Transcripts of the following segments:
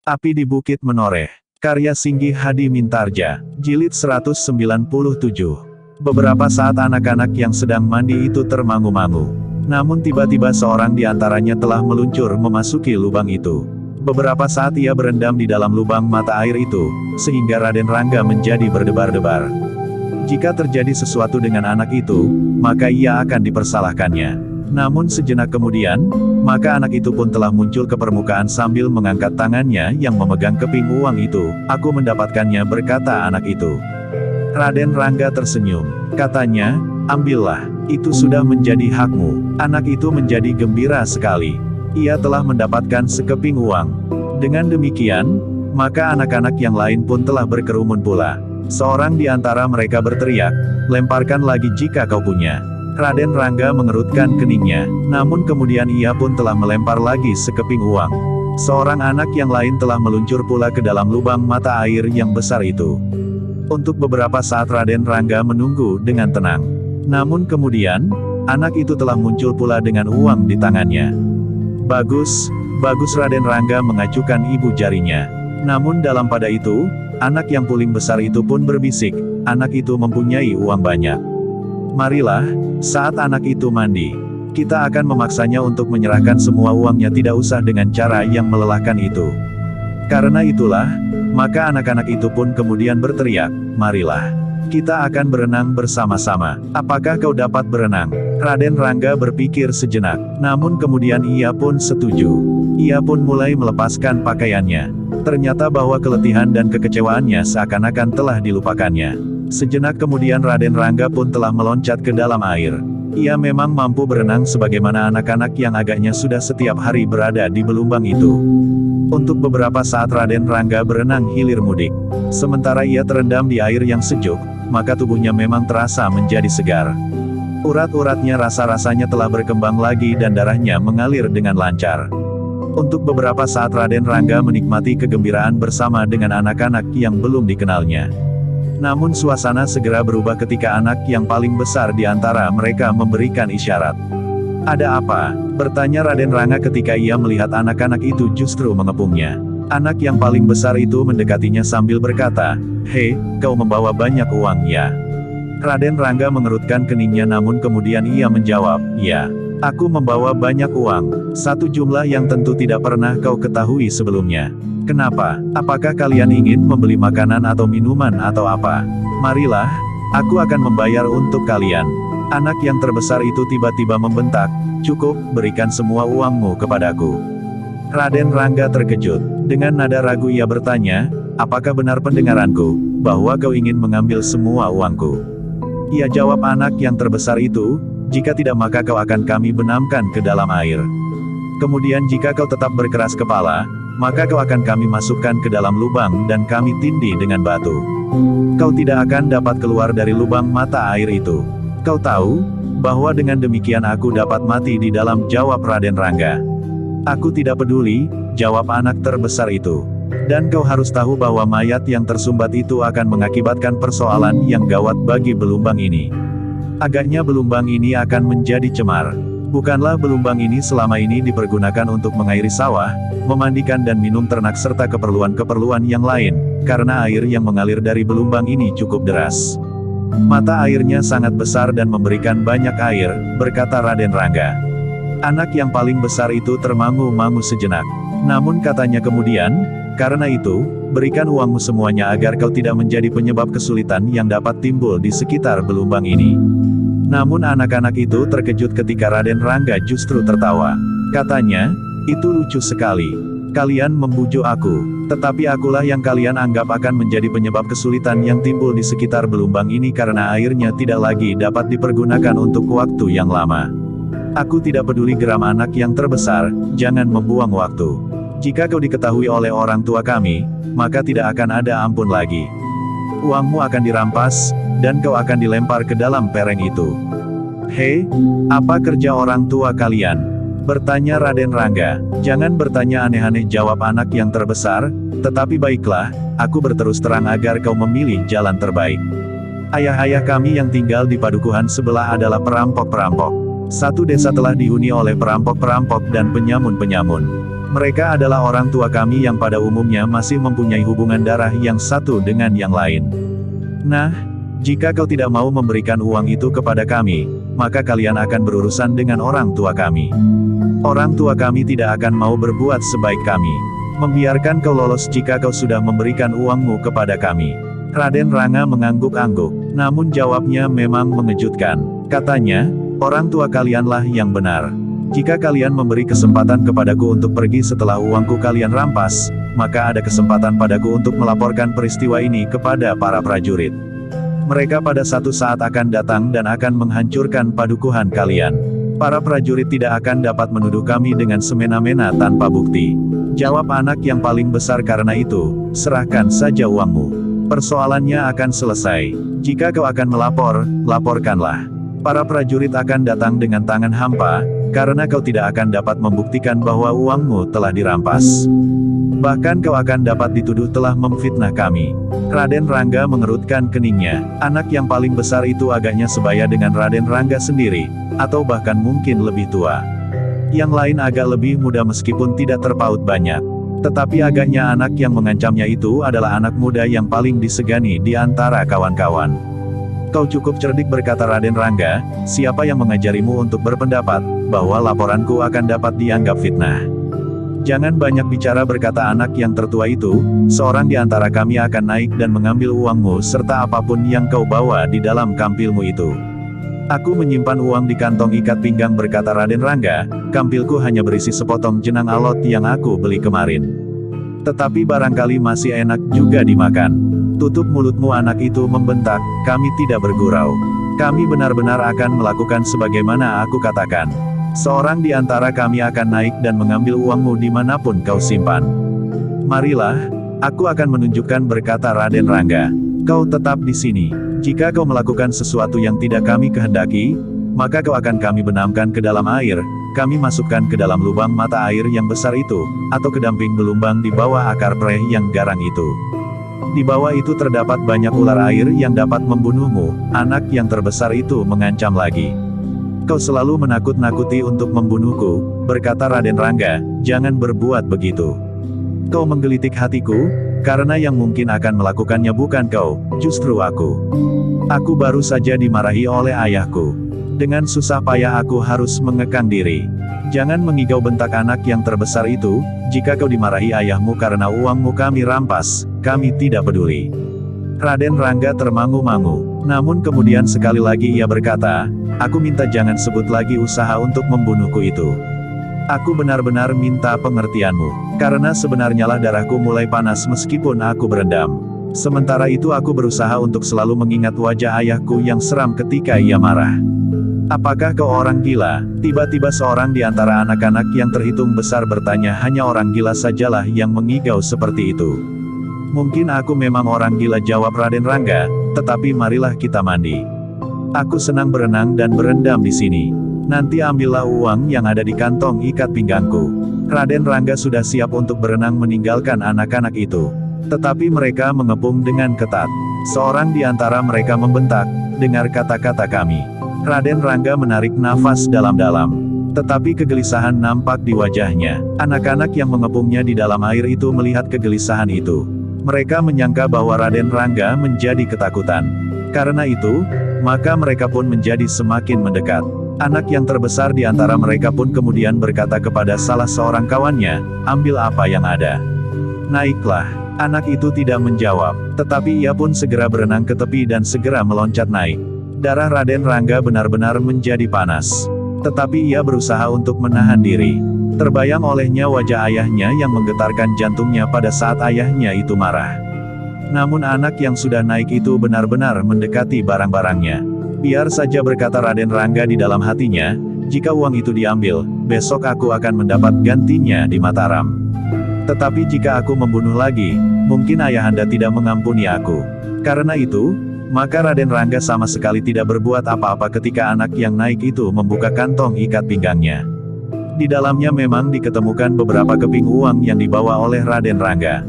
Api di Bukit Menoreh. Karya Singgih Hadi Mintarja. Jilid 197. Beberapa saat anak-anak yang sedang mandi itu termangu-mangu. Namun tiba-tiba seorang di antaranya telah meluncur memasuki lubang itu. Beberapa saat ia berendam di dalam lubang mata air itu, sehingga Raden Rangga menjadi berdebar-debar. Jika terjadi sesuatu dengan anak itu, maka ia akan dipersalahkannya. Namun sejenak kemudian, maka anak itu pun telah muncul ke permukaan sambil mengangkat tangannya yang memegang keping uang itu. "Aku mendapatkannya," berkata anak itu. Raden Rangga tersenyum. Katanya, "Ambillah, itu sudah menjadi hakmu." Anak itu menjadi gembira sekali. Ia telah mendapatkan sekeping uang. Dengan demikian, maka anak-anak yang lain pun telah berkerumun pula. Seorang di antara mereka berteriak, "Lemparkan lagi jika kau punya." Raden Rangga mengerutkan keningnya, namun kemudian ia pun telah melempar lagi sekeping uang. Seorang anak yang lain telah meluncur pula ke dalam lubang mata air yang besar itu. Untuk beberapa saat Raden Rangga menunggu dengan tenang. Namun kemudian, anak itu telah muncul pula dengan uang di tangannya. "Bagus, bagus," Raden Rangga mengacukan ibu jarinya. Namun dalam pada itu, anak yang paling besar itu pun berbisik, "Anak itu mempunyai uang banyak. Marilah, saat anak itu mandi, kita akan memaksanya untuk menyerahkan semua uangnya, tidak usah dengan cara yang melelahkan itu." Karena itulah, maka anak-anak itu pun kemudian berteriak, "Marilah, kita akan berenang bersama-sama. Apakah kau dapat berenang?" Raden Rangga berpikir sejenak, namun kemudian ia pun setuju. Ia pun mulai melepaskan pakaiannya. Ternyata bahwa keletihan dan kekecewaannya seakan-akan telah dilupakannya. Sejenak kemudian Raden Rangga pun telah meloncat ke dalam air. Ia memang mampu berenang sebagaimana anak-anak yang agaknya sudah setiap hari berada di belumbang itu. Untuk beberapa saat Raden Rangga berenang hilir mudik. Sementara ia terendam di air yang sejuk, maka tubuhnya memang terasa menjadi segar. Urat-uratnya rasa-rasanya telah berkembang lagi dan darahnya mengalir dengan lancar. Untuk beberapa saat Raden Rangga menikmati kegembiraan bersama dengan anak-anak yang belum dikenalnya. Namun suasana segera berubah ketika anak yang paling besar di antara mereka memberikan isyarat. "Ada apa?" bertanya Raden Rangga ketika ia melihat anak-anak itu justru mengepungnya. Anak yang paling besar itu mendekatinya sambil berkata, "Hei, kau membawa banyak uang ya?" Raden Rangga mengerutkan keningnya namun kemudian ia menjawab, "Ya, aku membawa banyak uang, satu jumlah yang tentu tidak pernah kau ketahui sebelumnya." "Kenapa? Apakah kalian ingin membeli makanan atau minuman atau apa? Marilah, aku akan membayar untuk kalian." Anak yang terbesar itu tiba-tiba membentak, "Cukup, berikan semua uangmu kepadaku." Raden Rangga terkejut. Dengan nada ragu ia bertanya, "Apakah benar pendengaranku, bahwa kau ingin mengambil semua uangku?" Ia jawab anak yang terbesar itu, "Jika tidak maka kau akan kami benamkan ke dalam air. Kemudian jika kau tetap berkeras kepala, maka kau akan kami masukkan ke dalam lubang dan kami tindih dengan batu. Kau tidak akan dapat keluar dari lubang mata air itu. Kau tahu, bahwa dengan demikian aku dapat mati di dalam," jawab Raden Rangga. "Aku tidak peduli," jawab anak terbesar itu. "Dan kau harus tahu bahwa mayat yang tersumbat itu akan mengakibatkan persoalan yang gawat bagi belumbang ini. Agaknya belumbang ini akan menjadi cemar. Bukanlah belumbang ini selama ini dipergunakan untuk mengairi sawah, memandikan dan minum ternak serta keperluan-keperluan yang lain, karena air yang mengalir dari belumbang ini cukup deras. Mata airnya sangat besar dan memberikan banyak air," berkata Raden Rangga. Anak yang paling besar itu termangu-mangu sejenak. Namun katanya kemudian, "Karena itu, berikan uangmu semuanya agar kau tidak menjadi penyebab kesulitan yang dapat timbul di sekitar belumbang ini." Namun anak-anak itu terkejut ketika Raden Rangga justru tertawa. Katanya, "Itu lucu sekali. Kalian membujuk aku, tetapi akulah yang kalian anggap akan menjadi penyebab kesulitan yang timbul di sekitar belumbang ini karena airnya tidak lagi dapat dipergunakan untuk waktu yang lama. Aku tidak peduli geram anak yang terbesar, jangan membuang waktu. Jika kau diketahui oleh orang tua kami, maka tidak akan ada ampun lagi. Uangmu akan dirampas, dan kau akan dilempar ke dalam pereng itu." "Hei, apa kerja orang tua kalian?" bertanya Raden Rangga. "Jangan bertanya aneh-aneh," jawab anak yang terbesar, "tetapi baiklah, aku berterus terang agar kau memilih jalan terbaik. Ayah-ayah kami yang tinggal di padukuhan sebelah adalah perampok-perampok. Satu desa telah dihuni oleh perampok-perampok dan penyamun-penyamun. Mereka adalah orang tua kami yang pada umumnya masih mempunyai hubungan darah yang satu dengan yang lain. Nah, jika kau tidak mau memberikan uang itu kepada kami, maka kalian akan berurusan dengan orang tua kami. Orang tua kami tidak akan mau berbuat sebaik kami. Membiarkan kau lolos jika kau sudah memberikan uangmu kepada kami. Raden Rangga mengangguk-angguk. Namun jawabnya memang mengejutkan. Katanya, orang tua kalianlah yang benar. Jika kalian memberi kesempatan kepadaku untuk pergi setelah uangku kalian rampas, maka ada kesempatan padaku untuk melaporkan peristiwa ini kepada para prajurit. Mereka pada satu saat akan datang dan akan menghancurkan padukuhan kalian. Para prajurit tidak akan dapat menuduh kami dengan semena-mena tanpa bukti. Jawab anak yang paling besar, karena itu, serahkan saja uangmu. Persoalannya akan selesai. Jika kau akan melapor, laporkanlah. Para prajurit akan datang dengan tangan hampa, karena kau tidak akan dapat membuktikan bahwa uangmu telah dirampas. Bahkan kau akan dapat dituduh telah memfitnah kami. Raden Rangga mengerutkan keningnya. Anak yang paling besar itu agaknya sebaya dengan Raden Rangga sendiri, atau bahkan mungkin lebih tua. Yang lain agak lebih muda meskipun tidak terpaut banyak. Tetapi agaknya anak yang mengancamnya itu adalah anak muda yang paling disegani di antara kawan-kawan. Kau cukup cerdik, berkata Raden Rangga. Siapa yang mengajarimu untuk berpendapat bahwa laporanku akan dapat dianggap fitnah? Jangan banyak bicara, berkata anak yang tertua itu. Seorang di antara kami akan naik dan mengambil uangmu serta apapun yang kau bawa di dalam kampilmu itu. Aku menyimpan uang di kantong ikat pinggang, berkata Raden Rangga. Kampilku hanya berisi sepotong jenang alot yang aku beli kemarin. Tetapi barangkali masih enak juga dimakan. Tutup mulutmu, anak itu membentak. Kami tidak bergurau. Kami benar-benar akan melakukan sebagaimana aku katakan. Seorang di antara kami akan naik dan mengambil uangmu dimanapun kau simpan. Marilah, aku akan menunjukkan, berkata Raden Rangga. Kau tetap di sini. Jika kau melakukan sesuatu yang tidak kami kehendaki, maka kau akan kami benamkan ke dalam air, kami masukkan ke dalam lubang mata air yang besar itu, atau ke damping gelombang di bawah akar preh yang garang itu. Di bawah itu terdapat banyak ular air yang dapat membunuhmu. Anak yang terbesar itu mengancam lagi. Kau selalu menakut-nakuti untuk membunuhku, berkata Raden Rangga. Jangan berbuat begitu. Kau menggelitik hatiku, karena yang mungkin akan melakukannya bukan kau, justru aku. Aku baru saja dimarahi oleh ayahku. Dengan susah payah aku harus mengekang diri. Jangan mengigau, bentak anak yang terbesar itu. Jika kau dimarahi ayahmu karena uangmu kami rampas, kami tidak peduli. Raden Rangga termangu-mangu. Namun kemudian sekali lagi ia berkata, aku minta jangan sebut lagi usaha untuk membunuhku itu. Aku benar-benar minta pengertianmu. Karena sebenarnya lah darahku mulai panas meskipun aku berendam. Sementara itu aku berusaha untuk selalu mengingat wajah ayahku yang seram ketika ia marah. Apakah kau orang gila? Tiba-tiba seorang di antara anak-anak yang terhitung besar bertanya. Hanya orang gila sajalah yang mengigau seperti itu. Mungkin aku memang orang gila, jawab Raden Rangga, tetapi marilah kita mandi. Aku senang berenang dan berendam di sini. Nanti ambillah uang yang ada di kantong ikat pinggangku. Raden Rangga sudah siap untuk berenang meninggalkan anak-anak itu. Tetapi mereka mengepung dengan ketat. Seorang di antara mereka membentak, dengar kata-kata kami. Raden Rangga menarik nafas dalam-dalam. Tetapi kegelisahan nampak di wajahnya. Anak-anak yang mengepungnya di dalam air itu melihat kegelisahan itu. Mereka menyangka bahwa Raden Rangga menjadi ketakutan. Karena itu, maka mereka pun menjadi semakin mendekat. Anak yang terbesar di antara mereka pun kemudian berkata kepada salah seorang kawannya, ambil apa yang ada. Naiklah. Anak itu tidak menjawab, tetapi ia pun segera berenang ke tepi dan segera meloncat naik. Darah Raden Rangga benar-benar menjadi panas. Tetapi ia berusaha untuk menahan diri. Terbayang olehnya wajah ayahnya yang menggetarkan jantungnya pada saat ayahnya itu marah. Namun anak yang sudah naik itu benar-benar mendekati barang-barangnya. Biar saja, berkata Raden Rangga di dalam hatinya, jika uang itu diambil, besok aku akan mendapat gantinya di Mataram. Tetapi jika aku membunuh lagi, mungkin ayahanda tidak mengampuni aku. Karena itu, maka Raden Rangga sama sekali tidak berbuat apa-apa ketika anak yang naik itu membuka kantong ikat pinggangnya. Di dalamnya memang diketemukan beberapa keping uang yang dibawa oleh Raden Rangga.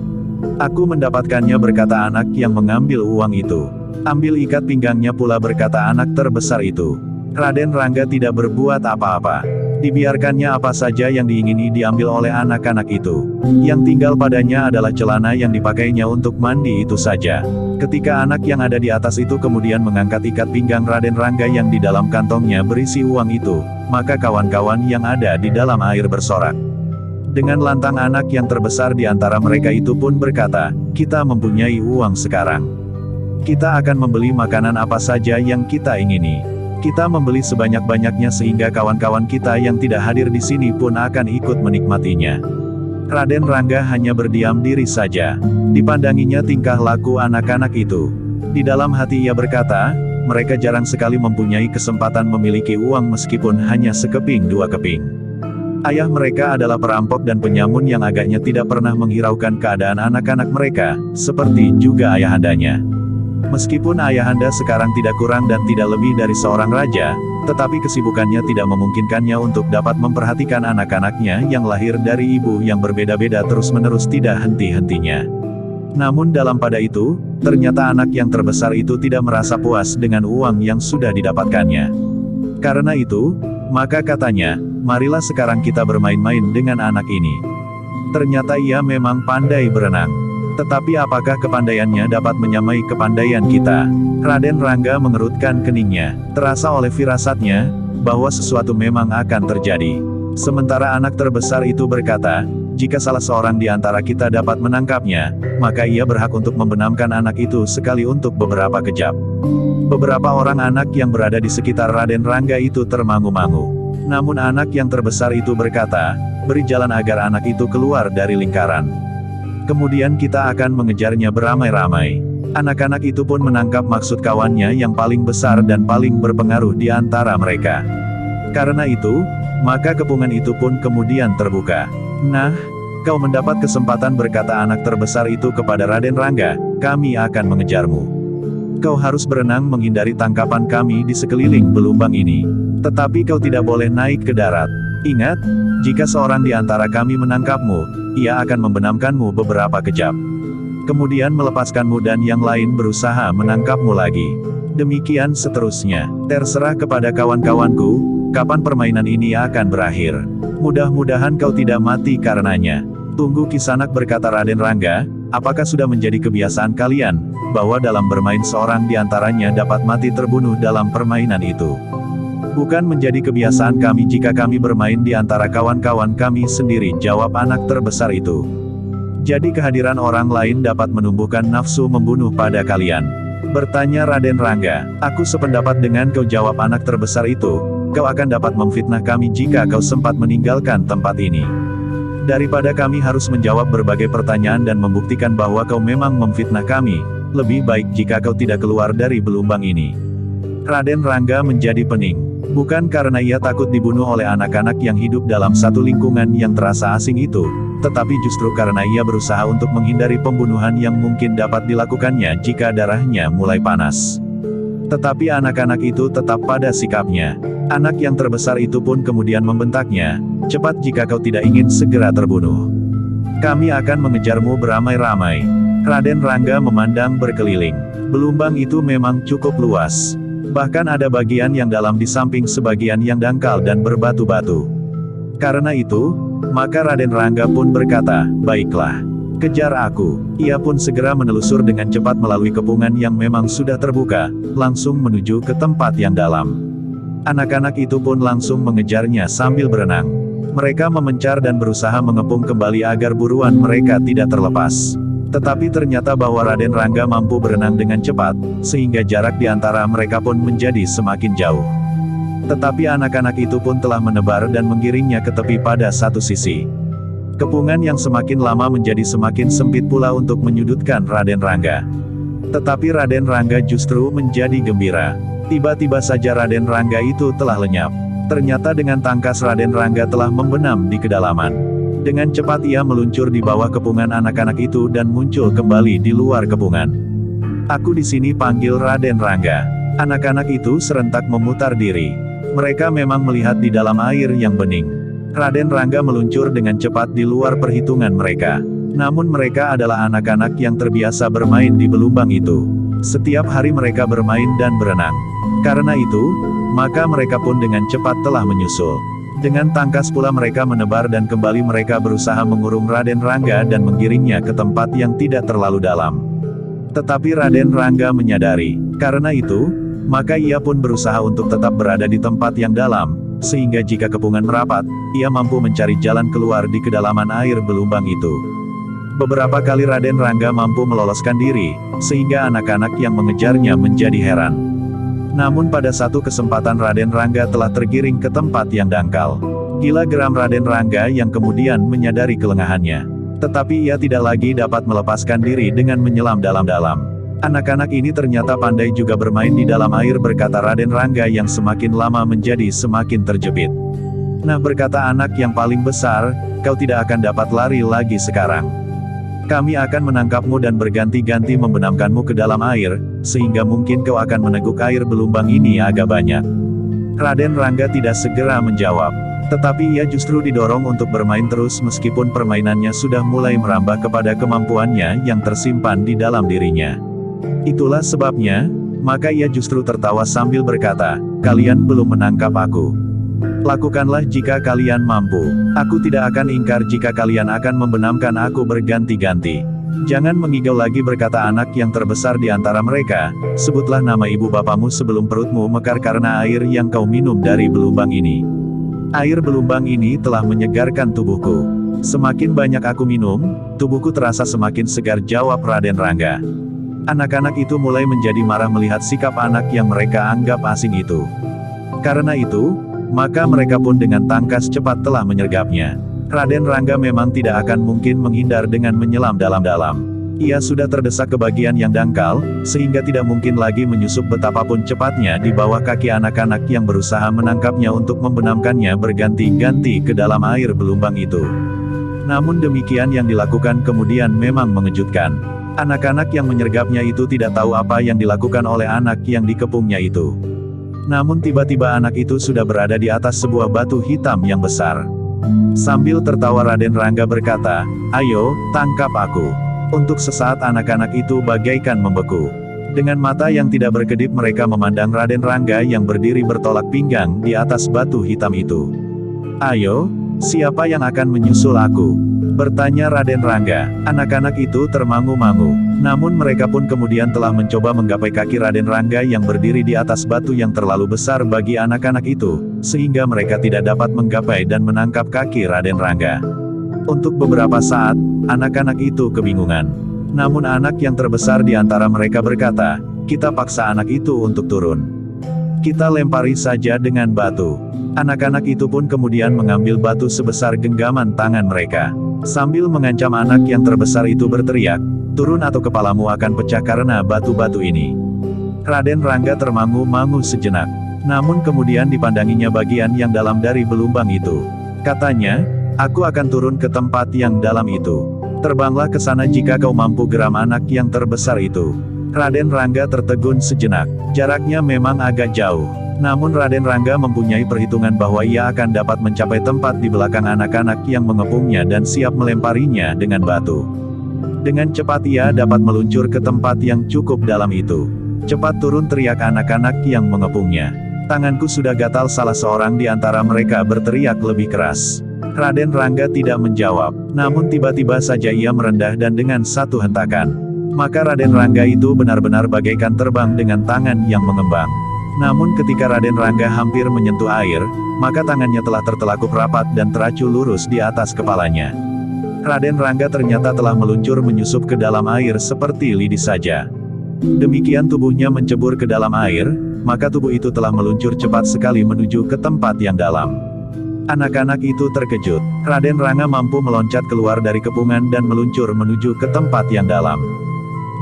Aku mendapatkannya, berkata anak yang mengambil uang itu. Ambil ikat pinggangnya pula, berkata anak terbesar itu. Raden Rangga tidak berbuat apa-apa. Dibiarkannya apa saja yang diingini diambil oleh anak-anak itu. Yang tinggal padanya adalah celana yang dipakainya untuk mandi itu saja. Ketika anak yang ada di atas itu kemudian mengangkat ikat pinggang Raden Rangga yang di dalam kantongnya berisi uang itu, maka kawan-kawan yang ada di dalam air bersorak. Dengan lantang anak yang terbesar di antara mereka itu pun berkata, "Kita mempunyai uang sekarang. Kita akan membeli makanan apa saja yang kita ingini. Kita membeli sebanyak-banyaknya sehingga kawan-kawan kita yang tidak hadir di sini pun akan ikut menikmatinya." Raden Rangga hanya berdiam diri saja. Dipandanginya tingkah laku anak-anak itu. Di dalam hati ia berkata, mereka jarang sekali mempunyai kesempatan memiliki uang meskipun hanya sekeping dua keping. Ayah mereka adalah perampok dan penyamun yang agaknya tidak pernah menghiraukan keadaan anak-anak mereka, seperti juga ayahandanya. Meskipun ayahanda sekarang tidak kurang dan tidak lebih dari seorang raja, tetapi kesibukannya tidak memungkinkannya untuk dapat memperhatikan anak-anaknya yang lahir dari ibu yang berbeda-beda terus-menerus tidak henti-hentinya. Namun dalam pada itu, ternyata anak yang terbesar itu tidak merasa puas dengan uang yang sudah didapatkannya. Karena itu, maka katanya, marilah sekarang kita bermain-main dengan anak ini. Ternyata ia memang pandai berenang. Tetapi apakah kepandaiannya dapat menyamai kepandaian kita? Raden Rangga mengerutkan keningnya. Terasa oleh firasatnya, bahwa sesuatu memang akan terjadi. Sementara anak terbesar itu berkata, jika salah seorang di antara kita dapat menangkapnya, maka ia berhak untuk membenamkan anak itu sekali untuk beberapa kejap. Beberapa orang anak yang berada di sekitar Raden Rangga itu termangu-mangu. Namun anak yang terbesar itu berkata, beri jalan agar anak itu keluar dari lingkaran. Kemudian kita akan mengejarnya beramai-ramai. Anak-anak itu pun menangkap maksud kawannya yang paling besar dan paling berpengaruh di antara mereka. Karena itu, maka kepungan itu pun kemudian terbuka. Nah, kau mendapat kesempatan, berkata anak terbesar itu kepada Raden Rangga, kami akan mengejarmu. Kau harus berenang menghindari tangkapan kami di sekeliling belumbang ini. Tetapi kau tidak boleh naik ke darat. Ingat, jika seorang di antara kami menangkapmu, ia akan membenamkanmu beberapa kejap. Kemudian melepaskanmu dan yang lain berusaha menangkapmu lagi. Demikian seterusnya. Terserah kepada kawan-kawanku, kapan permainan ini akan berakhir. Mudah-mudahan kau tidak mati karenanya. Tunggu Kisanak, berkata Raden Rangga, apakah sudah menjadi kebiasaan kalian, bahwa dalam bermain seorang di antaranya dapat mati terbunuh dalam permainan itu? Bukan menjadi kebiasaan kami jika kami bermain di antara kawan-kawan kami sendiri, jawab anak terbesar itu. Jadi kehadiran orang lain dapat menumbuhkan nafsu membunuh pada kalian? Bertanya Raden Rangga. Aku sependapat dengan kau, jawab anak terbesar itu. Kau akan dapat memfitnah kami jika kau sempat meninggalkan tempat ini. Daripada kami harus menjawab berbagai pertanyaan dan membuktikan bahwa kau memang memfitnah kami, lebih baik jika kau tidak keluar dari belumbang ini. Raden Rangga menjadi pening. Bukan karena ia takut dibunuh oleh anak-anak yang hidup dalam satu lingkungan yang terasa asing itu, tetapi justru karena ia berusaha untuk menghindari pembunuhan yang mungkin dapat dilakukannya jika darahnya mulai panas. Tetapi anak-anak itu tetap pada sikapnya. Anak yang terbesar itu pun kemudian membentaknya, cepat jika kau tidak ingin segera terbunuh. Kami akan mengejarmu beramai-ramai. Raden Rangga memandang berkeliling. Belumbang itu memang cukup luas. Bahkan ada bagian yang dalam di samping sebagian yang dangkal dan berbatu-batu. Karena itu, maka Raden Rangga pun berkata, baiklah, kejar aku. Ia pun segera menelusur dengan cepat melalui kepungan yang memang sudah terbuka, langsung menuju ke tempat yang dalam. Anak-anak itu pun langsung mengejarnya sambil berenang. Mereka memencar dan berusaha mengepung kembali agar buruan mereka tidak terlepas. Tetapi ternyata bahwa Raden Rangga mampu berenang dengan cepat, sehingga jarak di antara mereka pun menjadi semakin jauh. Tetapi anak-anak itu pun telah menebar dan menggiringnya ke tepi pada satu sisi. Kepungan yang semakin lama menjadi semakin sempit pula untuk menyudutkan Raden Rangga. Tetapi Raden Rangga justru menjadi gembira. Tiba-tiba saja Raden Rangga itu telah lenyap. Ternyata dengan tangkas Raden Rangga telah membenam di kedalaman. Dengan cepat ia meluncur di bawah kepungan anak-anak itu dan muncul kembali di luar kepungan. Aku di sini, panggil Raden Rangga. Anak-anak itu serentak memutar diri. Mereka memang melihat di dalam air yang bening. Raden Rangga meluncur dengan cepat di luar perhitungan mereka. Namun mereka adalah anak-anak yang terbiasa bermain di belumbang itu. Setiap hari mereka bermain dan berenang. Karena itu, maka mereka pun dengan cepat telah menyusul. Dengan tangkas pula mereka menebar dan kembali mereka berusaha mengurung Raden Rangga dan menggiringnya ke tempat yang tidak terlalu dalam. Tetapi Raden Rangga menyadari, karena itu, maka ia pun berusaha untuk tetap berada di tempat yang dalam, sehingga jika kepungan merapat, ia mampu mencari jalan keluar di kedalaman air belumbang itu. Beberapa kali Raden Rangga mampu meloloskan diri, sehingga anak-anak yang mengejarnya menjadi heran. Namun pada satu kesempatan Raden Rangga telah tergiring ke tempat yang dangkal. Gila geram Raden Rangga yang kemudian menyadari kelengahannya. Tetapi ia tidak lagi dapat melepaskan diri dengan menyelam dalam-dalam. Anak-anak ini ternyata pandai juga bermain di dalam air, berkata Raden Rangga yang semakin lama menjadi semakin terjepit. Nah, berkata anak yang paling besar, kau tidak akan dapat lari lagi sekarang. Kami akan menangkapmu dan berganti-ganti membenamkanmu ke dalam air, sehingga mungkin kau akan meneguk air belumbang ini agak banyak. Raden Rangga tidak segera menjawab. Tetapi ia justru didorong untuk bermain terus meskipun permainannya sudah mulai merambah kepada kemampuannya yang tersimpan di dalam dirinya. Itulah sebabnya, maka ia justru tertawa sambil berkata, kalian belum menangkap aku. Lakukanlah jika kalian mampu. Aku tidak akan ingkar jika kalian akan membenamkan aku berganti-ganti. Jangan mengigau lagi, berkata anak yang terbesar di antara mereka, sebutlah nama ibu bapamu sebelum perutmu mekar karena air yang kau minum dari belumbang ini. Air belumbang ini telah menyegarkan tubuhku. Semakin banyak aku minum, tubuhku terasa semakin segar, jawab Raden Rangga. Anak-anak itu mulai menjadi marah melihat sikap anak yang mereka anggap asing itu. Karena itu, maka mereka pun dengan tangkas cepat telah menyergapnya. Raden Rangga memang tidak akan mungkin menghindar dengan menyelam dalam-dalam. Ia sudah terdesak ke bagian yang dangkal, sehingga tidak mungkin lagi menyusup betapapun cepatnya di bawah kaki anak-anak yang berusaha menangkapnya untuk membenamkannya berganti-ganti ke dalam air belumbang itu. Namun demikian yang dilakukan kemudian memang mengejutkan. Anak-anak yang menyergapnya itu tidak tahu apa yang dilakukan oleh anak yang dikepungnya itu. Namun tiba-tiba anak itu sudah berada di atas sebuah batu hitam yang besar. Sambil tertawa Raden Rangga berkata, ayo, tangkap aku. Untuk sesaat anak-anak itu bagaikan membeku. Dengan mata yang tidak berkedip mereka memandang Raden Rangga yang berdiri bertolak pinggang di atas batu hitam itu. Ayo, siapa yang akan menyusul aku? Bertanya Raden Rangga. Anak-anak itu termangu-mangu. Namun mereka pun kemudian telah mencoba menggapai kaki Raden Rangga yang berdiri di atas batu yang terlalu besar bagi anak-anak itu, sehingga mereka tidak dapat menggapai dan menangkap kaki Raden Rangga. Untuk beberapa saat, anak-anak itu kebingungan. Namun anak yang terbesar di antara mereka berkata, kita paksa anak itu untuk turun. Kita lempari saja dengan batu. Anak-anak itu pun kemudian mengambil batu sebesar genggaman tangan mereka. Sambil mengancam anak yang terbesar itu berteriak, turun atau kepalamu akan pecah karena batu-batu ini. Raden Rangga termangu-mangu sejenak. Namun kemudian dipandanginya bagian yang dalam dari belumbang itu. Katanya, aku akan turun ke tempat yang dalam itu. Terbanglah ke sana jika kau mampu, geram anak yang terbesar itu. Raden Rangga tertegun sejenak. Jaraknya memang agak jauh. Namun Raden Rangga mempunyai perhitungan bahwa ia akan dapat mencapai tempat di belakang anak-anak yang mengepungnya dan siap melemparinya dengan batu. Dengan cepat ia dapat meluncur ke tempat yang cukup dalam itu. Cepat turun, teriak anak-anak yang mengepungnya. Tanganku sudah gatal, salah seorang di antara mereka berteriak lebih keras. Raden Rangga tidak menjawab. Namun tiba-tiba saja ia merendah dan dengan satu hentakan. Maka Raden Rangga itu benar-benar bagaikan terbang dengan tangan yang mengembang. Namun ketika Raden Rangga hampir menyentuh air, maka tangannya telah tertelakuk rapat dan teracu lurus di atas kepalanya. Raden Rangga ternyata telah meluncur menyusup ke dalam air seperti lidi saja. Demikian tubuhnya mencebur ke dalam air, maka tubuh itu telah meluncur cepat sekali menuju ke tempat yang dalam. Anak-anak itu terkejut. Raden Rangga mampu meloncat keluar dari kepungan dan meluncur menuju ke tempat yang dalam.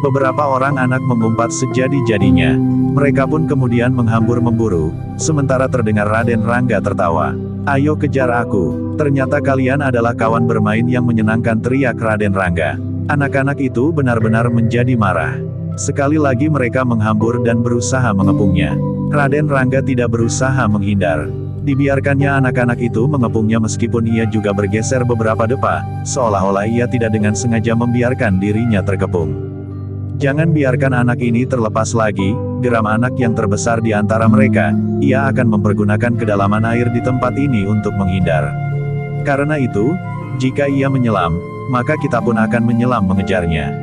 Beberapa orang anak mengumpat sejadi-jadinya. Mereka pun kemudian menghambur memburu, sementara terdengar Raden Rangga tertawa. Ayo kejar aku, ternyata kalian adalah kawan bermain yang menyenangkan, teriak Raden Rangga. Anak-anak itu benar-benar menjadi marah. Sekali lagi mereka menghambur dan berusaha mengepungnya. Raden Rangga tidak berusaha menghindar. Dibiarkannya anak-anak itu mengepungnya meskipun ia juga bergeser beberapa depa, seolah-olah ia tidak dengan sengaja membiarkan dirinya terkepung. Jangan biarkan anak ini terlepas lagi, geram anak yang terbesar di antara mereka. Ia akan mempergunakan kedalaman air di tempat ini untuk menghindar. Karena itu, jika ia menyelam, maka kita pun akan menyelam mengejarnya.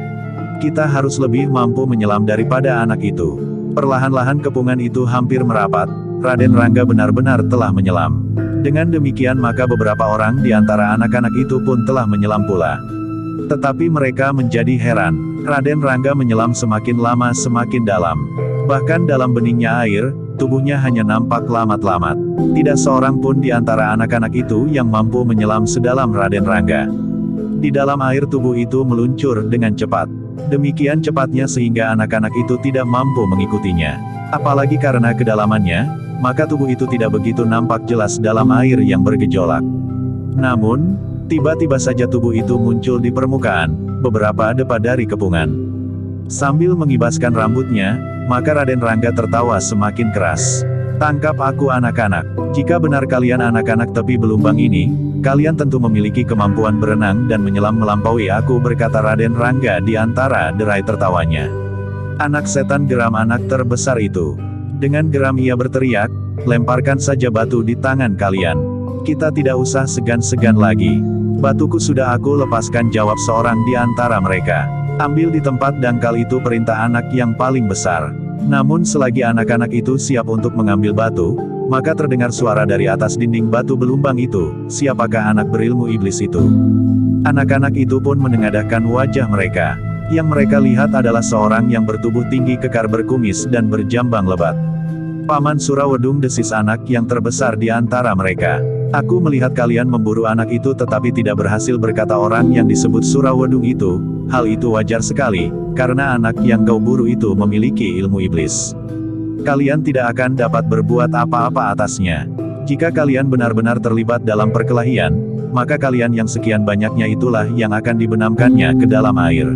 Kita harus lebih mampu menyelam daripada anak itu. Perlahan-lahan kepungan itu hampir merapat, Raden Rangga benar-benar telah menyelam. Dengan demikian maka beberapa orang di antara anak-anak itu pun telah menyelam pula. Tetapi mereka menjadi heran. Raden Rangga menyelam semakin lama semakin dalam. Bahkan dalam beningnya air, tubuhnya hanya nampak lamat-lamat. Tidak seorang pun di antara anak-anak itu yang mampu menyelam sedalam Raden Rangga. Di dalam air tubuh itu meluncur dengan cepat. Demikian cepatnya sehingga anak-anak itu tidak mampu mengikutinya. Apalagi karena kedalamannya, maka tubuh itu tidak begitu nampak jelas dalam air yang bergejolak. Namun, tiba-tiba saja tubuh itu muncul di permukaan, beberapa depa dari kepungan. Sambil mengibaskan rambutnya, maka Raden Rangga tertawa semakin keras. Tangkap aku anak-anak. Jika benar kalian anak-anak tepi belumbang ini, kalian tentu memiliki kemampuan berenang dan menyelam melampaui aku, berkata Raden Rangga di antara derai tertawanya. Anak setan, geram anak terbesar itu. Dengan geram ia berteriak, lemparkan saja batu di tangan kalian. Kita tidak usah segan-segan lagi. Batuku sudah aku lepaskan, jawab seorang di antara mereka. Ambil di tempat dangkal itu, perintah anak yang paling besar. Namun selagi anak-anak itu siap untuk mengambil batu, maka terdengar suara dari atas dinding batu belumbang itu, siapakah anak berilmu iblis itu? Anak-anak itu pun menengadahkan wajah mereka. Yang mereka lihat adalah seorang yang bertubuh tinggi, kekar, berkumis dan berjambang lebat. Paman Surawedung, desis anak yang terbesar di antara mereka. Aku melihat kalian memburu anak itu tetapi tidak berhasil, berkata orang yang disebut Surawedung itu. Hal itu wajar sekali, karena anak yang kau buru itu memiliki ilmu iblis. Kalian tidak akan dapat berbuat apa-apa atasnya. Jika kalian benar-benar terlibat dalam perkelahian, maka kalian yang sekian banyaknya itulah yang akan dibenamkannya ke dalam air.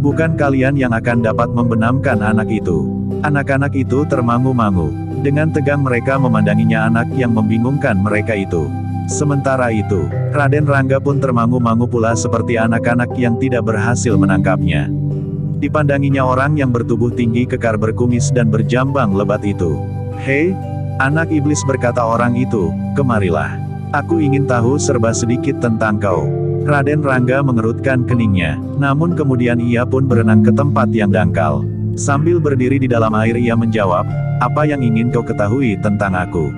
Bukan kalian yang akan dapat membenamkan anak itu. Anak-anak itu termangu-mangu. Dengan tegang mereka memandanginya anak yang membingungkan mereka itu. Sementara itu, Raden Rangga pun termangu-mangu pula seperti anak-anak yang tidak berhasil menangkapnya. Dipandanginya orang yang bertubuh tinggi, kekar, berkumis dan berjambang lebat itu. Hei, anak iblis, berkata orang itu, kemarilah. Aku ingin tahu serba sedikit tentang kau. Raden Rangga mengerutkan keningnya, namun kemudian ia pun berenang ke tempat yang dangkal. Sambil berdiri di dalam air ia menjawab, apa yang ingin kau ketahui tentang aku?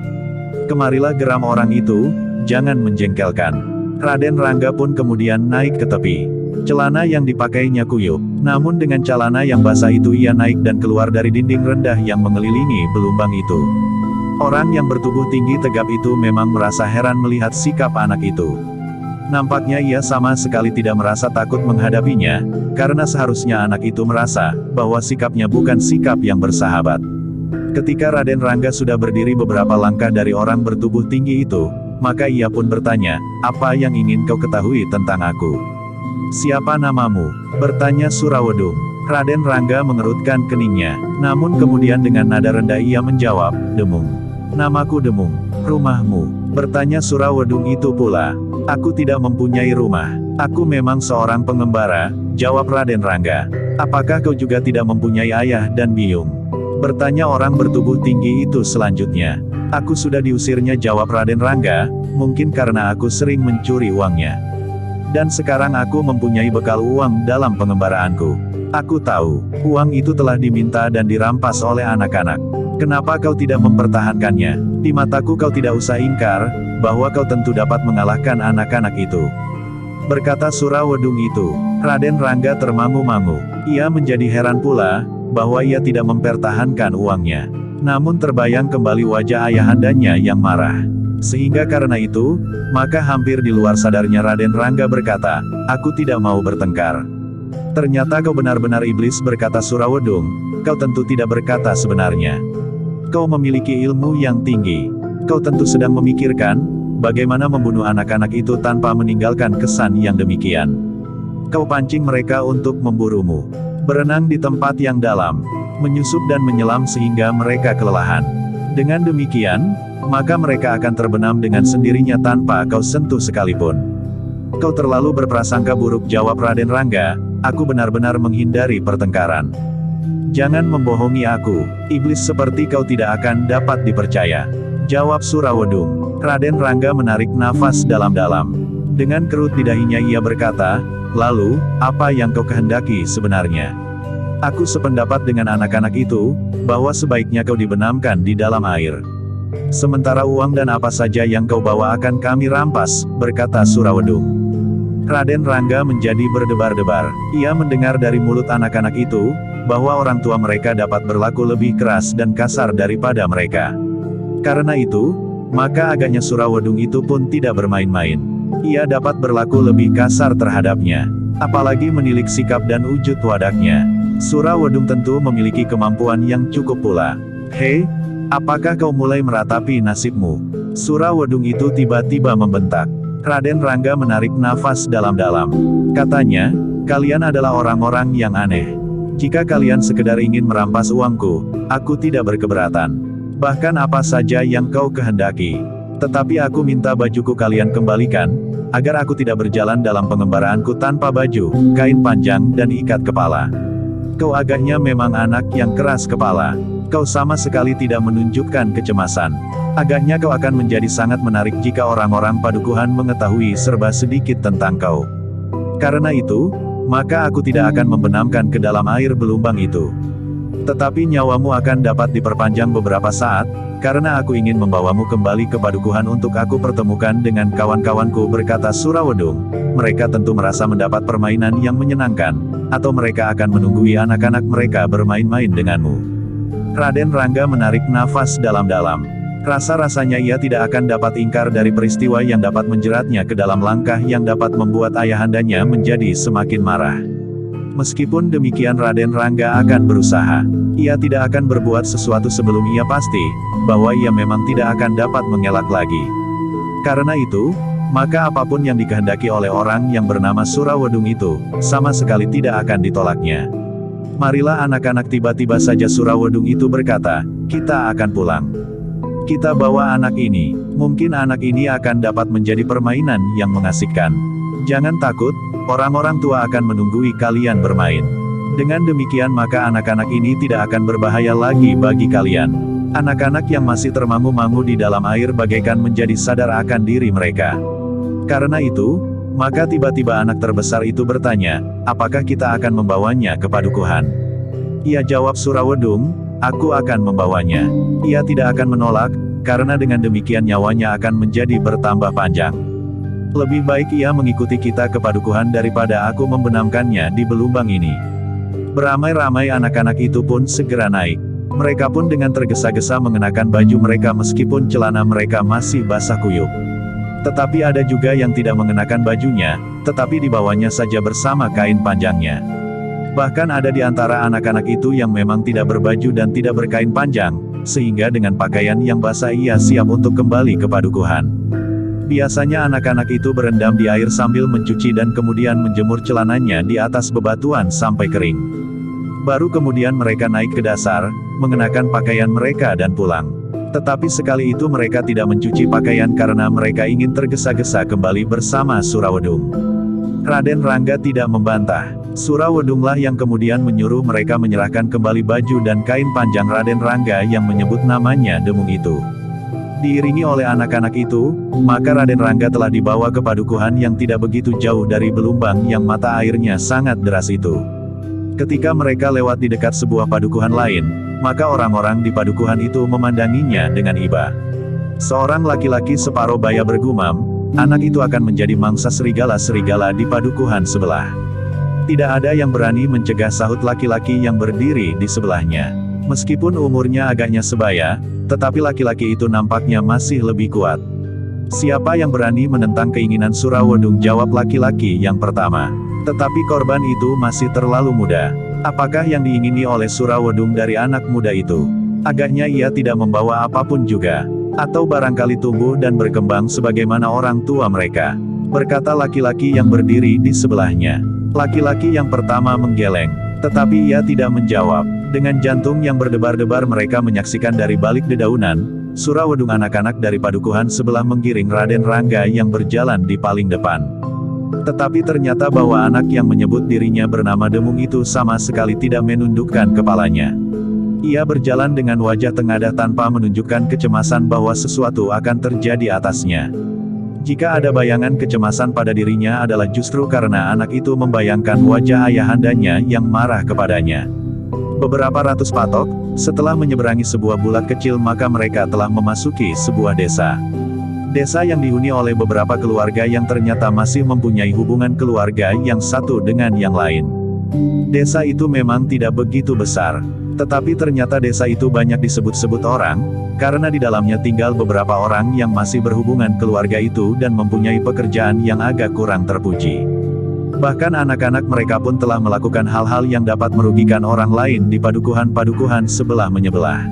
Kemarilah, geram orang itu, jangan menjengkelkan. Raden Rangga pun kemudian naik ke tepi. Celana yang dipakainya kuyup, namun dengan celana yang basah itu ia naik dan keluar dari dinding rendah yang mengelilingi belumbang itu. Orang yang bertubuh tinggi tegap itu memang merasa heran melihat sikap anak itu. Nampaknya ia sama sekali tidak merasa takut menghadapinya, karena seharusnya anak itu merasa bahwa sikapnya bukan sikap yang bersahabat. Ketika Raden Rangga sudah berdiri beberapa langkah dari orang bertubuh tinggi itu, maka ia pun bertanya, apa yang ingin kau ketahui tentang aku? Siapa namamu? Bertanya Surawedung. Raden Rangga mengerutkan keningnya, namun kemudian dengan nada rendah ia menjawab, Demung. Namaku Demung. Rumahmu? Bertanya Surawedung itu pula. Aku tidak mempunyai rumah. Aku memang seorang pengembara, jawab Raden Rangga. Apakah kau juga tidak mempunyai ayah dan biung? Bertanya orang bertubuh tinggi itu selanjutnya. Aku sudah diusirnya, jawab Raden Rangga, mungkin karena aku sering mencuri uangnya. Dan sekarang aku mempunyai bekal uang dalam pengembaraanku. Aku tahu, uang itu telah diminta dan dirampas oleh anak-anak. Kenapa kau tidak mempertahankannya? Di mataku kau tidak usah ingkar, bahwa kau tentu dapat mengalahkan anak-anak itu. Berkata Surawedung itu. Raden Rangga termangu-mangu. Ia menjadi heran pula, bahwa ia tidak mempertahankan uangnya. Namun terbayang kembali wajah ayahandanya yang marah. Sehingga karena itu, maka hampir di luar sadarnya Raden Rangga berkata, aku tidak mau bertengkar. Ternyata kau benar-benar iblis, berkata Surawedung, kau tentu tidak berkata sebenarnya. Kau memiliki ilmu yang tinggi. Kau tentu sedang memikirkan, bagaimana membunuh anak-anak itu tanpa meninggalkan kesan yang demikian. Kau pancing mereka untuk memburumu. Berenang di tempat yang dalam, menyusup dan menyelam sehingga mereka kelelahan. Dengan demikian, maka mereka akan terbenam dengan sendirinya tanpa kau sentuh sekalipun. Kau terlalu berprasangka buruk, jawab Raden Rangga, aku benar-benar menghindari pertengkaran. Jangan membohongi aku, iblis seperti kau tidak akan dapat dipercaya. Jawab Surawedung. Raden Rangga menarik nafas dalam-dalam. Dengan kerut di dahinya ia berkata, lalu, apa yang kau kehendaki sebenarnya? Aku sependapat dengan anak-anak itu, bahwa sebaiknya kau dibenamkan di dalam air. Sementara uang dan apa saja yang kau bawa akan kami rampas, berkata Surawedung. Raden Rangga menjadi berdebar-debar. Ia mendengar dari mulut anak-anak itu, bahwa orang tua mereka dapat berlaku lebih keras dan kasar daripada mereka. Karena itu, maka agaknya Surawedung itu pun tidak bermain-main. Ia dapat berlaku lebih kasar terhadapnya. Apalagi menilik sikap dan wujud wadaknya. Surawedung tentu memiliki kemampuan yang cukup pula. Hei, apakah kau mulai meratapi nasibmu? Surawedung itu tiba-tiba membentak. Raden Rangga menarik nafas dalam-dalam. Katanya, kalian adalah orang-orang yang aneh. Jika kalian sekedar ingin merampas uangku, aku tidak berkeberatan. Bahkan apa saja yang kau kehendaki. Tetapi aku minta bajuku kalian kembalikan, agar aku tidak berjalan dalam pengembaraanku tanpa baju, kain panjang dan ikat kepala. Kau agaknya memang anak yang keras kepala. Kau sama sekali tidak menunjukkan kecemasan. Agaknya kau akan menjadi sangat menarik jika orang-orang padukuhan mengetahui serba sedikit tentang kau. Karena itu, maka aku tidak akan membenamkan ke dalam air belumbang itu. Tetapi nyawamu akan dapat diperpanjang beberapa saat, karena aku ingin membawamu kembali ke padukuhan untuk aku pertemukan dengan kawan-kawanku, berkata Surawedung. Mereka tentu merasa mendapat permainan yang menyenangkan, atau mereka akan menunggui anak-anak mereka bermain-main denganmu. Raden Rangga menarik nafas dalam-dalam. Rasa-rasanya ia tidak akan dapat ingkar dari peristiwa yang dapat menjeratnya ke dalam langkah yang dapat membuat ayahandanya menjadi semakin marah. Meskipun demikian Raden Rangga akan berusaha. Ia tidak akan berbuat sesuatu sebelum ia pasti, bahwa ia memang tidak akan dapat mengelak lagi. Karena itu, maka apapun yang dikehendaki oleh orang yang bernama Surawedung itu, sama sekali tidak akan ditolaknya. Marilah anak-anak, tiba-tiba saja Surawedung itu berkata, kita akan pulang. Kita bawa anak ini, mungkin anak ini akan dapat menjadi permainan yang mengasihkan. Jangan takut, orang-orang tua akan menunggui kalian bermain. Dengan demikian maka anak-anak ini tidak akan berbahaya lagi bagi kalian. Anak-anak yang masih termangu-mangu di dalam air bagaikan menjadi sadar akan diri mereka. Karena itu, maka tiba-tiba anak terbesar itu bertanya, apakah kita akan membawanya ke padukuhan? Ia jawab Surawedung, aku akan membawanya. Ia tidak akan menolak, karena dengan demikian nyawanya akan menjadi bertambah panjang. Lebih baik ia mengikuti kita ke padukuhan daripada aku membenamkannya di belumbang ini. Beramai-ramai anak-anak itu pun segera naik. Mereka pun dengan tergesa-gesa mengenakan baju mereka meskipun celana mereka masih basah kuyup. Tetapi ada juga yang tidak mengenakan bajunya, tetapi dibawanya saja bersama kain panjangnya. Bahkan ada di antara anak-anak itu yang memang tidak berbaju dan tidak berkain panjang, sehingga dengan pakaian yang basah ia siap untuk kembali ke padukuhan. Biasanya anak-anak itu berendam di air sambil mencuci dan kemudian menjemur celananya di atas bebatuan sampai kering. Baru kemudian mereka naik ke dasar, mengenakan pakaian mereka dan pulang. Tetapi sekali itu mereka tidak mencuci pakaian karena mereka ingin tergesa-gesa kembali bersama Surawedung. Raden Rangga tidak membantah. Surawedunglah yang kemudian menyuruh mereka menyerahkan kembali baju dan kain panjang Raden Rangga yang menyebut namanya Demung itu. Diiringi oleh anak-anak itu, maka Raden Rangga telah dibawa ke padukuhan yang tidak begitu jauh dari belumbang yang mata airnya sangat deras itu. Ketika mereka lewat di dekat sebuah padukuhan lain, maka orang-orang di padukuhan itu memandanginya dengan iba. Seorang laki-laki separuh baya bergumam, anak itu akan menjadi mangsa serigala-serigala di padukuhan sebelah. Tidak ada yang berani mencegah, sahut laki-laki yang berdiri di sebelahnya. Meskipun umurnya agaknya sebaya, tetapi laki-laki itu nampaknya masih lebih kuat. Siapa yang berani menentang keinginan Surawedung, jawab laki-laki yang pertama. Tetapi korban itu masih terlalu muda. Apakah yang diingini oleh Surawedung dari anak muda itu? Agaknya ia tidak membawa apapun juga. Atau barangkali tumbuh dan berkembang sebagaimana orang tua mereka. Berkata laki-laki yang berdiri di sebelahnya. Laki-laki yang pertama menggeleng. Tetapi ia tidak menjawab. Dengan jantung yang berdebar-debar mereka menyaksikan dari balik dedaunan, Surawedung anak-anak dari padukuhan sebelah menggiring Raden Rangga yang berjalan di paling depan. Tetapi ternyata bahwa anak yang menyebut dirinya bernama Demung itu sama sekali tidak menundukkan kepalanya. Ia berjalan dengan wajah tengadah tanpa menunjukkan kecemasan bahwa sesuatu akan terjadi atasnya. Jika ada bayangan kecemasan pada dirinya adalah justru karena anak itu membayangkan wajah ayahandanya yang marah kepadanya. Beberapa ratus patok, setelah menyeberangi sebuah bulak kecil maka mereka telah memasuki sebuah desa. Desa yang dihuni oleh beberapa keluarga yang ternyata masih mempunyai hubungan keluarga yang satu dengan yang lain. Desa itu memang tidak begitu besar, tetapi ternyata desa itu banyak disebut-sebut orang, karena di dalamnya tinggal beberapa orang yang masih berhubungan keluarga itu dan mempunyai pekerjaan yang agak kurang terpuji. Bahkan anak-anak mereka pun telah melakukan hal-hal yang dapat merugikan orang lain di padukuhan-padukuhan sebelah menyebelah.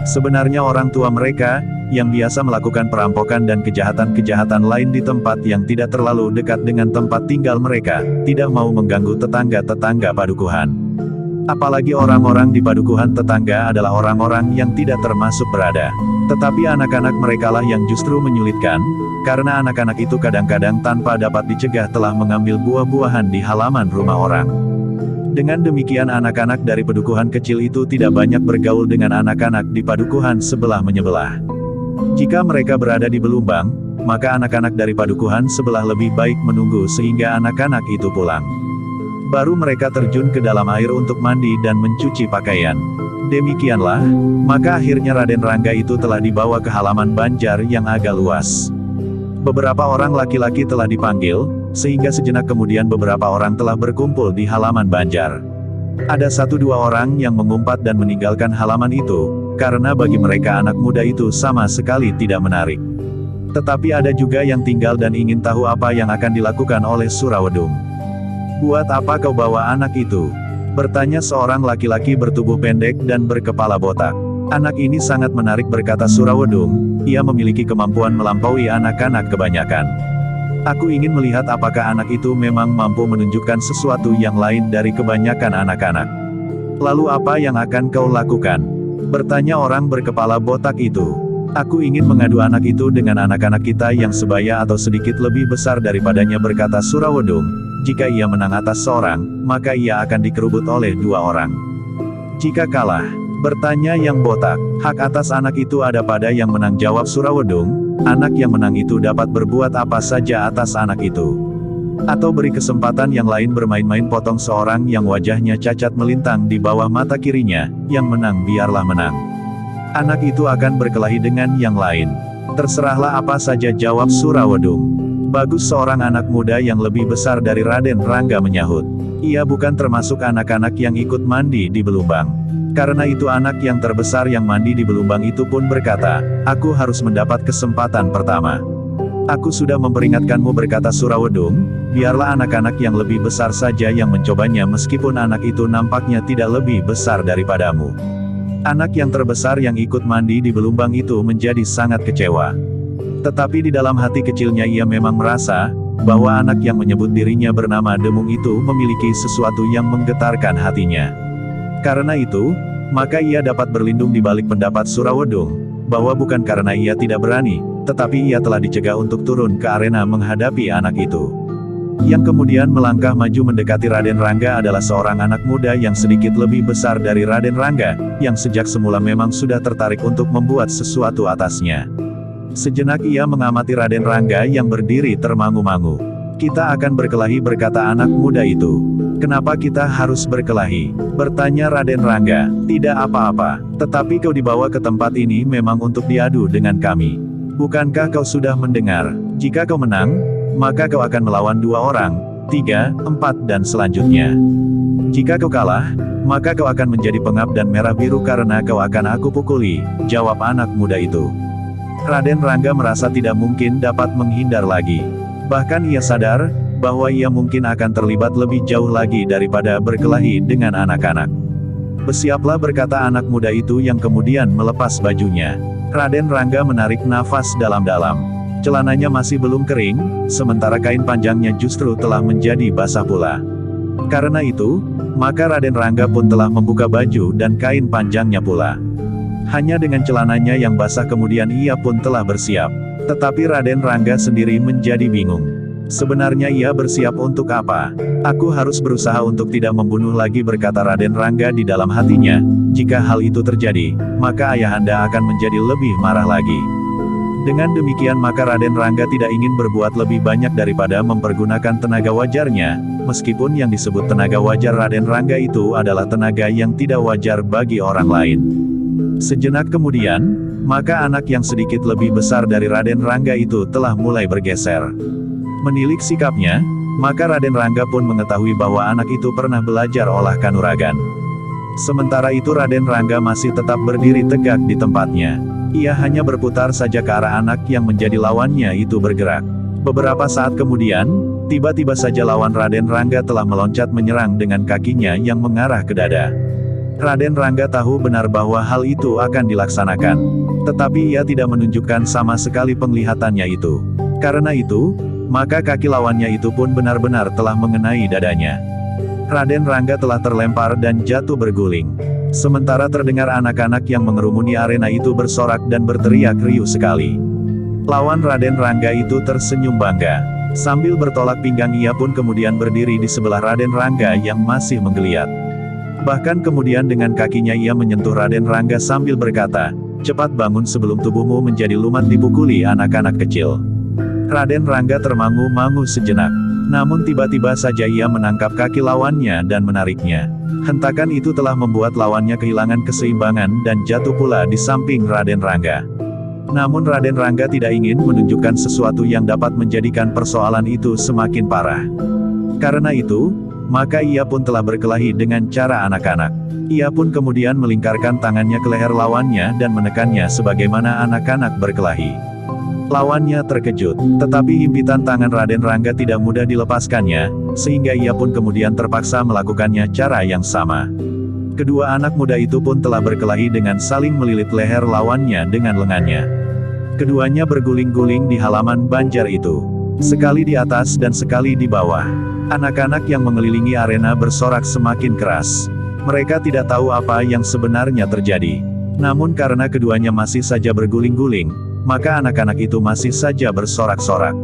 Sebenarnya orang tua mereka, yang biasa melakukan perampokan dan kejahatan-kejahatan lain di tempat yang tidak terlalu dekat dengan tempat tinggal mereka, tidak mau mengganggu tetangga-tetangga padukuhan. Apalagi orang-orang di padukuhan tetangga adalah orang-orang yang tidak termasuk berada. Tetapi anak-anak merekalah yang justru menyulitkan, karena anak-anak itu kadang-kadang tanpa dapat dicegah telah mengambil buah-buahan di halaman rumah orang. Dengan demikian anak-anak dari padukuhan kecil itu tidak banyak bergaul dengan anak-anak di padukuhan sebelah menyebelah. Jika mereka berada di Belumbang, maka anak-anak dari padukuhan sebelah lebih baik menunggu sehingga anak-anak itu pulang. Baru mereka terjun ke dalam air untuk mandi dan mencuci pakaian. Demikianlah, maka akhirnya Raden Rangga itu telah dibawa ke halaman Banjar yang agak luas. Beberapa orang laki-laki telah dipanggil, sehingga sejenak kemudian beberapa orang telah berkumpul di halaman Banjar. Ada 1-2 orang yang mengumpat dan meninggalkan halaman itu, karena bagi mereka anak muda itu sama sekali tidak menarik. Tetapi ada juga yang tinggal dan ingin tahu apa yang akan dilakukan oleh Surawedung. "Buat apa kau bawa anak itu?" bertanya seorang laki-laki bertubuh pendek dan berkepala botak. "Anak ini sangat menarik," berkata Surawedung, "ia memiliki kemampuan melampaui anak-anak kebanyakan. Aku ingin melihat apakah anak itu memang mampu menunjukkan sesuatu yang lain dari kebanyakan anak-anak." "Lalu apa yang akan kau lakukan?" bertanya orang berkepala botak itu. "Aku ingin mengadu anak itu dengan anak-anak kita yang sebaya atau sedikit lebih besar daripadanya," berkata Surawedung. "Jika ia menang atas seorang, maka ia akan dikerubut oleh 2 orang. Jika kalah," bertanya yang botak, "hak atas anak itu ada pada yang menang," jawab Surawedung. "Anak yang menang itu dapat berbuat apa saja atas anak itu. Atau beri kesempatan yang lain bermain-main," potong seorang yang wajahnya cacat melintang di bawah mata kirinya. "Yang menang biarlah menang. Anak itu akan berkelahi dengan yang lain." "Terserahlah apa saja," jawab Surawedung. "Bagus," seorang anak muda yang lebih besar dari Raden Rangga menyahut. Ia bukan termasuk anak-anak yang ikut mandi di Belumbang. Karena itu anak yang terbesar yang mandi di Belumbang itu pun berkata, "Aku harus mendapat kesempatan pertama." "Aku sudah memperingatkanmu," berkata Surawedung, "biarlah anak-anak yang lebih besar saja yang mencobanya meskipun anak itu nampaknya tidak lebih besar daripadamu." Anak yang terbesar yang ikut mandi di Belumbang itu menjadi sangat kecewa. Tetapi di dalam hati kecilnya ia memang merasa, bahwa anak yang menyebut dirinya bernama Demung itu memiliki sesuatu yang menggetarkan hatinya. Karena itu, maka ia dapat berlindung di balik pendapat Surawedung, bahwa bukan karena ia tidak berani, tetapi ia telah dicegah untuk turun ke arena menghadapi anak itu. Yang kemudian melangkah maju mendekati Raden Rangga adalah seorang anak muda yang sedikit lebih besar dari Raden Rangga, yang sejak semula memang sudah tertarik untuk membuat sesuatu atasnya. Sejenak ia mengamati Raden Rangga yang berdiri termangu-mangu. "Kita akan berkelahi," berkata anak muda itu. "Kenapa kita harus berkelahi?" bertanya Raden Rangga. "Tidak apa-apa, tetapi kau dibawa ke tempat ini memang untuk diadu dengan kami. Bukankah kau sudah mendengar, jika kau menang, maka kau akan melawan 2 orang, 3, 4 dan selanjutnya. Jika kau kalah, maka kau akan menjadi pengap dan merah biru karena kau akan aku pukuli," jawab anak muda itu. Raden Rangga merasa tidak mungkin dapat menghindar lagi. Bahkan ia sadar, bahwa ia mungkin akan terlibat lebih jauh lagi daripada berkelahi dengan anak-anak. "Bersiaplah," berkata anak muda itu yang kemudian melepas bajunya. Raden Rangga menarik nafas dalam-dalam. Celananya masih belum kering, sementara kain panjangnya justru telah menjadi basah pula. Karena itu, maka Raden Rangga pun telah membuka baju dan kain panjangnya pula. Hanya dengan celananya yang basah kemudian ia pun telah bersiap. Tetapi Raden Rangga sendiri menjadi bingung. Sebenarnya ia bersiap untuk apa? Aku harus berusaha untuk tidak membunuh lagi, berkata Raden Rangga di dalam hatinya. Jika hal itu terjadi, maka ayahanda akan menjadi lebih marah lagi. Dengan demikian maka Raden Rangga tidak ingin berbuat lebih banyak daripada mempergunakan tenaga wajarnya, meskipun yang disebut tenaga wajar Raden Rangga itu adalah tenaga yang tidak wajar bagi orang lain. Sejenak kemudian, maka anak yang sedikit lebih besar dari Raden Rangga itu telah mulai bergeser. Menilik sikapnya, maka Raden Rangga pun mengetahui bahwa anak itu pernah belajar olah kanuragan. Sementara itu Raden Rangga masih tetap berdiri tegak di tempatnya. Ia hanya berputar saja ke arah anak yang menjadi lawannya itu bergerak. Beberapa saat kemudian, tiba-tiba saja lawan Raden Rangga telah meloncat menyerang dengan kakinya yang mengarah ke dada. Raden Rangga tahu benar bahwa hal itu akan dilaksanakan. Tetapi ia tidak menunjukkan sama sekali penglihatannya itu. Karena itu, maka kaki lawannya itu pun benar-benar telah mengenai dadanya. Raden Rangga telah terlempar dan jatuh berguling. Sementara terdengar anak-anak yang mengerumuni arena itu bersorak dan berteriak riuh sekali. Lawan Raden Rangga itu tersenyum bangga. Sambil bertolak pinggang ia pun kemudian berdiri di sebelah Raden Rangga yang masih menggeliat. Bahkan kemudian dengan kakinya ia menyentuh Raden Rangga sambil berkata, "Cepat bangun sebelum tubuhmu menjadi lumat dipukuli anak-anak kecil." Raden Rangga termangu-mangu sejenak. Namun tiba-tiba saja ia menangkap kaki lawannya dan menariknya. Hentakan itu telah membuat lawannya kehilangan keseimbangan dan jatuh pula di samping Raden Rangga. Namun Raden Rangga tidak ingin menunjukkan sesuatu yang dapat menjadikan persoalan itu semakin parah. Karena itu, maka ia pun telah berkelahi dengan cara anak-anak. Ia pun kemudian melingkarkan tangannya ke leher lawannya dan menekannya sebagaimana anak-anak berkelahi. Lawannya terkejut, tetapi himpitan tangan Raden Rangga tidak mudah dilepaskannya, sehingga ia pun kemudian terpaksa melakukannya cara yang sama. Kedua anak muda itu pun telah berkelahi dengan saling melilit leher lawannya dengan lengannya. Keduanya berguling-guling di halaman banjar itu. Sekali di atas dan sekali di bawah. Anak-anak yang mengelilingi arena bersorak semakin keras. Mereka tidak tahu apa yang sebenarnya terjadi. Namun karena keduanya masih saja berguling-guling, maka anak-anak itu masih saja bersorak-sorak.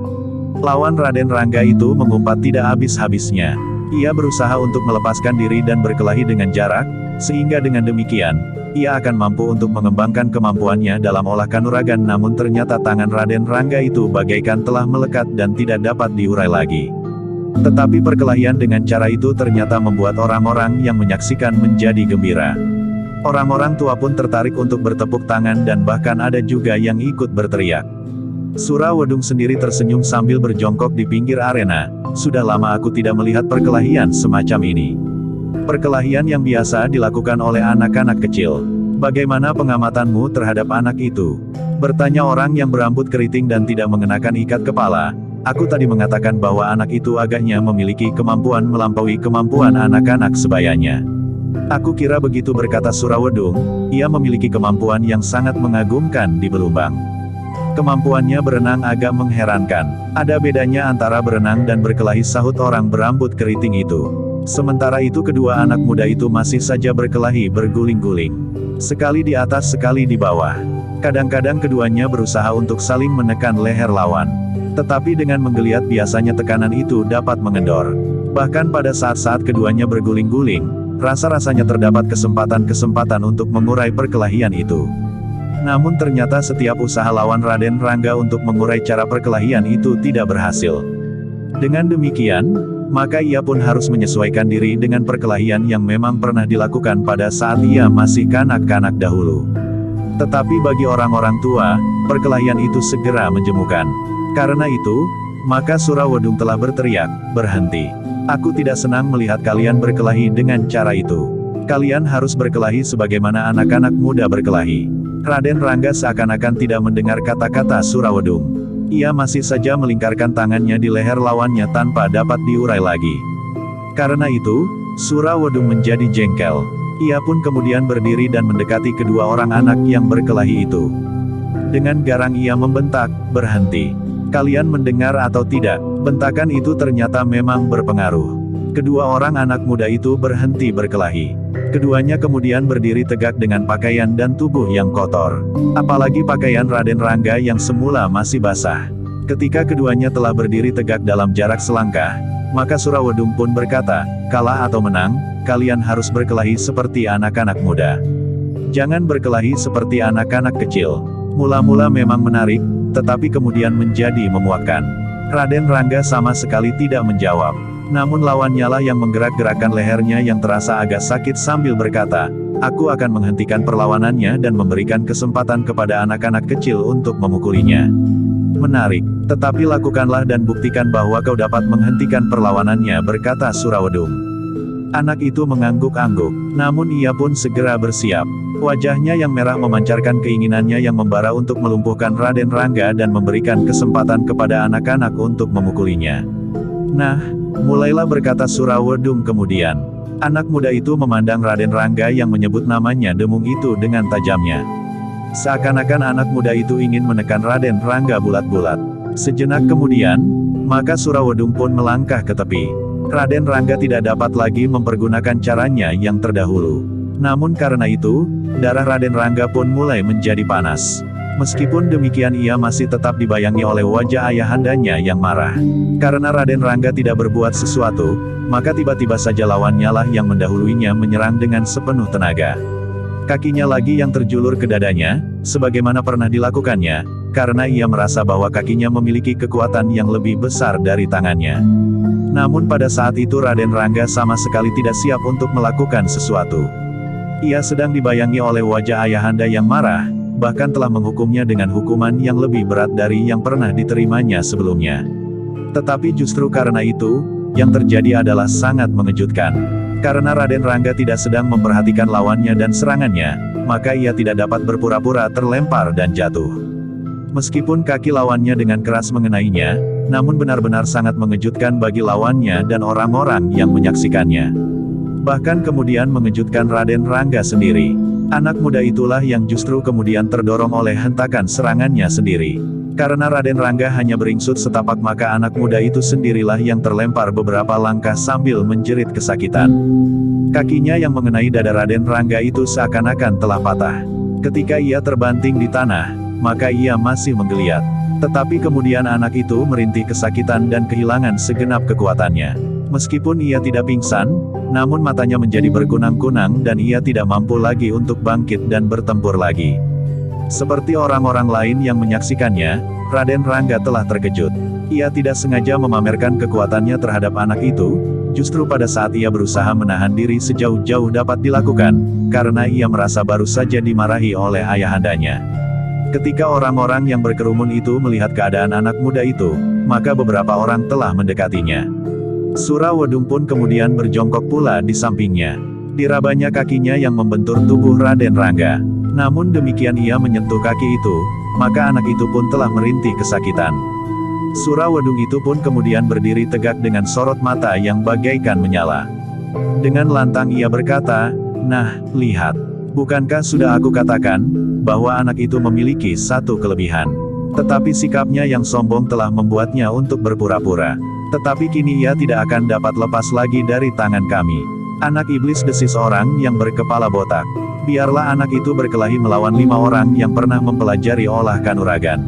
Lawan Raden Rangga itu mengumpat tidak habis-habisnya. Ia berusaha untuk melepaskan diri dan berkelahi dengan jarak, sehingga dengan demikian, ia akan mampu untuk mengembangkan kemampuannya dalam olah kanuragan, namun ternyata tangan Raden Rangga itu bagaikan telah melekat dan tidak dapat diurai lagi. Tetapi perkelahian dengan cara itu ternyata membuat orang-orang yang menyaksikan menjadi gembira. Orang-orang tua pun tertarik untuk bertepuk tangan dan bahkan ada juga yang ikut berteriak. Surawedung sendiri tersenyum sambil berjongkok di pinggir arena. Sudah lama aku tidak melihat perkelahian semacam ini. Perkelahian yang biasa dilakukan oleh anak-anak kecil. Bagaimana pengamatanmu terhadap anak itu? Bertanya orang yang berambut keriting dan tidak mengenakan ikat kepala. Aku tadi mengatakan bahwa anak itu agaknya memiliki kemampuan melampaui kemampuan anak-anak sebayanya. Aku kira begitu, berkata Surawedung. Ia memiliki kemampuan yang sangat mengagumkan di Belumbang. Kemampuannya berenang agak mengherankan. Ada bedanya antara berenang dan berkelahi, sahut orang berambut keriting itu. Sementara itu kedua anak muda itu masih saja berkelahi berguling-guling. Sekali di atas sekali di bawah. Kadang-kadang keduanya berusaha untuk saling menekan leher lawan. Tetapi dengan menggeliat biasanya tekanan itu dapat mengendor. Bahkan pada saat-saat keduanya berguling-guling, rasa-rasanya terdapat kesempatan-kesempatan untuk mengurai perkelahian itu. Namun ternyata setiap usaha lawan Raden Rangga untuk mengurai cara perkelahian itu tidak berhasil. Dengan demikian, maka ia pun harus menyesuaikan diri dengan perkelahian yang memang pernah dilakukan pada saat ia masih kanak-kanak dahulu. Tetapi bagi orang-orang tua, perkelahian itu segera menjemukan. Karena itu, maka Surawedung telah berteriak, "Berhenti. Aku tidak senang melihat kalian berkelahi dengan cara itu. Kalian harus berkelahi sebagaimana anak-anak muda berkelahi." Raden Rangga seakan-akan tidak mendengar kata-kata Surawedung. Ia masih saja melingkarkan tangannya di leher lawannya tanpa dapat diurai lagi. Karena itu, Surawedung menjadi jengkel. Ia pun kemudian berdiri dan mendekati kedua orang anak yang berkelahi itu. Dengan garang ia membentak, "Berhenti. Kalian mendengar atau tidak?" Bentakan itu ternyata memang berpengaruh. Kedua orang anak muda itu berhenti berkelahi. Keduanya kemudian berdiri tegak dengan pakaian dan tubuh yang kotor. Apalagi pakaian Raden Rangga yang semula masih basah. Ketika keduanya telah berdiri tegak dalam jarak selangkah, maka Surawedung pun berkata, kalah atau menang, kalian harus berkelahi seperti anak-anak muda. Jangan berkelahi seperti anak-anak kecil. Mula-mula memang menarik, tetapi kemudian menjadi memuakkan. Raden Rangga sama sekali tidak menjawab. Namun lawannya lah yang menggerak-gerakkan lehernya yang terasa agak sakit sambil berkata, aku akan menghentikan perlawanannya dan memberikan kesempatan kepada anak-anak kecil untuk memukulinya. Menarik, tetapi lakukanlah dan buktikan bahwa kau dapat menghentikan perlawanannya, berkata Surawedung. Anak itu mengangguk-angguk, namun ia pun segera bersiap. Wajahnya yang merah memancarkan keinginannya yang membara untuk melumpuhkan Raden Rangga dan memberikan kesempatan kepada anak-anak untuk memukulinya. Nah, mulailah, berkata Surawedung kemudian. Anak muda itu memandang Raden Rangga yang menyebut namanya Demung itu dengan tajamnya. Seakan-akan anak muda itu ingin menekan Raden Rangga bulat-bulat. Sejenak kemudian, maka Surawedung pun melangkah ke tepi. Raden Rangga tidak dapat lagi mempergunakan caranya yang terdahulu. Namun karena itu, darah Raden Rangga pun mulai menjadi panas. Meskipun demikian ia masih tetap dibayangi oleh wajah ayahandanya yang marah. Karena Raden Rangga tidak berbuat sesuatu, maka tiba-tiba saja lawannya lah yang mendahuluinya menyerang dengan sepenuh tenaga. Kakinya lagi yang terjulur ke dadanya, sebagaimana pernah dilakukannya, karena ia merasa bahwa kakinya memiliki kekuatan yang lebih besar dari tangannya. Namun pada saat itu Raden Rangga sama sekali tidak siap untuk melakukan sesuatu. Ia sedang dibayangi oleh wajah ayahanda yang marah, bahkan telah menghukumnya dengan hukuman yang lebih berat dari yang pernah diterimanya sebelumnya. Tetapi justru karena itu, yang terjadi adalah sangat mengejutkan. Karena Raden Rangga tidak sedang memperhatikan lawannya dan serangannya, maka ia tidak dapat berpura-pura terlempar dan jatuh. Meskipun kaki lawannya dengan keras mengenainya, namun benar-benar sangat mengejutkan bagi lawannya dan orang-orang yang menyaksikannya. Bahkan kemudian mengejutkan Raden Rangga sendiri. Anak muda itulah yang justru kemudian terdorong oleh hentakan serangannya sendiri. Karena Raden Rangga hanya beringsut setapak, maka anak muda itu sendirilah yang terlempar beberapa langkah sambil menjerit kesakitan. Kakinya yang mengenai dada Raden Rangga itu seakan-akan telah patah. Ketika ia terbanting di tanah, maka ia masih menggeliat. Tetapi kemudian anak itu merintih kesakitan dan kehilangan segenap kekuatannya. Meskipun ia tidak pingsan, namun matanya menjadi berkunang-kunang dan ia tidak mampu lagi untuk bangkit dan bertempur lagi. Seperti orang-orang lain yang menyaksikannya, Raden Rangga telah terkejut. Ia tidak sengaja memamerkan kekuatannya terhadap anak itu, justru pada saat ia berusaha menahan diri sejauh-jauh dapat dilakukan, karena ia merasa baru saja dimarahi oleh ayahandanya. Ketika orang-orang yang berkerumun itu melihat keadaan anak muda itu, maka beberapa orang telah mendekatinya. Surawedung pun kemudian berjongkok pula di sampingnya. Dirabanya kakinya yang membentur tubuh Raden Rangga. Namun demikian ia menyentuh kaki itu, maka anak itu pun telah merintih kesakitan. Surawedung itu pun kemudian berdiri tegak dengan sorot mata yang bagaikan menyala. Dengan lantang ia berkata, nah, lihat. Bukankah sudah aku katakan, bahwa anak itu memiliki satu kelebihan. Tetapi sikapnya yang sombong telah membuatnya untuk berpura-pura. Tetapi kini ia tidak akan dapat lepas lagi dari tangan kami. Anak iblis, desis orang yang berkepala botak. Biarlah anak itu berkelahi melawan 5 orang yang pernah mempelajari olah kanuragan.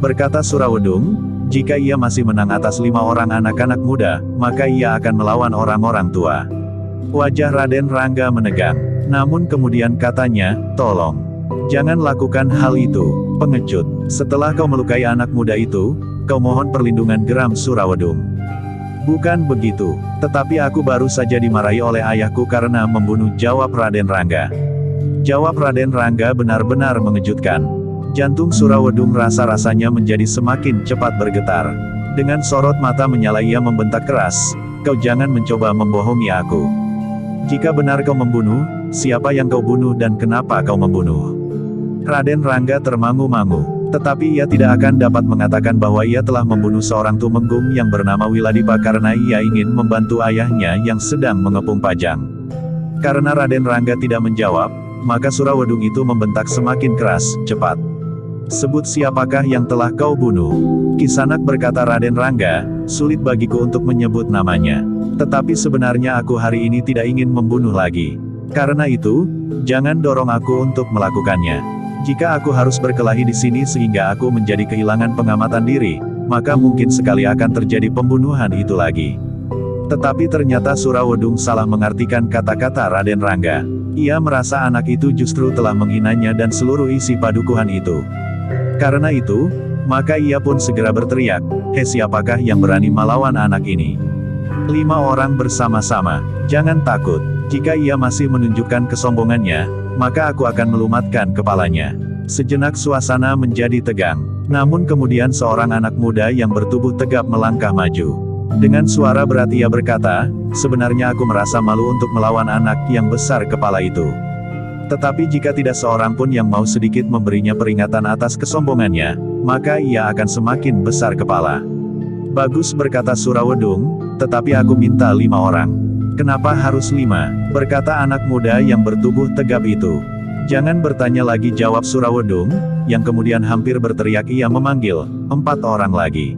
Berkata Surawedung, jika ia masih menang atas 5 orang anak-anak muda, maka ia akan melawan orang-orang tua. Wajah Raden Rangga menegang. Namun kemudian katanya, tolong. Jangan lakukan hal itu, pengecut. Setelah kau melukai anak muda itu, kau mohon perlindungan, geram Surawedung. Bukan begitu, tetapi aku baru saja dimarahi oleh ayahku karena membunuh, jawab Raden Rangga. Jawab Raden Rangga benar-benar mengejutkan. Jantung Surawedung rasa-rasanya menjadi semakin cepat bergetar. Dengan sorot mata menyala ia membentak keras, kau jangan mencoba membohongi aku. Jika benar kau membunuh, siapa yang kau bunuh dan kenapa kau membunuh? Raden Rangga termangu-mangu, tetapi ia tidak akan dapat mengatakan bahwa ia telah membunuh seorang tumenggung yang bernama Wiladipa karena ia ingin membantu ayahnya yang sedang mengepung pajang. Karena Raden Rangga tidak menjawab, maka Surawedung itu membentak semakin keras, cepat. Sebut siapakah yang telah kau bunuh. Kisanak, berkata Raden Rangga, sulit bagiku untuk menyebut namanya. Tetapi sebenarnya aku hari ini tidak ingin membunuh lagi. Karena itu, jangan dorong aku untuk melakukannya. Jika aku harus berkelahi di sini sehingga aku menjadi kehilangan pengamatan diri, maka mungkin sekali akan terjadi pembunuhan itu lagi. Tetapi ternyata Surawedung salah mengartikan kata-kata Raden Rangga. Ia merasa anak itu justru telah menghinanya dan seluruh isi padukuhan itu. Karena itu, maka ia pun segera berteriak, "Hei, siapakah yang berani melawan anak ini?" 5 orang bersama-sama, "Jangan takut, jika ia masih menunjukkan kesombongannya, maka aku akan melumatkan kepalanya." Sejenak suasana menjadi tegang. Namun kemudian seorang anak muda yang bertubuh tegap melangkah maju. Dengan suara berat ia berkata, "Sebenarnya aku merasa malu untuk melawan anak yang besar kepala itu. Tetapi jika tidak seorang pun yang mau sedikit memberinya peringatan atas kesombongannya, maka ia akan semakin besar kepala." "Bagus," berkata Surawedung, "tetapi aku minta 5 orang." "Kenapa harus 5?" berkata anak muda yang bertubuh tegap itu. "Jangan bertanya lagi," jawab Surawedung, yang kemudian hampir berteriak ia memanggil 4 orang lagi.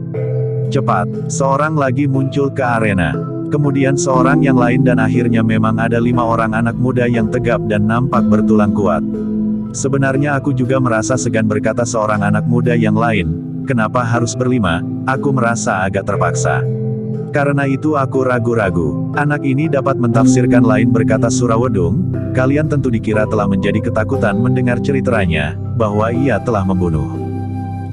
Cepat, seorang lagi muncul ke arena. Kemudian seorang yang lain dan akhirnya memang ada 5 orang anak muda yang tegap dan nampak bertulang kuat. "Sebenarnya aku juga merasa segan," berkata seorang anak muda yang lain. "Kenapa harus berlima? Aku merasa agak terpaksa. Karena itu aku ragu-ragu." "Anak ini dapat mentafsirkan lain," berkata Surawedung. "Kalian tentu dikira telah menjadi ketakutan mendengar ceritanya, bahwa ia telah membunuh."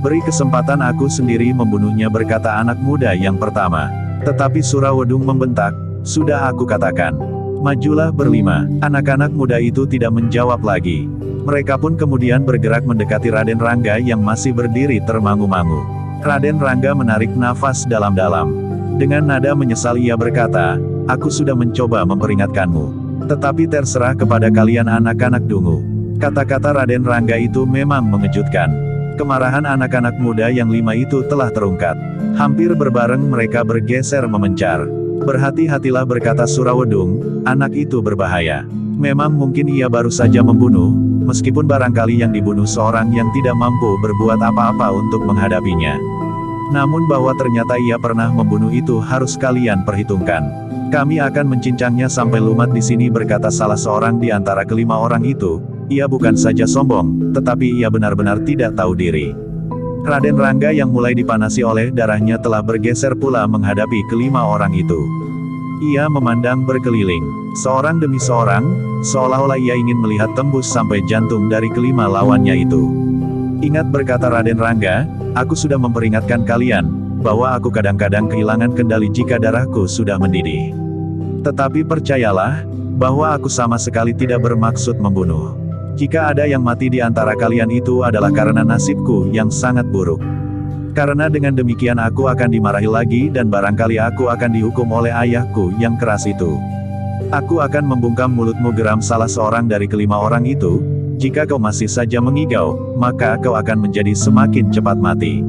"Beri kesempatan aku sendiri membunuhnya," berkata anak muda yang pertama. Tetapi Surawedung membentak, "Sudah aku katakan. Majulah berlima." Anak-anak muda itu tidak menjawab lagi. Mereka pun kemudian bergerak mendekati Raden Rangga yang masih berdiri termangu-mangu. Raden Rangga menarik nafas dalam-dalam. Dengan nada menyesal ia berkata, "Aku sudah mencoba memperingatkanmu. Tetapi terserah kepada kalian anak-anak dungu." Kata-kata Raden Rangga itu memang mengejutkan. Kemarahan anak-anak muda yang 5 itu telah terungkat. Hampir berbareng mereka bergeser memencar. "Berhati-hatilah," berkata Surawedung, "anak itu berbahaya. Memang mungkin ia baru saja membunuh, meskipun barangkali yang dibunuh seorang yang tidak mampu berbuat apa-apa untuk menghadapinya. Namun bahwa ternyata ia pernah membunuh itu harus kalian perhitungkan. Kami akan mencincangnya sampai lumat di sini," berkata salah seorang di antara ke-5 orang itu. Ia bukan saja sombong, tetapi ia benar-benar tidak tahu diri. Raden Rangga yang mulai dipanasi oleh darahnya telah bergeser pula menghadapi ke-5 orang itu. Ia memandang berkeliling, seorang demi seorang, seolah-olah ia ingin melihat tembus sampai jantung dari ke-5 lawannya itu. "Ingat," berkata Raden Rangga, "aku sudah memperingatkan kalian, bahwa aku kadang-kadang kehilangan kendali jika darahku sudah mendidih. Tetapi percayalah, bahwa aku sama sekali tidak bermaksud membunuh. Jika ada yang mati di antara kalian itu adalah karena nasibku yang sangat buruk. Karena dengan demikian aku akan dimarahi lagi dan barangkali aku akan dihukum oleh ayahku yang keras itu. Aku akan membungkam mulutmu," geram salah seorang dari ke-5 orang itu. "Jika kau masih saja mengigau, maka kau akan menjadi semakin cepat mati."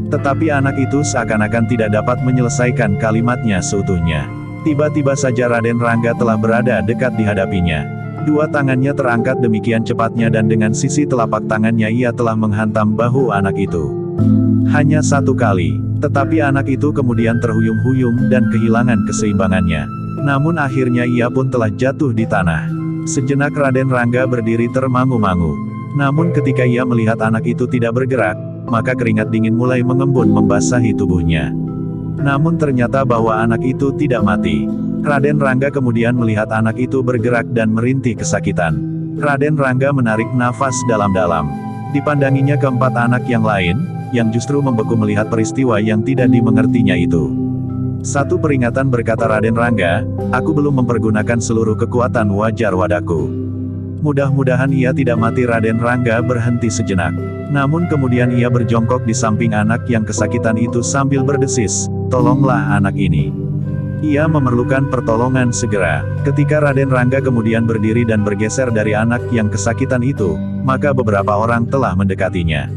Tetapi anak itu seakan-akan tidak dapat menyelesaikan kalimatnya seutuhnya. Tiba-tiba saja Raden Rangga telah berada dekat di hadapinya. 2 tangannya terangkat demikian cepatnya dan dengan sisi telapak tangannya ia telah menghantam bahu anak itu. Hanya 1 kali, tetapi anak itu kemudian terhuyung-huyung dan kehilangan keseimbangannya. Namun akhirnya ia pun telah jatuh di tanah. Sejenak Raden Rangga berdiri termangu-mangu. Namun ketika ia melihat anak itu tidak bergerak, maka keringat dingin mulai mengembun membasahi tubuhnya. Namun ternyata bahwa anak itu tidak mati. Raden Rangga kemudian melihat anak itu bergerak dan merintih kesakitan. Raden Rangga menarik nafas dalam-dalam. Dipandanginya ke-4 anak yang lain, yang justru membeku melihat peristiwa yang tidak dimengertinya itu. "Satu peringatan," berkata Raden Rangga, "aku belum mempergunakan seluruh kekuatan wajar wadaku. Mudah-mudahan ia tidak mati." Raden Rangga berhenti sejenak. Namun kemudian ia berjongkok di samping anak yang kesakitan itu sambil berdesis, "Tolonglah anak ini. Ia memerlukan pertolongan segera." Ketika Raden Rangga kemudian berdiri dan bergeser dari anak yang kesakitan itu, maka beberapa orang telah mendekatinya.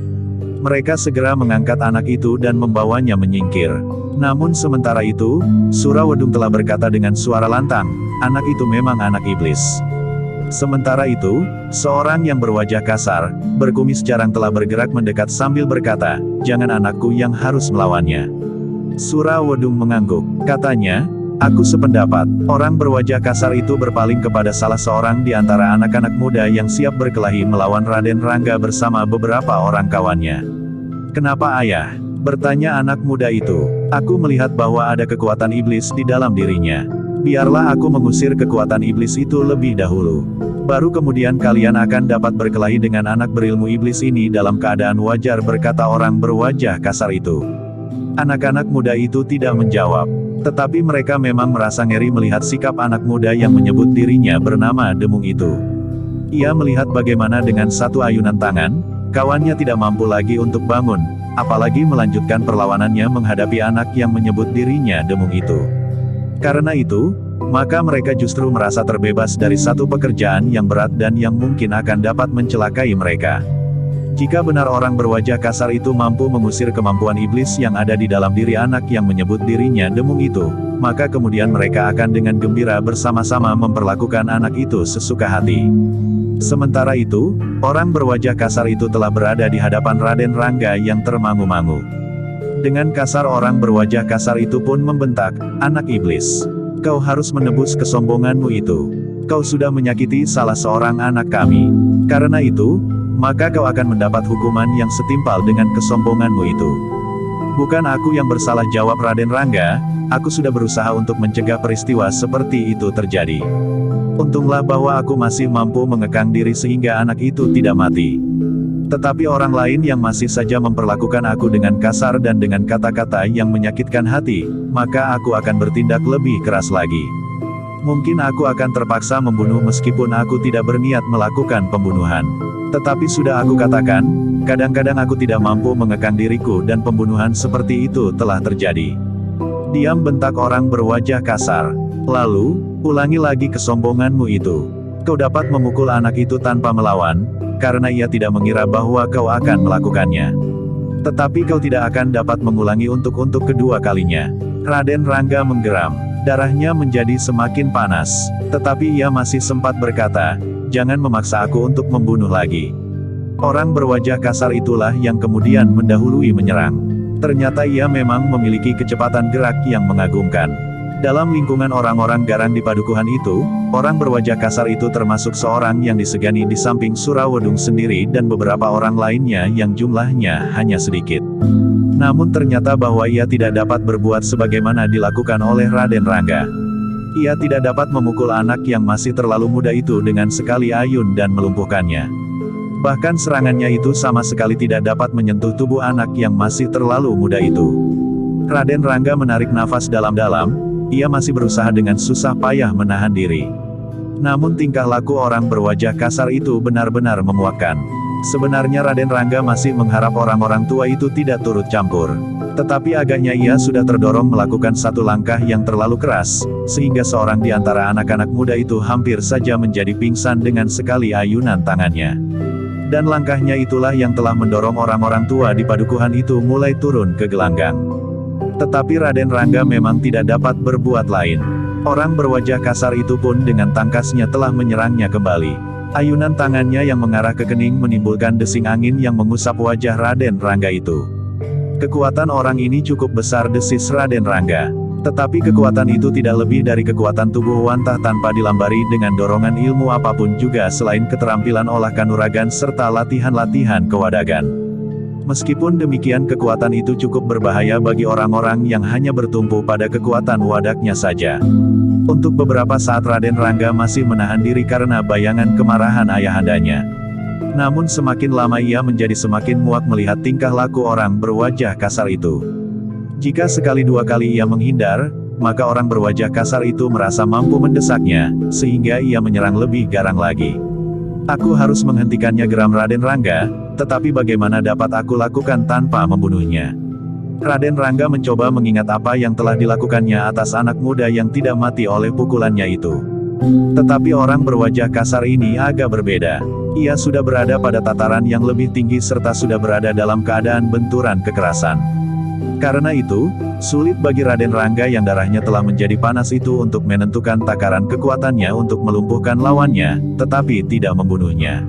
Mereka segera mengangkat anak itu dan membawanya menyingkir. Namun sementara itu, Surawedung telah berkata dengan suara lantang, "Anak itu memang anak iblis." Sementara itu, seorang yang berwajah kasar, berkumis jarang telah bergerak mendekat sambil berkata, "Jangan anakku yang harus melawannya." Surawedung mengangguk. Katanya, "Aku sependapat." Orang berwajah kasar itu berpaling kepada salah seorang di antara anak-anak muda yang siap berkelahi melawan Raden Rangga bersama beberapa orang kawannya. "Kenapa ayah?" Bertanya anak muda itu. Aku melihat bahwa ada kekuatan iblis di dalam dirinya. Biarlah aku mengusir kekuatan iblis itu lebih dahulu. Baru kemudian kalian akan dapat berkelahi dengan anak berilmu iblis ini dalam keadaan wajar, berkata orang berwajah kasar itu. Anak-anak muda itu tidak menjawab. Tetapi mereka memang merasa ngeri melihat sikap anak muda yang menyebut dirinya bernama Demung itu. Ia melihat bagaimana dengan satu ayunan tangan, kawannya tidak mampu lagi untuk bangun, apalagi melanjutkan perlawanannya menghadapi anak yang menyebut dirinya Demung itu. Karena itu, maka mereka justru merasa terbebas dari satu pekerjaan yang berat dan yang mungkin akan dapat mencelakai mereka. Jika benar orang berwajah kasar itu mampu mengusir kemampuan iblis yang ada di dalam diri anak yang menyebut dirinya Demung itu, maka kemudian mereka akan dengan gembira bersama-sama memperlakukan anak itu sesuka hati. Sementara itu, orang berwajah kasar itu telah berada di hadapan Raden Rangga yang termangu-mangu. Dengan kasar orang berwajah kasar itu pun membentak, "Anak iblis! Kau harus menebus kesombonganmu itu. Kau sudah menyakiti salah seorang anak kami. Karena itu, maka kau akan mendapat hukuman yang setimpal dengan kesombonganmu itu." "Bukan aku yang bersalah," jawab Raden Rangga, "aku sudah berusaha untuk mencegah peristiwa seperti itu terjadi. Untunglah bahwa aku masih mampu mengekang diri sehingga anak itu tidak mati. Tetapi orang lain yang masih saja memperlakukan aku dengan kasar dan dengan kata-kata yang menyakitkan hati, maka aku akan bertindak lebih keras lagi. Mungkin aku akan terpaksa membunuh meskipun aku tidak berniat melakukan pembunuhan. Tetapi sudah aku katakan, kadang-kadang aku tidak mampu mengekang diriku dan pembunuhan seperti itu telah terjadi." "Diam!" bentak orang berwajah kasar. Lalu, ulangi lagi kesombonganmu itu. Kau dapat memukul anak itu tanpa melawan, karena ia tidak mengira bahwa kau akan melakukannya. Tetapi kau tidak akan dapat mengulangi untuk kedua kalinya. Raden Rangga menggeram. Darahnya menjadi semakin panas. Tetapi ia masih sempat berkata, "Jangan memaksa aku untuk membunuh lagi." Orang berwajah kasar itulah yang kemudian mendahului menyerang. Ternyata ia memang memiliki kecepatan gerak yang mengagumkan. Dalam lingkungan orang-orang garang di padukuhan itu, orang berwajah kasar itu termasuk seorang yang disegani di samping Surawedung sendiri dan beberapa orang lainnya yang jumlahnya hanya sedikit. Namun ternyata bahwa ia tidak dapat berbuat sebagaimana dilakukan oleh Raden Rangga. Ia tidak dapat memukul anak yang masih terlalu muda itu dengan sekali ayun dan melumpuhkannya. Bahkan serangannya itu sama sekali tidak dapat menyentuh tubuh anak yang masih terlalu muda itu. Raden Rangga menarik nafas dalam-dalam. Ia masih berusaha dengan susah payah menahan diri. Namun tingkah laku orang berwajah kasar itu benar-benar memuakkan. Sebenarnya Raden Rangga masih mengharap orang-orang tua itu tidak turut campur. Tetapi agaknya ia sudah terdorong melakukan satu langkah yang terlalu keras, sehingga seorang di antara anak-anak muda itu hampir saja menjadi pingsan dengan sekali ayunan tangannya. Dan langkahnya itulah yang telah mendorong orang-orang tua di padukuhan itu mulai turun ke gelanggang. Tetapi Raden Rangga memang tidak dapat berbuat lain. Orang berwajah kasar itu pun dengan tangkasnya telah menyerangnya kembali. Ayunan tangannya yang mengarah ke kening menimbulkan desing angin yang mengusap wajah Raden Rangga itu. "Kekuatan orang ini cukup besar," desis Raden Rangga. Tetapi kekuatan itu tidak lebih dari kekuatan tubuh Wantah tanpa dilambari dengan dorongan ilmu apapun juga selain keterampilan olah kanuragan serta latihan-latihan kewadagan. Meskipun demikian kekuatan itu cukup berbahaya bagi orang-orang yang hanya bertumpu pada kekuatan wadaknya saja. Untuk beberapa saat Raden Rangga masih menahan diri karena bayangan kemarahan ayahandanya. Namun semakin lama ia menjadi semakin muak melihat tingkah laku orang berwajah kasar itu. Jika sekali dua kali ia menghindar, maka orang berwajah kasar itu merasa mampu mendesaknya, sehingga ia menyerang lebih garang lagi. "Aku harus menghentikannya," geram Raden Rangga, "tetapi bagaimana dapat aku lakukan tanpa membunuhnya?" Raden Rangga mencoba mengingat apa yang telah dilakukannya atas anak muda yang tidak mati oleh pukulannya itu. Tetapi orang berwajah kasar ini agak berbeda. Ia sudah berada pada tataran yang lebih tinggi serta sudah berada dalam keadaan benturan kekerasan. Karena itu, sulit bagi Raden Rangga yang darahnya telah menjadi panas itu untuk menentukan takaran kekuatannya untuk melumpuhkan lawannya, tetapi tidak membunuhnya.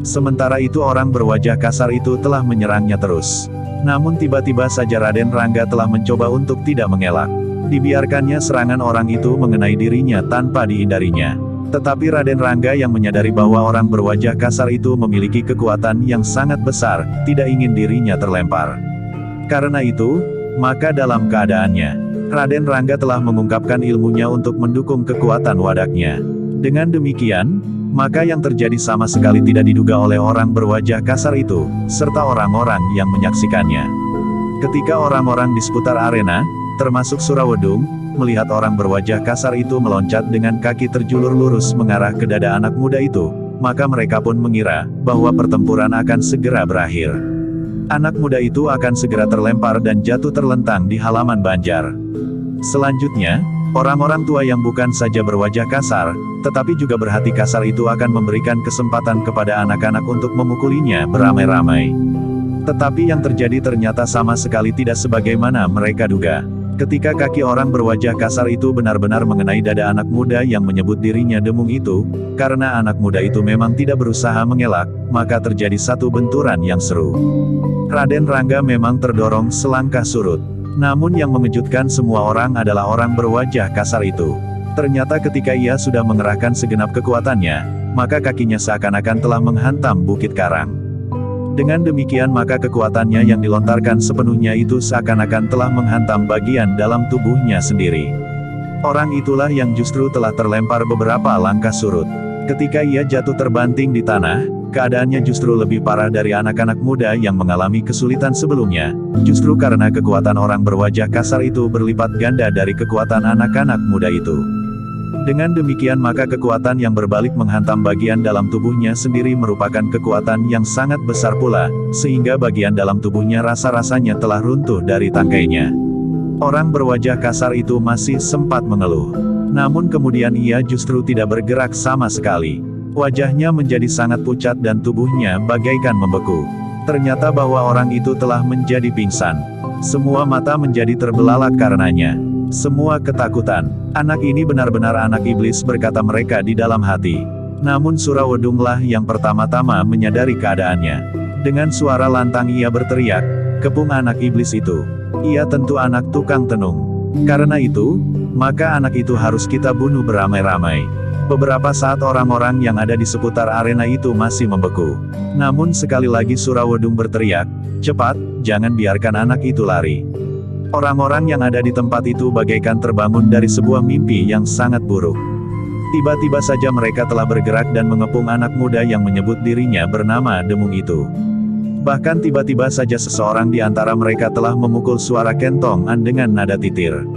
Sementara itu orang berwajah kasar itu telah menyerangnya terus. Namun tiba-tiba saja Raden Rangga telah mencoba untuk tidak mengelak. Dibiarkannya serangan orang itu mengenai dirinya tanpa dihindarinya. Tetapi Raden Rangga yang menyadari bahwa orang berwajah kasar itu memiliki kekuatan yang sangat besar, tidak ingin dirinya terlempar. Karena itu, maka dalam keadaannya, Raden Rangga telah mengungkapkan ilmunya untuk mendukung kekuatan wadaknya. Dengan demikian, maka yang terjadi sama sekali tidak diduga oleh orang berwajah kasar itu, serta orang-orang yang menyaksikannya. Ketika orang-orang di seputar arena, termasuk Surawedung, melihat orang berwajah kasar itu meloncat dengan kaki terjulur lurus mengarah ke dada anak muda itu, maka mereka pun mengira bahwa pertempuran akan segera berakhir. Anak muda itu akan segera terlempar dan jatuh terlentang di halaman banjar. Selanjutnya, orang-orang tua yang bukan saja berwajah kasar, tetapi juga berhati kasar itu akan memberikan kesempatan kepada anak-anak untuk memukulinya beramai-ramai. Tetapi yang terjadi ternyata sama sekali tidak sebagaimana mereka duga. Ketika kaki orang berwajah kasar itu benar-benar mengenai dada anak muda yang menyebut dirinya demung itu, karena anak muda itu memang tidak berusaha mengelak, maka terjadi satu benturan yang seru. Raden Rangga memang terdorong selangkah surut. Namun yang mengejutkan semua orang adalah orang berwajah kasar itu. Ternyata ketika ia sudah mengerahkan segenap kekuatannya, maka kakinya seakan-akan telah menghantam Bukit Karang. Dengan demikian maka kekuatannya yang dilontarkan sepenuhnya itu seakan-akan telah menghantam bagian dalam tubuhnya sendiri. Orang itulah yang justru telah terlempar beberapa langkah surut. Ketika ia jatuh terbanting di tanah, keadaannya justru lebih parah dari anak-anak muda yang mengalami kesulitan sebelumnya, justru karena kekuatan orang berwajah kasar itu berlipat ganda dari kekuatan anak-anak muda itu. Dengan demikian maka kekuatan yang berbalik menghantam bagian dalam tubuhnya sendiri merupakan kekuatan yang sangat besar pula, sehingga bagian dalam tubuhnya rasa-rasanya telah runtuh dari tangkainya. Orang berwajah kasar itu masih sempat mengeluh. Namun kemudian ia justru tidak bergerak sama sekali. Wajahnya menjadi sangat pucat dan tubuhnya bagaikan membeku. Ternyata bahwa orang itu telah menjadi pingsan. Semua mata menjadi terbelalak karenanya. Semua ketakutan. Anak ini benar-benar anak iblis, berkata mereka di dalam hati. Namun Surawedunglah yang pertama-tama menyadari keadaannya. Dengan suara lantang ia berteriak, "Kepung anak iblis itu. Ia tentu anak tukang tenung. Karena itu, maka anak itu harus kita bunuh beramai-ramai." Beberapa saat orang-orang yang ada di seputar arena itu masih membeku. Namun sekali lagi Surawedung berteriak, "Cepat, jangan biarkan anak itu lari." Orang-orang yang ada di tempat itu bagaikan terbangun dari sebuah mimpi yang sangat buruk. Tiba-tiba saja mereka telah bergerak dan mengepung anak muda yang menyebut dirinya bernama Demung itu. Bahkan tiba-tiba saja seseorang di antara mereka telah memukul suara kentongan dengan nada titir.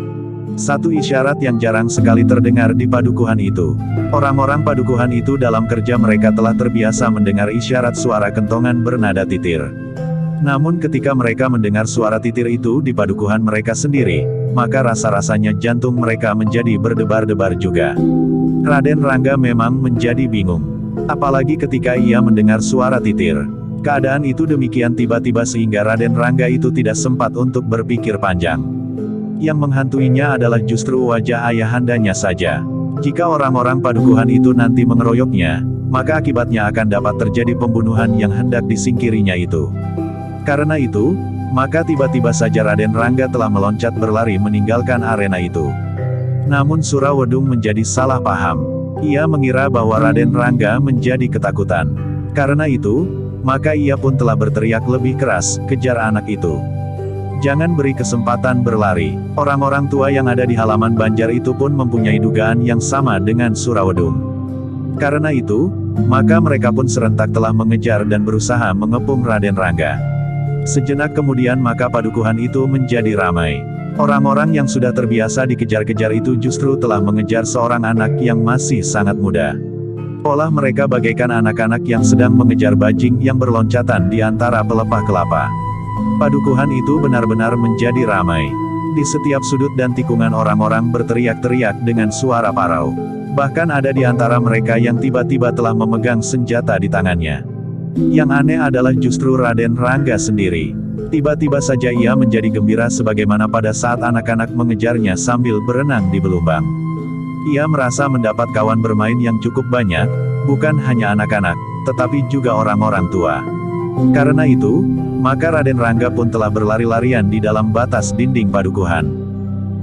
Satu isyarat yang jarang sekali terdengar di padukuhan itu. Orang-orang padukuhan itu dalam kerja mereka telah terbiasa mendengar isyarat suara kentongan bernada titir. Namun ketika mereka mendengar suara titir itu di padukuhan mereka sendiri, maka rasa-rasanya jantung mereka menjadi berdebar-debar juga. Raden Rangga memang menjadi bingung. Apalagi ketika ia mendengar suara titir. Keadaan itu demikian tiba-tiba sehingga Raden Rangga itu tidak sempat untuk berpikir panjang. Yang menghantuinya adalah justru wajah ayahandanya saja. Jika orang-orang padukuhan itu nanti mengeroyoknya, maka akibatnya akan dapat terjadi pembunuhan yang hendak disingkirinya itu. Karena itu, maka tiba-tiba saja Raden Rangga telah meloncat berlari meninggalkan arena itu. Namun Surawedung menjadi salah paham. Ia mengira bahwa Raden Rangga menjadi ketakutan. Karena itu, maka ia pun telah berteriak lebih keras, "Kejar anak itu. Jangan beri kesempatan berlari." Orang-orang tua yang ada di halaman banjar itu pun mempunyai dugaan yang sama dengan Surawedung. Karena itu, maka mereka pun serentak telah mengejar dan berusaha mengepung Raden Rangga. Sejenak kemudian maka padukuhan itu menjadi ramai. Orang-orang yang sudah terbiasa dikejar-kejar itu justru telah mengejar seorang anak yang masih sangat muda. Pola mereka bagaikan anak-anak yang sedang mengejar bajing yang berloncatan di antara pelepah kelapa. Padukuhan itu benar-benar menjadi ramai. Di setiap sudut dan tikungan orang-orang berteriak-teriak dengan suara parau. Bahkan ada di antara mereka yang tiba-tiba telah memegang senjata di tangannya. Yang aneh adalah justru Raden Rangga sendiri. Tiba-tiba saja ia menjadi gembira sebagaimana pada saat anak-anak mengejarnya sambil berenang di belumbang. Ia merasa mendapat kawan bermain yang cukup banyak, bukan hanya anak-anak, tetapi juga orang-orang tua. Karena itu, maka Raden Rangga pun telah berlari-larian di dalam batas dinding padukuhan.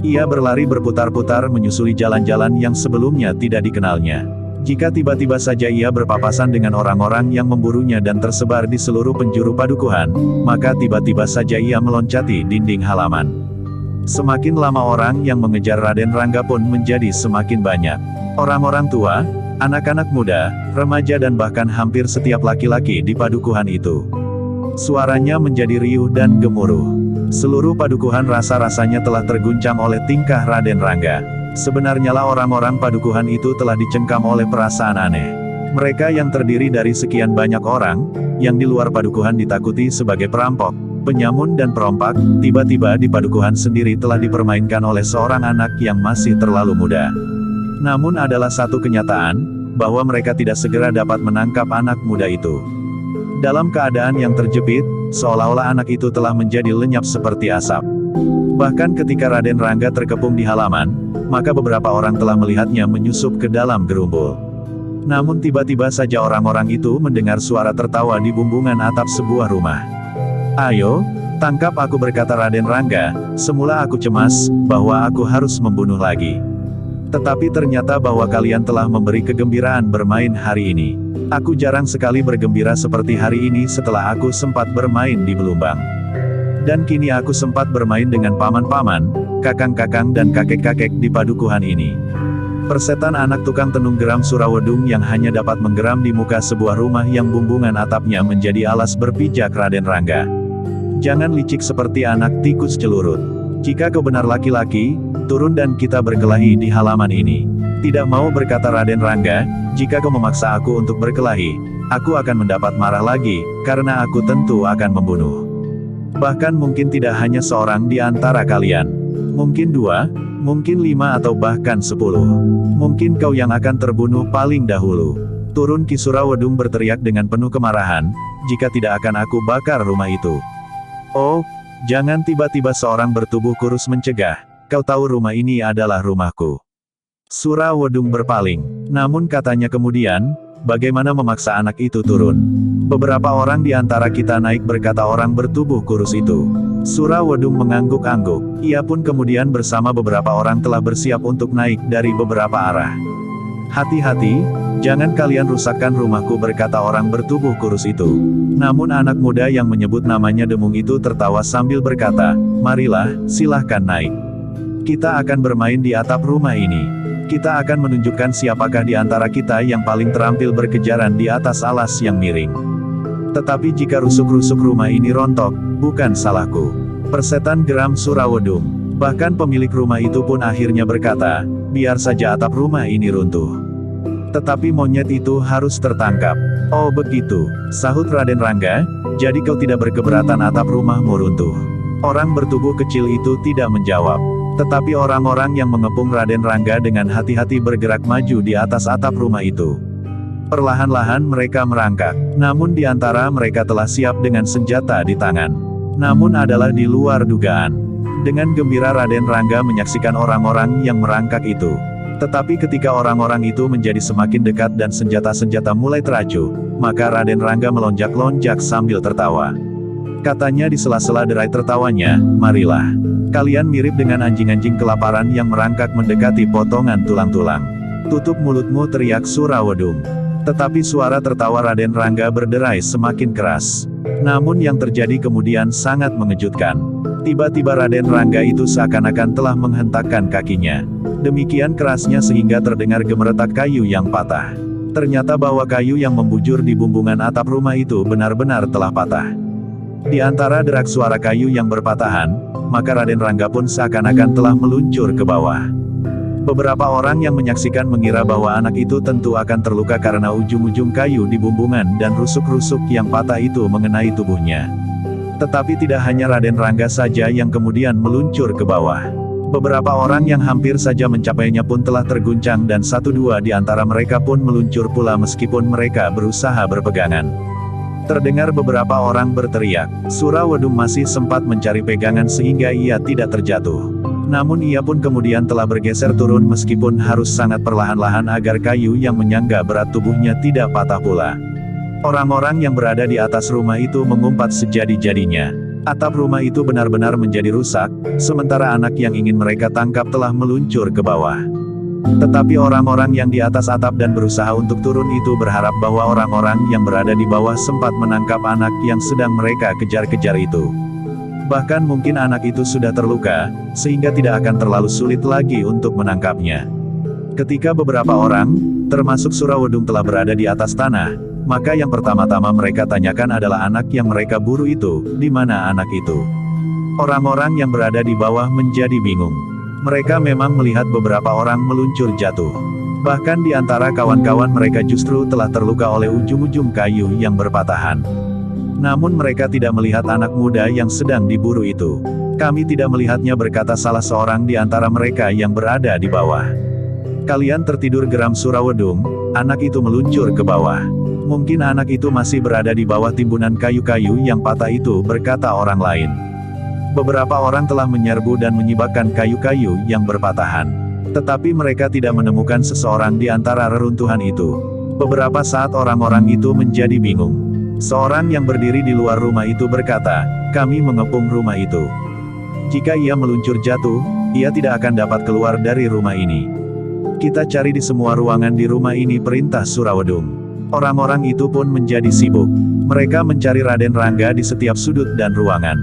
Ia berlari berputar-putar menyusuri jalan-jalan yang sebelumnya tidak dikenalnya. Jika tiba-tiba saja ia berpapasan dengan orang-orang yang memburunya dan tersebar di seluruh penjuru padukuhan, maka tiba-tiba saja ia meloncati dinding halaman. Semakin lama orang yang mengejar Raden Rangga pun menjadi semakin banyak. Orang-orang tua, anak-anak muda, remaja dan bahkan hampir setiap laki-laki di padukuhan itu. Suaranya menjadi riuh dan gemuruh. Seluruh padukuhan rasa-rasanya telah terguncang oleh tingkah Raden Rangga. Sebenarnya lah orang-orang padukuhan itu telah dicengkam oleh perasaan aneh. Mereka yang terdiri dari sekian banyak orang, yang di luar padukuhan ditakuti sebagai perampok, penyamun dan perompak, tiba-tiba di padukuhan sendiri telah dipermainkan oleh seorang anak yang masih terlalu muda. Namun adalah satu kenyataan, bahwa mereka tidak segera dapat menangkap anak muda itu. Dalam keadaan yang terjepit, seolah-olah anak itu telah menjadi lenyap seperti asap. Bahkan ketika Raden Rangga terkepung di halaman, maka beberapa orang telah melihatnya menyusup ke dalam gerumbul. Namun tiba-tiba saja orang-orang itu mendengar suara tertawa di bumbungan atap sebuah rumah. "Ayo, tangkap aku," berkata Raden Rangga. "Semula aku cemas, bahwa aku harus membunuh lagi. Tetapi ternyata bahwa kalian telah memberi kegembiraan bermain hari ini. Aku jarang sekali bergembira seperti hari ini setelah aku sempat bermain di Belumbang. Dan kini aku sempat bermain dengan paman-paman, kakang-kakang dan kakek-kakek di padukuhan ini." Persetan anak tukang tenung geram Surawedung yang hanya dapat menggeram di muka sebuah rumah yang bumbungan atapnya menjadi alas berpijak Raden Rangga. "Jangan licik seperti anak tikus celurut. Jika kau benar laki-laki, turun dan kita berkelahi di halaman ini." "Tidak mau," berkata Raden Rangga, "jika kau memaksa aku untuk berkelahi, aku akan mendapat marah lagi, karena aku tentu akan membunuh. Bahkan mungkin tidak hanya seorang di antara kalian. Mungkin 2, mungkin 5 atau bahkan 10. Mungkin kau yang akan terbunuh paling dahulu. Turun!" Ki Surawedung berteriak dengan penuh kemarahan, "Jika tidak akan aku bakar rumah itu." "Oh, jangan!" tiba-tiba seorang bertubuh kurus mencegah, "Kau tahu rumah ini adalah rumahku." Surawedung berpaling. Namun katanya kemudian, "Bagaimana memaksa anak itu turun? Beberapa orang di antara kita naik," berkata orang bertubuh kurus itu. Surawedung mengangguk-angguk. Ia pun kemudian bersama beberapa orang telah bersiap untuk naik dari beberapa arah. "Hati-hati, jangan kalian rusakkan rumahku," berkata orang bertubuh kurus itu. Namun anak muda yang menyebut namanya Demung itu tertawa sambil berkata, "Marilah, silahkan naik. Kita akan bermain di atap rumah ini. Kita akan menunjukkan siapakah di antara kita yang paling terampil berkejaran di atas alas yang miring. Tetapi jika rusuk-rusuk rumah ini rontok, bukan salahku." Persetan geram Surawedung. Bahkan pemilik rumah itu pun akhirnya berkata, "Biar saja atap rumah ini runtuh. Tetapi monyet itu harus tertangkap." "Oh begitu," sahut Raden Rangga, "jadi kau tidak berkeberatan atap rumahmu runtuh?" Orang bertubuh kecil itu tidak menjawab. Tetapi orang-orang yang mengepung Raden Rangga dengan hati-hati bergerak maju di atas atap rumah itu. Perlahan-lahan mereka merangkak. Namun di antara mereka telah siap dengan senjata di tangan. Namun adalah di luar dugaan. Dengan gembira Raden Rangga menyaksikan orang-orang yang merangkak itu. Tetapi ketika orang-orang itu menjadi semakin dekat dan senjata-senjata mulai teracu, maka Raden Rangga melonjak-lonjak sambil tertawa. Katanya di sela-sela derai tertawanya, "Marilah. Kalian mirip dengan anjing-anjing kelaparan yang merangkak mendekati potongan tulang-tulang. Tutup mulutmu," teriak Surawedung. Tetapi suara tertawa Raden Rangga berderai semakin keras. Namun yang terjadi kemudian sangat mengejutkan. Tiba-tiba Raden Rangga itu seakan-akan telah menghentakkan kakinya. Demikian kerasnya sehingga terdengar gemeretak kayu yang patah. Ternyata bahwa kayu yang membujur di bumbungan atap rumah itu benar-benar telah patah. Di antara derak suara kayu yang berpatahan, maka Raden Rangga pun seakan-akan telah meluncur ke bawah. Beberapa orang yang menyaksikan mengira bahwa anak itu tentu akan terluka karena ujung-ujung kayu di bumbungan dan rusuk-rusuk yang patah itu mengenai tubuhnya. Tetapi tidak hanya Raden Rangga saja yang kemudian meluncur ke bawah. Beberapa orang yang hampir saja mencapainya pun telah terguncang dan 1-2 di antara mereka pun meluncur pula meskipun mereka berusaha berpegangan. Terdengar beberapa orang berteriak. Surawedung masih sempat mencari pegangan sehingga ia tidak terjatuh. Namun ia pun kemudian telah bergeser turun meskipun harus sangat perlahan-lahan agar kayu yang menyangga berat tubuhnya tidak patah pula. Orang-orang yang berada di atas rumah itu mengumpat sejadi-jadinya. Atap rumah itu benar-benar menjadi rusak, sementara anak yang ingin mereka tangkap telah meluncur ke bawah. Tetapi orang-orang yang di atas atap dan berusaha untuk turun itu berharap bahwa orang-orang yang berada di bawah sempat menangkap anak yang sedang mereka kejar-kejar itu. Bahkan mungkin anak itu sudah terluka, sehingga tidak akan terlalu sulit lagi untuk menangkapnya. Ketika beberapa orang, termasuk Surawedung telah berada di atas tanah, maka yang pertama-tama mereka tanyakan adalah anak yang mereka buru itu, di mana anak itu? Orang-orang yang berada di bawah menjadi bingung. Mereka memang melihat beberapa orang meluncur jatuh. Bahkan di antara kawan-kawan mereka justru telah terluka oleh ujung-ujung kayu yang berpatahan. Namun mereka tidak melihat anak muda yang sedang diburu itu. Kami tidak melihatnya, berkata salah seorang di antara mereka yang berada di bawah. Kalian tertidur, geram Surawedung, anak itu meluncur ke bawah. Mungkin anak itu masih berada di bawah timbunan kayu-kayu yang patah itu, berkata orang lain. Beberapa orang telah menyerbu dan menyibakkan kayu-kayu yang berpatahan. Tetapi mereka tidak menemukan seseorang di antara reruntuhan itu. Beberapa saat orang-orang itu menjadi bingung. Seorang yang berdiri di luar rumah itu berkata, "Kami mengepung rumah itu. Jika ia meluncur jatuh, ia tidak akan dapat keluar dari rumah ini. Kita cari di semua ruangan di rumah ini," perintah Surawedung. Orang-orang itu pun menjadi sibuk. Mereka mencari Raden Rangga di setiap sudut dan ruangan.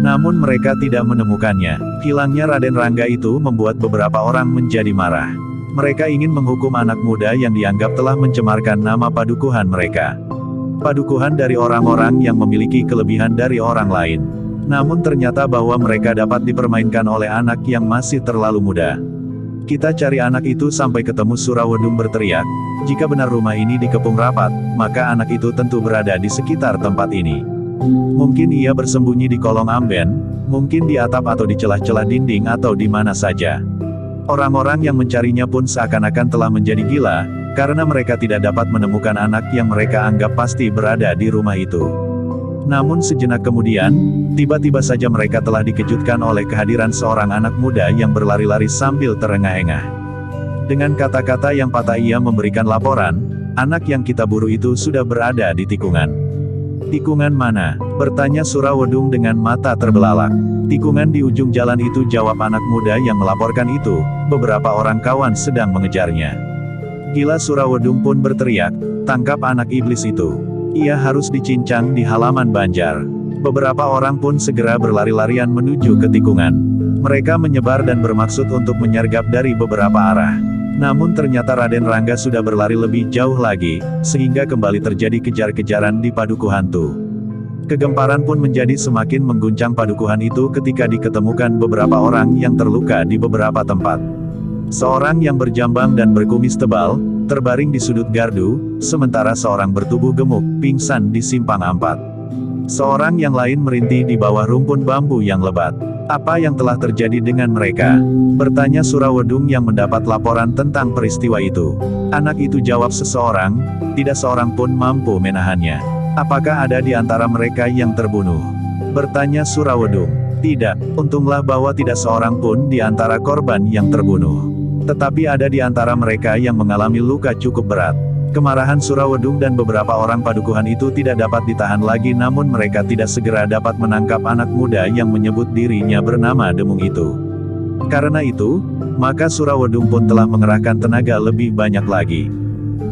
Namun mereka tidak menemukannya. Hilangnya Raden Rangga itu membuat beberapa orang menjadi marah. Mereka ingin menghukum anak muda yang dianggap telah mencemarkan nama padukuhan mereka. Padukuhan dari orang-orang yang memiliki kelebihan dari orang lain. Namun ternyata bahwa mereka dapat dipermainkan oleh anak yang masih terlalu muda. "Kita cari anak itu sampai ketemu," Surawedung berteriak. "Jika benar rumah ini dikepung rapat, maka anak itu tentu berada di sekitar tempat ini. Mungkin ia bersembunyi di kolong amben, mungkin di atap atau di celah-celah dinding atau di mana saja." Orang-orang yang mencarinya pun seakan-akan telah menjadi gila, karena mereka tidak dapat menemukan anak yang mereka anggap pasti berada di rumah itu. Namun sejenak kemudian, tiba-tiba saja mereka telah dikejutkan oleh kehadiran seorang anak muda yang berlari-lari sambil terengah-engah. Dengan kata-kata yang patah ia memberikan laporan, "Anak yang kita buru itu sudah berada di tikungan." "Tikungan mana?" bertanya Surawedung dengan mata terbelalak. "Tikungan di ujung jalan itu," jawab anak muda yang melaporkan itu. "Beberapa orang kawan sedang mengejarnya." Gila, Surawedung pun berteriak, "Tangkap anak iblis itu. Ia harus dicincang di halaman Banjar." Beberapa orang pun segera berlari-larian menuju ke tikungan. Mereka menyebar dan bermaksud untuk menyergap dari beberapa arah. Namun ternyata Raden Rangga sudah berlari lebih jauh lagi, sehingga kembali terjadi kejar-kejaran di padukuhan itu. Kegemparan pun menjadi semakin mengguncang padukuhan itu ketika diketemukan beberapa orang yang terluka di beberapa tempat. Seorang yang berjambang dan berkumis tebal, terbaring di sudut gardu, sementara seorang bertubuh gemuk, pingsan di simpang 4. Seorang yang lain merintih di bawah rumpun bambu yang lebat. "Apa yang telah terjadi dengan mereka?" bertanya Surawedung yang mendapat laporan tentang peristiwa itu. "Anak itu," jawab seseorang, "tidak seorang pun mampu menahannya." "Apakah ada di antara mereka yang terbunuh?" bertanya Surawedung. "Tidak, untunglah bahwa tidak seorang pun di antara korban yang terbunuh. Tetapi ada di antara mereka yang mengalami luka cukup berat." Kemarahan Surawedung dan beberapa orang padukuhan itu tidak dapat ditahan lagi, namun mereka tidak segera dapat menangkap anak muda yang menyebut dirinya bernama Demung itu. Karena itu, maka Surawedung pun telah mengerahkan tenaga lebih banyak lagi.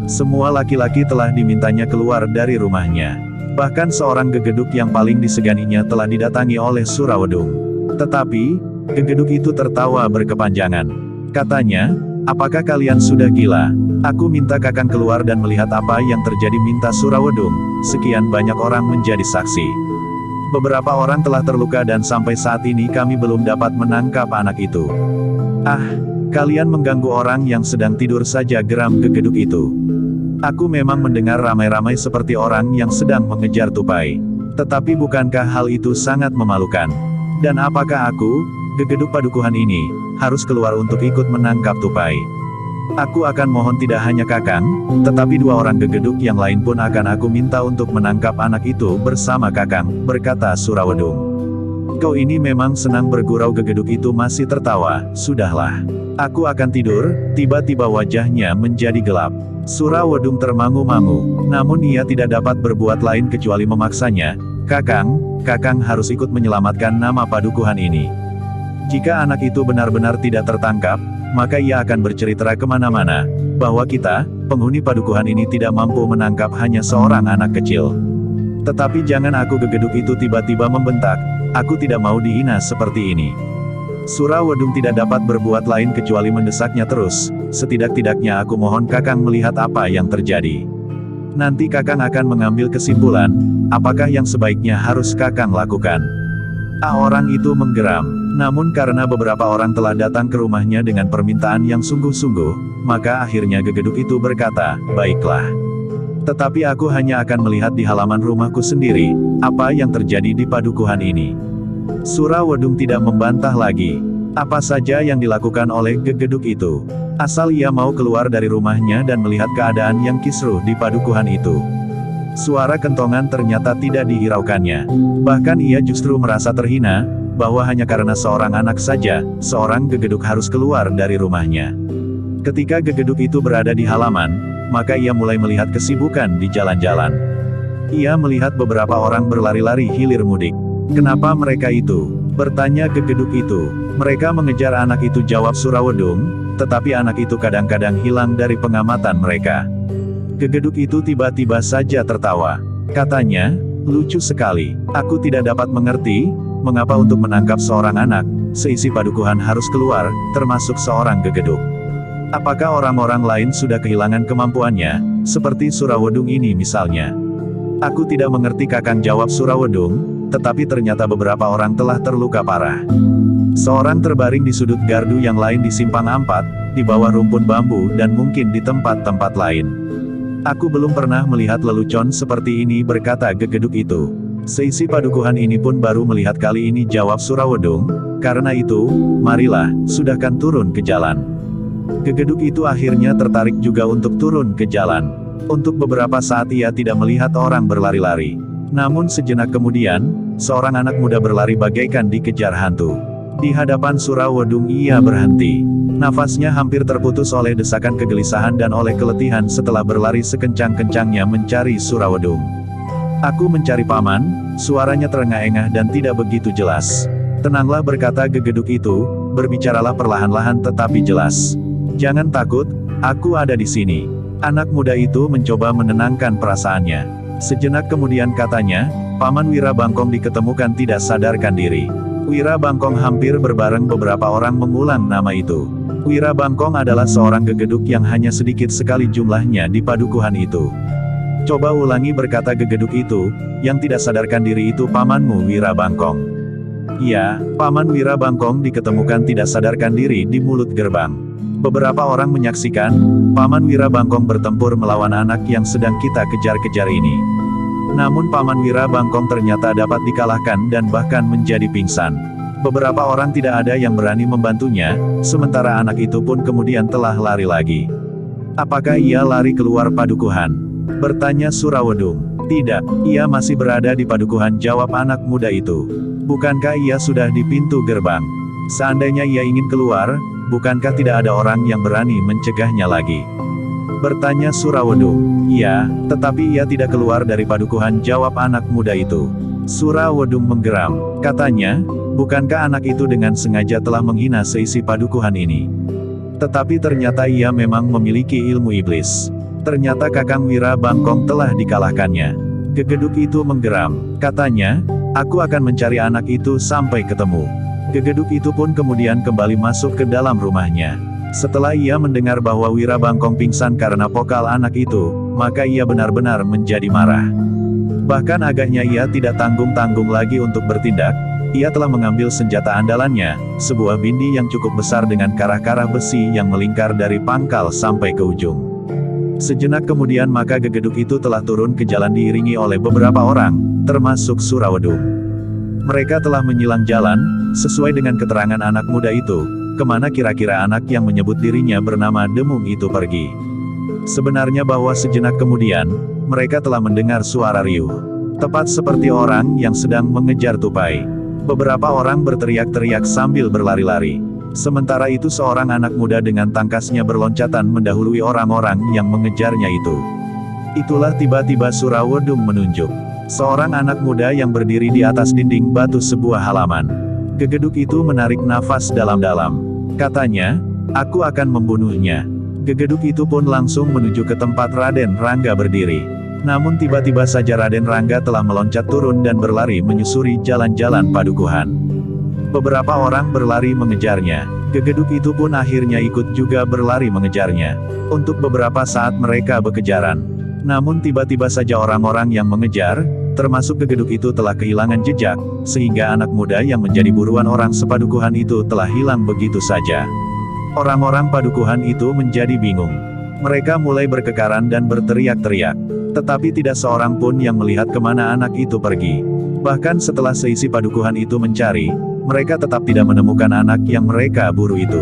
Semua laki-laki telah dimintanya keluar dari rumahnya. Bahkan seorang gegeduk yang paling diseganinya telah didatangi oleh Surawedung. Tetapi, gegeduk itu tertawa berkepanjangan. Katanya, "Apakah kalian sudah gila? Aku minta Kakang keluar dan melihat apa yang terjadi," minta Surawedung. "Sekian banyak orang menjadi saksi. Beberapa orang telah terluka dan sampai saat ini kami belum dapat menangkap anak itu." "Ah, kalian mengganggu orang yang sedang tidur saja," geram gegeduk itu. "Aku memang mendengar ramai-ramai seperti orang yang sedang mengejar tupai. Tetapi bukankah hal itu sangat memalukan? Dan apakah aku, gegeduk padukuhan ini, harus keluar untuk ikut menangkap tupai? Aku akan mohon tidak hanya Kakang, tetapi 2 orang gegeduk yang lain pun akan aku minta untuk menangkap anak itu bersama Kakang," berkata Surawedung. "Kau ini memang senang bergurau," gegeduk itu masih tertawa. "Sudahlah. Aku akan tidur." Tiba-tiba wajahnya menjadi gelap. Surawedung termangu-mangu, namun ia tidak dapat berbuat lain kecuali memaksanya. Kakang harus ikut menyelamatkan nama padukuhan ini. Jika anak itu benar-benar tidak tertangkap, maka ia akan bercerita kemana-mana, bahwa kita, penghuni padukuhan ini tidak mampu menangkap hanya seorang anak kecil. Tetapi jangan, aku gegeduk itu tiba-tiba membentak, aku tidak mau dihina seperti ini. Surawedung tidak dapat berbuat lain kecuali mendesaknya terus, setidak-tidaknya aku mohon Kakang melihat apa yang terjadi. Nanti Kakang akan mengambil kesimpulan, apakah yang sebaiknya harus Kakang lakukan. Orang itu menggeram, namun karena beberapa orang telah datang ke rumahnya dengan permintaan yang sungguh-sungguh, maka akhirnya gegeduk itu berkata, baiklah. Tetapi aku hanya akan melihat di halaman rumahku sendiri, apa yang terjadi di padukuhan ini. Surawedung tidak membantah lagi. Apa saja yang dilakukan oleh gegeduk itu. Asal ia mau keluar dari rumahnya dan melihat keadaan yang kisruh di padukuhan itu. Suara kentongan ternyata tidak dihiraukannya. Bahkan ia justru merasa terhina, bahwa hanya karena seorang anak saja, seorang gegeduk harus keluar dari rumahnya. Ketika gegeduk itu berada di halaman, maka ia mulai melihat kesibukan di jalan-jalan. Ia melihat beberapa orang berlari-lari hilir mudik. Kenapa mereka itu? Bertanya gegeduk itu. Mereka mengejar anak itu, jawab Surawedung, tetapi anak itu kadang-kadang hilang dari pengamatan mereka. Gegeduk itu tiba-tiba saja tertawa. Katanya, lucu sekali. Aku tidak dapat mengerti, mengapa untuk menangkap seorang anak, seisi padukuhan harus keluar, termasuk seorang gegeduk. Apakah orang-orang lain sudah kehilangan kemampuannya, seperti Surawedung ini misalnya? Aku tidak mengerti Kakang, jawab Surawedung, tetapi ternyata beberapa orang telah terluka parah. Seorang terbaring di sudut gardu, yang lain di simpang ampat, di bawah rumpun bambu dan mungkin di tempat-tempat lain. Aku belum pernah melihat lelucon seperti ini, berkata gegeduk itu. Seisi padukuhan ini pun baru melihat kali ini, jawab Surawedung. Karena itu, marilah, sudahkan turun ke jalan. Gegeduk itu akhirnya tertarik juga untuk turun ke jalan. Untuk beberapa saat ia tidak melihat orang berlari-lari. Namun sejenak kemudian, seorang anak muda berlari bagaikan dikejar hantu. Di hadapan Surawedung ia berhenti. Nafasnya hampir terputus oleh desakan kegelisahan dan oleh keletihan setelah berlari sekencang-kencangnya mencari Surawedung. Aku mencari paman, suaranya terengah-engah dan tidak begitu jelas. Tenanglah, berkata gegeduk itu, berbicaralah perlahan-lahan tetapi jelas. Jangan takut, aku ada di sini. Anak muda itu mencoba menenangkan perasaannya. Sejenak kemudian katanya, Paman Wirabangkong diketemukan tidak sadarkan diri. Wirabangkong hampir berbareng beberapa orang mengulang nama itu. Wirabangkong adalah seorang gegeduk yang hanya sedikit sekali jumlahnya di padukuhan itu. Coba ulangi, berkata gegeduk itu, yang tidak sadarkan diri itu pamanmu Wirabangkong. Iya, Paman Wirabangkong diketemukan tidak sadarkan diri di mulut gerbang. Beberapa orang menyaksikan, Paman Wirabangkong bertempur melawan anak yang sedang kita kejar-kejar ini. Namun Paman Wirabangkong ternyata dapat dikalahkan dan bahkan menjadi pingsan. Beberapa orang tidak ada yang berani membantunya, sementara anak itu pun kemudian telah lari lagi. Apakah ia lari keluar padukuhan? Bertanya Surawedung. Tidak, ia masih berada di padukuhan, jawab anak muda itu. Bukankah ia sudah di pintu gerbang? Seandainya ia ingin keluar, bukankah tidak ada orang yang berani mencegahnya lagi? Bertanya Surawedung. Iya, tetapi ia tidak keluar dari padukuhan, jawab anak muda itu. Surawedung menggeram. Katanya, bukankah anak itu dengan sengaja telah menghina seisi padukuhan ini? Tetapi ternyata ia memang memiliki ilmu iblis. Ternyata Kakang Wirabangkong telah dikalahkannya. Gegeduk itu menggeram. Katanya, aku akan mencari anak itu sampai ketemu. Gegeduk itu pun kemudian kembali masuk ke dalam rumahnya. Setelah ia mendengar bahwa Wirabangkong pingsan karena pokal anak itu, maka ia benar-benar menjadi marah. Bahkan agaknya ia tidak tanggung-tanggung lagi untuk bertindak. Ia telah mengambil senjata andalannya, sebuah bindi yang cukup besar dengan karah-karah besi yang melingkar dari pangkal sampai ke ujung. Sejenak kemudian maka gegeduk itu telah turun ke jalan diiringi oleh beberapa orang, termasuk Surawedung. Mereka telah menyilang jalan, sesuai dengan keterangan anak muda itu, kemana kira-kira anak yang menyebut dirinya bernama Demung itu pergi. Sebenarnya bahwa sejenak kemudian, mereka telah mendengar suara riuh. Tepat seperti orang yang sedang mengejar tupai. Beberapa orang berteriak-teriak sambil berlari-lari. Sementara itu seorang anak muda dengan tangkasnya berloncatan mendahului orang-orang yang mengejarnya itu. Itulah tiba-tiba Surawedung menunjuk. Seorang anak muda yang berdiri di atas dinding batu sebuah halaman. Gegeduk itu menarik nafas dalam-dalam. Katanya, aku akan membunuhnya. Gegeduk itu pun langsung menuju ke tempat Raden Rangga berdiri. Namun tiba-tiba saja Raden Rangga telah meloncat turun dan berlari menyusuri jalan-jalan padukuhan. Beberapa orang berlari mengejarnya. Gegeduk itu pun akhirnya ikut juga berlari mengejarnya. Untuk beberapa saat mereka berkejaran. Namun tiba-tiba saja orang-orang yang mengejar, termasuk gegeduk itu telah kehilangan jejak, sehingga anak muda yang menjadi buruan orang sepadukuhan itu telah hilang begitu saja. Orang-orang padukuhan itu menjadi bingung. Mereka mulai berkekaran dan berteriak-teriak. Tetapi tidak seorang pun yang melihat kemana anak itu pergi. Bahkan setelah seisi padukuhan itu mencari, mereka tetap tidak menemukan anak yang mereka buru itu.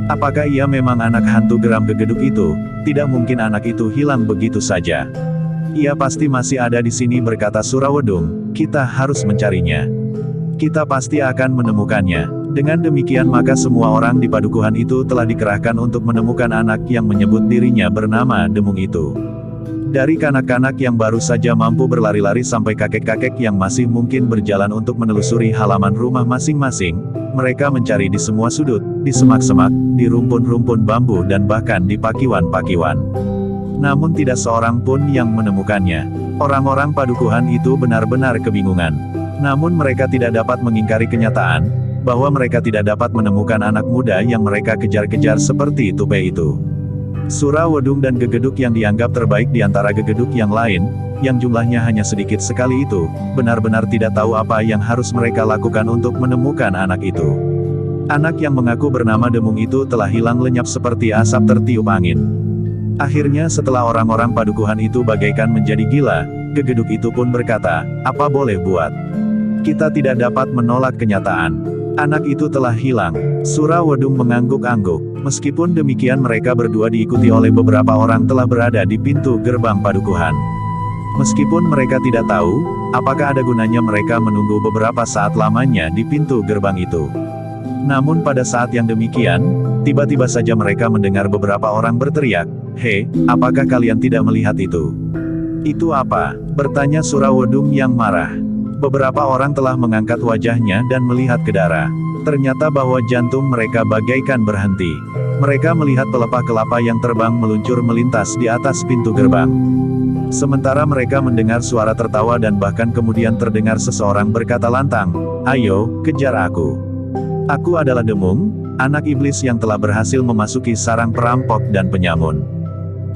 Apakah ia memang anak hantu geram gegeduk itu? Tidak mungkin anak itu hilang begitu saja. Ia pasti masih ada di sini, berkata Surawedung. Kita harus mencarinya. Kita pasti akan menemukannya. Dengan demikian maka semua orang di padukuhan itu telah dikerahkan untuk menemukan anak yang menyebut dirinya bernama Demung itu. Dari kanak-kanak yang baru saja mampu berlari-lari sampai kakek-kakek yang masih mungkin berjalan untuk menelusuri halaman rumah masing-masing, mereka mencari di semua sudut, di semak-semak, di rumpun-rumpun bambu dan bahkan di pakiwan-pakiwan. Namun tidak seorang pun yang menemukannya. Orang-orang padukuhan itu benar-benar kebingungan. Namun mereka tidak dapat mengingkari kenyataan, bahwa mereka tidak dapat menemukan anak muda yang mereka kejar-kejar seperti Tupe itu. Surawedung dan gegeduk yang dianggap terbaik di antara gegeduk yang lain, yang jumlahnya hanya sedikit sekali itu, benar-benar tidak tahu apa yang harus mereka lakukan untuk menemukan anak itu. Anak yang mengaku bernama Demung itu telah hilang lenyap seperti asap tertiup angin. Akhirnya setelah orang-orang padukuhan itu bagaikan menjadi gila, gegeduk itu pun berkata, apa boleh buat? Kita tidak dapat menolak kenyataan. Anak itu telah hilang. Surawedung mengangguk-angguk. Meskipun demikian mereka berdua diikuti oleh beberapa orang telah berada di pintu gerbang padukuhan. Meskipun mereka tidak tahu, apakah ada gunanya mereka menunggu beberapa saat lamanya di pintu gerbang itu. Namun pada saat yang demikian, tiba-tiba saja mereka mendengar beberapa orang berteriak, "Hei, apakah kalian tidak melihat itu?" "Itu apa?" bertanya Surawedung yang marah. Beberapa orang telah mengangkat wajahnya dan melihat ke darah. Ternyata bahwa jantung mereka bagaikan berhenti. Mereka melihat pelepah kelapa yang terbang meluncur melintas di atas pintu gerbang. Sementara mereka mendengar suara tertawa dan bahkan kemudian terdengar seseorang berkata lantang, "Ayo, kejar aku. Aku adalah Demung, anak iblis yang telah berhasil memasuki sarang perampok dan penyamun.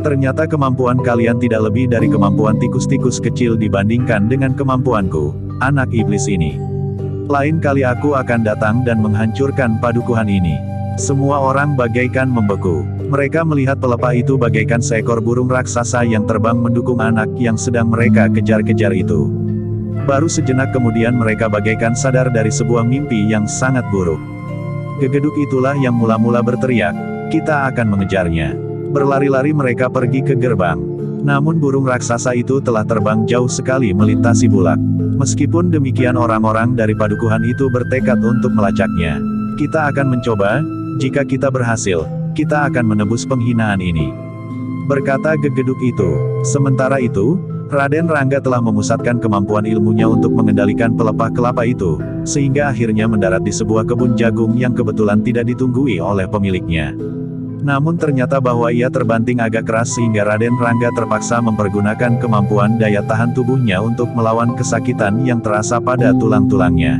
Ternyata kemampuan kalian tidak lebih dari kemampuan tikus-tikus kecil dibandingkan dengan kemampuanku, anak iblis ini. Lain kali aku akan datang dan menghancurkan padukuhan ini." Semua orang bagaikan membeku. Mereka melihat pelepah itu bagaikan seekor burung raksasa yang terbang mendukung anak yang sedang mereka kejar-kejar itu. Baru sejenak kemudian mereka bagaikan sadar dari sebuah mimpi yang sangat buruk. Gegeduk itulah yang mula-mula berteriak, "Kita akan mengejarnya." Berlari-lari mereka pergi ke gerbang. Namun burung raksasa itu telah terbang jauh sekali melintasi bulak. Meskipun demikian orang-orang dari padukuhan itu bertekad untuk melacaknya. "Kita akan mencoba, jika kita berhasil, kita akan menebus penghinaan ini," berkata gegeduk itu. Sementara itu, Raden Rangga telah memusatkan kemampuan ilmunya untuk mengendalikan pelepah kelapa itu, sehingga akhirnya mendarat di sebuah kebun jagung yang kebetulan tidak ditunggui oleh pemiliknya. Namun ternyata bahwa ia terbanting agak keras sehingga Raden Rangga terpaksa mempergunakan kemampuan daya tahan tubuhnya untuk melawan kesakitan yang terasa pada tulang-tulangnya.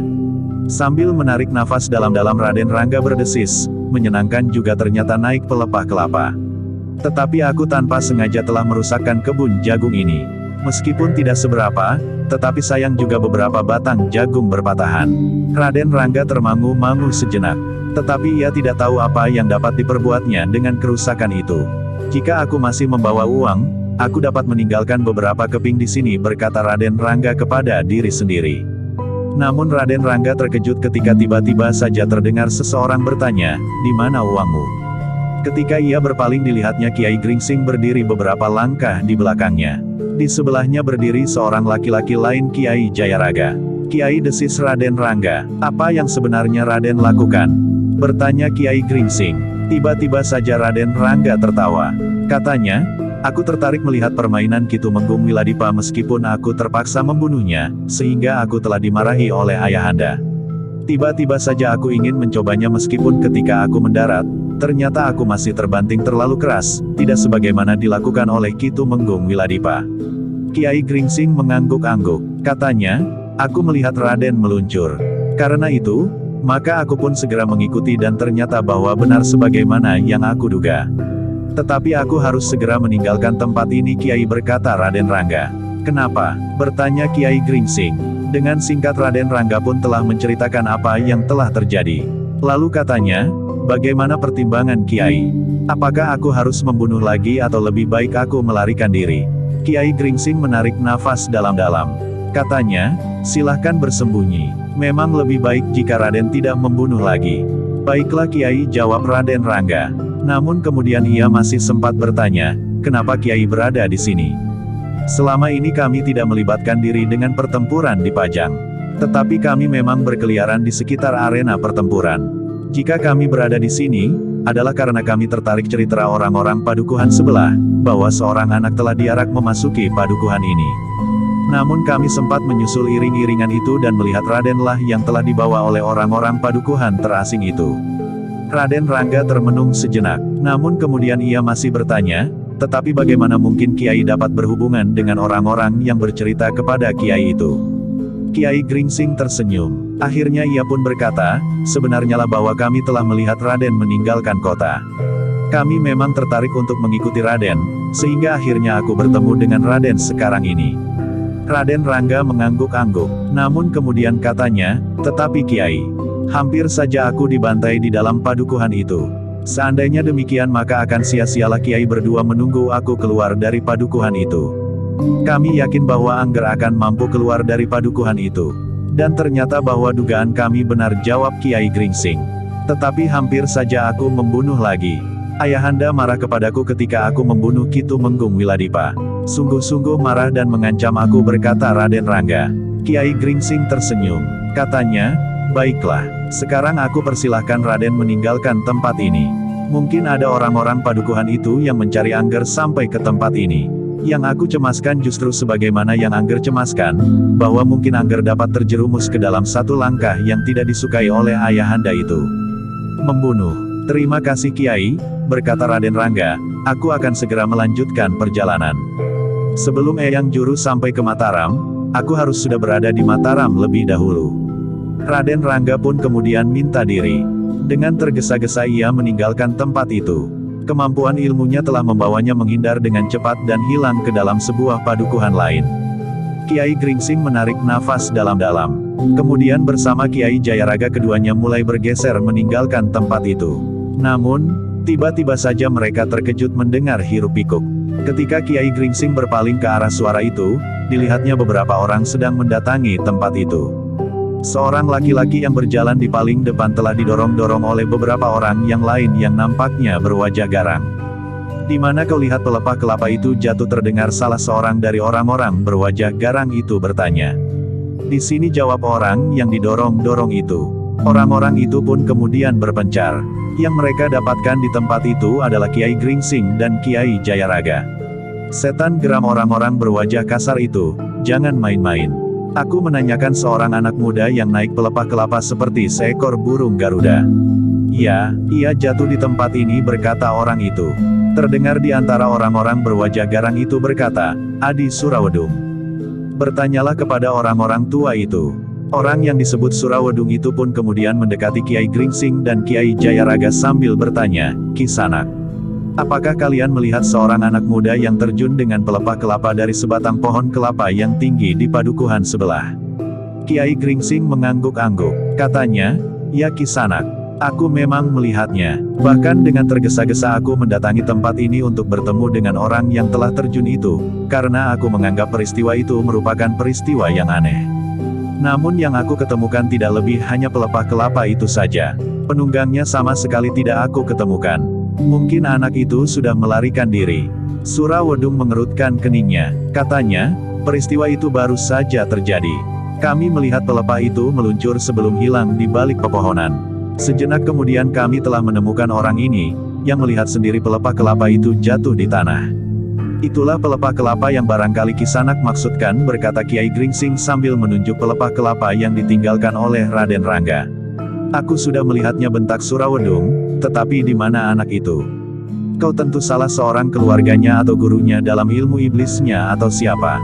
Sambil menarik nafas dalam-dalam Raden Rangga berdesis, menyenangkan juga ternyata naik pelepah kelapa. "Tetapi aku tanpa sengaja telah merusakkan kebun jagung ini. Meskipun tidak seberapa, tetapi sayang juga beberapa batang jagung berpatahan." Raden Rangga termangu-mangu sejenak. Tetapi ia tidak tahu apa yang dapat diperbuatnya dengan kerusakan itu. "Jika aku masih membawa uang, aku dapat meninggalkan beberapa keping di sini," berkata Raden Rangga kepada diri sendiri. Namun Raden Rangga terkejut ketika tiba-tiba saja terdengar seseorang bertanya, "Di mana uangmu?" Ketika ia berpaling dilihatnya Kiai Gringsing berdiri beberapa langkah di belakangnya. Di sebelahnya berdiri seorang laki-laki lain, Kiai Jayaraga. "Kiai," desis Raden Rangga, "apa yang sebenarnya Raden lakukan?" bertanya Kiai Gringsing. Tiba-tiba saja Raden Rangga tertawa. Katanya, "Aku tertarik melihat permainan Ki Tumenggung Wiladipa meskipun aku terpaksa membunuhnya, sehingga aku telah dimarahi oleh ayahanda." Tiba-tiba saja aku ingin mencobanya meskipun ketika aku mendarat, ternyata aku masih terbanting terlalu keras, tidak sebagaimana dilakukan oleh Ki Tumenggung Wiladipa. Kiai Gringsing mengangguk-angguk. Katanya, aku melihat Raden meluncur. Karena itu, maka aku pun segera mengikuti dan ternyata bahwa benar sebagaimana yang aku duga. Tetapi aku harus segera meninggalkan tempat ini, Kiai, berkata Raden Rangga. Kenapa? Bertanya Kiai Gringsing. Dengan singkat Raden Rangga pun telah menceritakan apa yang telah terjadi. Lalu katanya, bagaimana pertimbangan Kiai? Apakah aku harus membunuh lagi atau lebih baik aku melarikan diri? Kiai Gringsing menarik nafas dalam-dalam. Katanya, silahkan bersembunyi. Memang lebih baik jika Raden tidak membunuh lagi. Baiklah Kiai, jawab Raden Rangga. Namun kemudian ia masih sempat bertanya, kenapa Kiai berada di sini? Selama ini kami tidak melibatkan diri dengan pertempuran di Pajang. Tetapi kami memang berkeliaran di sekitar arena pertempuran. Jika kami berada di sini, adalah karena kami tertarik cerita orang-orang padukuhan sebelah, bahwa seorang anak telah diarak memasuki padukuhan ini. Namun kami sempat menyusul iring-iringan itu dan melihat Radenlah yang telah dibawa oleh orang-orang padukuhan terasing itu. Raden Rangga termenung sejenak, namun kemudian ia masih bertanya, tetapi bagaimana mungkin Kiai dapat berhubungan dengan orang-orang yang bercerita kepada Kiai itu? Kiai Gringsing tersenyum. Akhirnya ia pun berkata, sebenarnya lah bahwa kami telah melihat Raden meninggalkan kota. Kami memang tertarik untuk mengikuti Raden, sehingga akhirnya aku bertemu dengan Raden sekarang ini. Raden Rangga mengangguk-angguk, namun kemudian katanya, tetapi Kiai, hampir saja aku dibantai di dalam padukuhan itu. Seandainya demikian maka akan sia-sialah Kiai berdua menunggu aku keluar dari padukuhan itu. Kami yakin bahwa Angger akan mampu keluar dari padukuhan itu. Dan ternyata bahwa dugaan kami benar, jawab Kiai Gringsing. Tetapi hampir saja aku membunuh lagi. Ayahanda marah kepadaku ketika aku membunuh Ki Tumenggung Wiladipa. Sungguh-sungguh marah dan mengancam aku, berkata Raden Rangga. Kiai Gringsing tersenyum. Katanya, baiklah, sekarang aku persilahkan Raden meninggalkan tempat ini. Mungkin ada orang-orang padukuhan itu yang mencari Angger sampai ke tempat ini. Yang aku cemaskan justru sebagaimana yang Angger cemaskan, bahwa mungkin Angger dapat terjerumus ke dalam satu langkah yang tidak disukai oleh ayahanda itu. Membunuh. Terima kasih Kiai, berkata Raden Rangga, aku akan segera melanjutkan perjalanan. Sebelum Eyang Juru sampai ke Mataram, aku harus sudah berada di Mataram lebih dahulu. Raden Rangga pun kemudian minta diri. Dengan tergesa-gesa ia meninggalkan tempat itu. Kemampuan ilmunya telah membawanya menghindar dengan cepat dan hilang ke dalam sebuah padukuhan lain. Kiai Gringsing menarik nafas dalam-dalam. Kemudian bersama Kiai Jayaraga keduanya mulai bergeser meninggalkan tempat itu. Namun, tiba-tiba saja mereka terkejut mendengar hiruk-pikuk. Ketika Kiai Gringsing berpaling ke arah suara itu, dilihatnya beberapa orang sedang mendatangi tempat itu. Seorang laki-laki yang berjalan di paling depan telah didorong-dorong oleh beberapa orang yang lain yang nampaknya berwajah garang. Di mana kau lihat pelepah kelapa itu jatuh, terdengar salah seorang dari orang-orang berwajah garang itu bertanya. Di sini, jawab orang yang didorong-dorong itu. Orang-orang itu pun kemudian berpencar. Yang mereka dapatkan di tempat itu adalah Kiai Gringsing dan Kiai Jayaraga. Setan, geram orang-orang berwajah kasar itu, jangan main-main. Aku menanyakan seorang anak muda yang naik pelepah kelapa seperti seekor burung Garuda. Ya, ia jatuh di tempat ini, berkata orang itu. Terdengar di antara orang-orang berwajah garang itu berkata, Adi Surawedung. Bertanyalah kepada orang-orang tua itu. Orang yang disebut Surawedung itu pun kemudian mendekati Kiai Gringsing dan Kiai Jayaraga sambil bertanya, Kisanak, apakah kalian melihat seorang anak muda yang terjun dengan pelepah kelapa dari sebatang pohon kelapa yang tinggi di padukuhan sebelah? Kiai Gringsing mengangguk-angguk. Katanya, ya Kisanak, aku memang melihatnya. Bahkan dengan tergesa-gesa aku mendatangi tempat ini untuk bertemu dengan orang yang telah terjun itu, karena aku menganggap peristiwa itu merupakan peristiwa yang aneh. Namun yang aku ketemukan tidak lebih hanya pelepah kelapa itu saja. Penunggangnya sama sekali tidak aku ketemukan. Mungkin anak itu sudah melarikan diri. Surawedung mengerutkan keningnya. Katanya, peristiwa itu baru saja terjadi. Kami melihat pelepah itu meluncur sebelum hilang di balik pepohonan. Sejenak kemudian kami telah menemukan orang ini, yang melihat sendiri pelepah kelapa itu jatuh di tanah. Itulah pelepah kelapa yang barangkali Kisanak maksudkan, berkata Kiai Gringsing sambil menunjuk pelepah kelapa yang ditinggalkan oleh Raden Rangga. Aku sudah melihatnya, bentak Surawedung, tetapi di mana anak itu? Kau tentu salah seorang keluarganya atau gurunya dalam ilmu iblisnya atau siapa?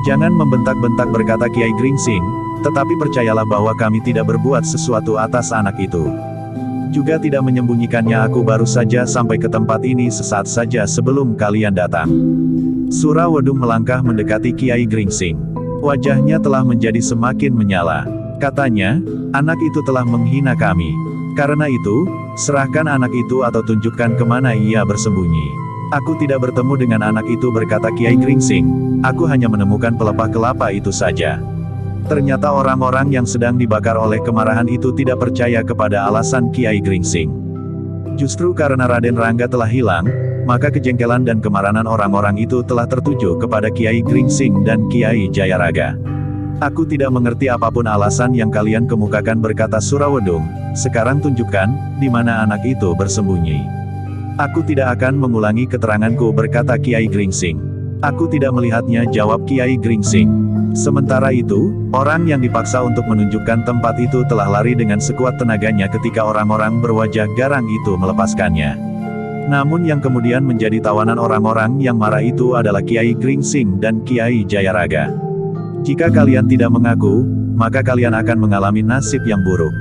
Jangan membentak-bentak, berkata Kiai Gringsing, tetapi percayalah bahwa kami tidak berbuat sesuatu atas anak itu. Juga tidak menyembunyikannya. Aku baru saja sampai ke tempat ini sesaat saja sebelum kalian datang. Surawedung melangkah mendekati Kiai Gringsing. Wajahnya telah menjadi semakin menyala. Katanya, anak itu telah menghina kami. Karena itu, serahkan anak itu atau tunjukkan kemana ia bersembunyi. Aku tidak bertemu dengan anak itu, berkata Kiai Gringsing. Aku hanya menemukan pelepah kelapa itu saja. Ternyata orang-orang yang sedang dibakar oleh kemarahan itu tidak percaya kepada alasan Kiai Gringsing. Justru karena Raden Rangga telah hilang, maka kejengkelan dan kemarahan orang-orang itu telah tertuju kepada Kiai Gringsing dan Kiai Jayaraga. Aku tidak mengerti apapun alasan yang kalian kemukakan, berkata Surawedung. Sekarang tunjukkan, di mana anak itu bersembunyi. Aku tidak akan mengulangi keteranganku, berkata Kiai Gringsing. Aku tidak melihatnya, jawab Kiai Gringsing. Sementara itu, orang yang dipaksa untuk menunjukkan tempat itu telah lari dengan sekuat tenaganya ketika orang-orang berwajah garang itu melepaskannya. Namun yang kemudian menjadi tawanan orang-orang yang marah itu adalah Kiai Gringsing dan Kiai Jayaraga. Jika kalian tidak mengaku, maka kalian akan mengalami nasib yang buruk.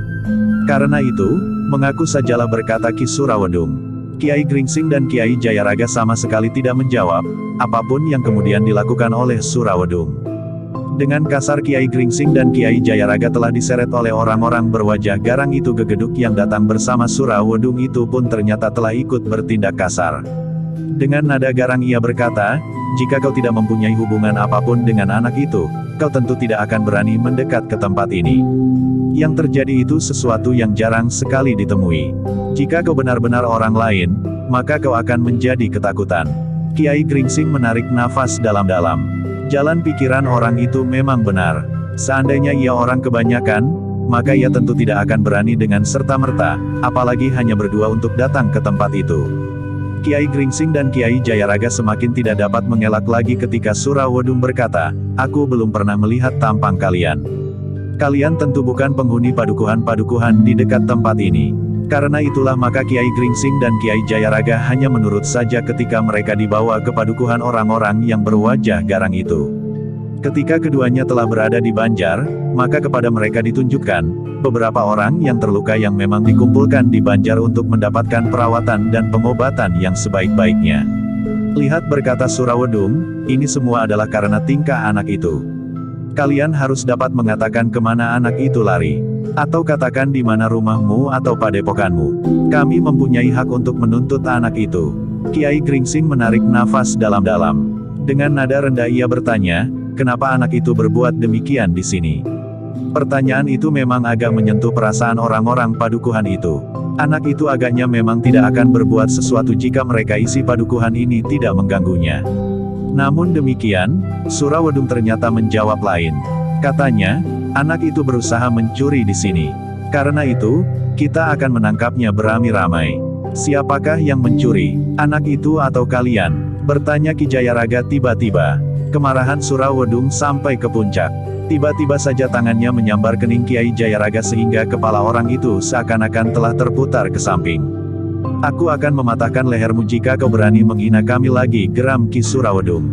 Karena itu, mengaku sajalah, berkata Ki Surawedung. Kiai Gringsing dan Kiai Jayaraga sama sekali tidak menjawab apapun yang kemudian dilakukan oleh Surawedung. Dengan kasar Kiai Gringsing dan Kiai Jayaraga telah diseret oleh orang-orang berwajah garang itu. Gegeduk yang datang bersama Surawedung itu pun ternyata telah ikut bertindak kasar. Dengan nada garang ia berkata, jika kau tidak mempunyai hubungan apapun dengan anak itu, kau tentu tidak akan berani mendekat ke tempat ini. Yang terjadi itu sesuatu yang jarang sekali ditemui. Jika kau benar-benar orang lain, maka kau akan menjadi ketakutan. Kiai Gringsing menarik nafas dalam-dalam. Jalan pikiran orang itu memang benar. Seandainya ia orang kebanyakan, maka ia tentu tidak akan berani dengan serta-merta, apalagi hanya berdua untuk datang ke tempat itu. Kiai Gringsing dan Kiai Jayaraga semakin tidak dapat mengelak lagi ketika Surawedung berkata, aku belum pernah melihat tampang kalian. Kalian tentu bukan penghuni padukuhan-padukuhan di dekat tempat ini. Karena itulah maka Kiai Gringsing dan Kiai Jayaraga hanya menurut saja ketika mereka dibawa ke padukuhan orang-orang yang berwajah garang itu. Ketika keduanya telah berada di Banjar, maka kepada mereka ditunjukkan beberapa orang yang terluka yang memang dikumpulkan di Banjar untuk mendapatkan perawatan dan pengobatan yang sebaik-baiknya. Lihat, berkata Surawedung, ini semua adalah karena tingkah anak itu. Kalian harus dapat mengatakan kemana anak itu lari. Atau katakan di mana rumahmu atau padepokanmu. Kami mempunyai hak untuk menuntut anak itu. Kiai Gringsing menarik nafas dalam-dalam. Dengan nada rendah ia bertanya, kenapa anak itu berbuat demikian di sini? Pertanyaan itu memang agak menyentuh perasaan orang-orang padukuhan itu. Anak itu agaknya memang tidak akan berbuat sesuatu jika mereka isi padukuhan ini tidak mengganggunya. Namun demikian, Surawedung ternyata menjawab lain. Katanya, anak itu berusaha mencuri di sini. Karena itu, kita akan menangkapnya beramai-ramai. Siapakah yang mencuri? Anak itu atau kalian? Bertanya Ki Jayaraga tiba-tiba. Kemarahan Surawedung sampai ke puncak. Tiba-tiba saja tangannya menyambar kening Kiai Jayaraga sehingga kepala orang itu seakan-akan telah terputar ke samping. Aku akan mematahkan lehermu jika kau berani menghina kami lagi, geram Ki Surawedung.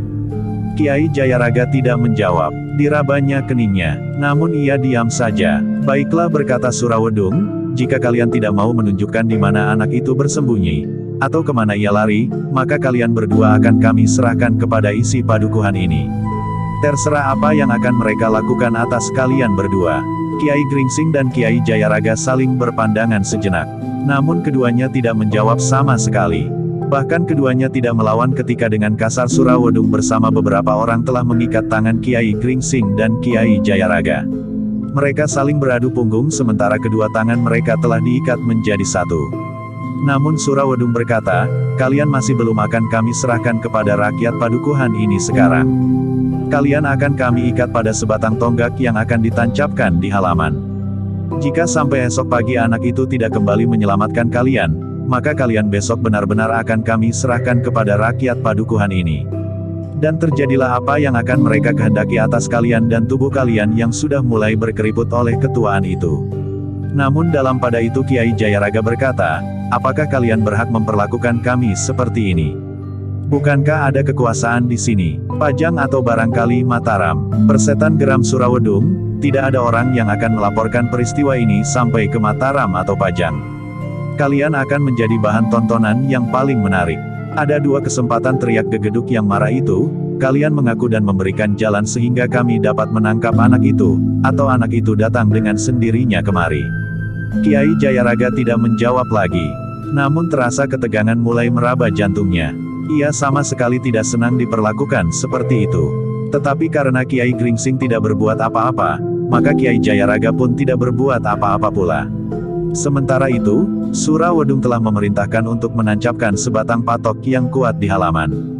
Kiai Jayaraga tidak menjawab. Dirabanya keningnya, namun ia diam saja. Baiklah, berkata Surawedung, jika kalian tidak mau menunjukkan di mana anak itu bersembunyi, atau kemana ia lari, maka kalian berdua akan kami serahkan kepada isi padukuhan ini. Terserah apa yang akan mereka lakukan atas kalian berdua. Kiai Gringsing dan Kiai Jayaraga saling berpandangan sejenak. Namun keduanya tidak menjawab sama sekali. Bahkan keduanya tidak melawan ketika dengan kasar Surawedung bersama beberapa orang telah mengikat tangan Kiai Gringsing dan Kiai Jayaraga. Mereka saling beradu punggung sementara kedua tangan mereka telah diikat menjadi satu. Namun Surawedung berkata, kalian masih belum akan kami serahkan kepada rakyat padukuhan ini sekarang. Kalian akan kami ikat pada sebatang tonggak yang akan ditancapkan di halaman. Jika sampai esok pagi anak itu tidak kembali menyelamatkan kalian, maka kalian besok benar-benar akan kami serahkan kepada rakyat padukuhan ini. Dan terjadilah apa yang akan mereka kehendaki atas kalian dan tubuh kalian yang sudah mulai berkeriput oleh ketuaan itu. Namun dalam pada itu Kiai Jayaraga berkata, apakah kalian berhak memperlakukan kami seperti ini? Bukankah ada kekuasaan di sini? Pajang atau barangkali Mataram, Persetan Geram Surawedung, tidak ada orang yang akan melaporkan peristiwa ini sampai ke Mataram atau Pajang. Kalian akan menjadi bahan tontonan yang paling menarik. Ada 2 kesempatan, teriak Gegeduk yang marah itu, kalian mengaku dan memberikan jalan sehingga kami dapat menangkap anak itu, atau anak itu datang dengan sendirinya kemari. Kiai Jayaraga tidak menjawab lagi. Namun terasa ketegangan mulai meraba jantungnya. Ia sama sekali tidak senang diperlakukan seperti itu. Tetapi karena Kiai Gringsing tidak berbuat apa-apa, maka Kiai Jayaraga pun tidak berbuat apa-apa pula. Sementara itu, Surawedung telah memerintahkan untuk menancapkan sebatang patok yang kuat di halaman.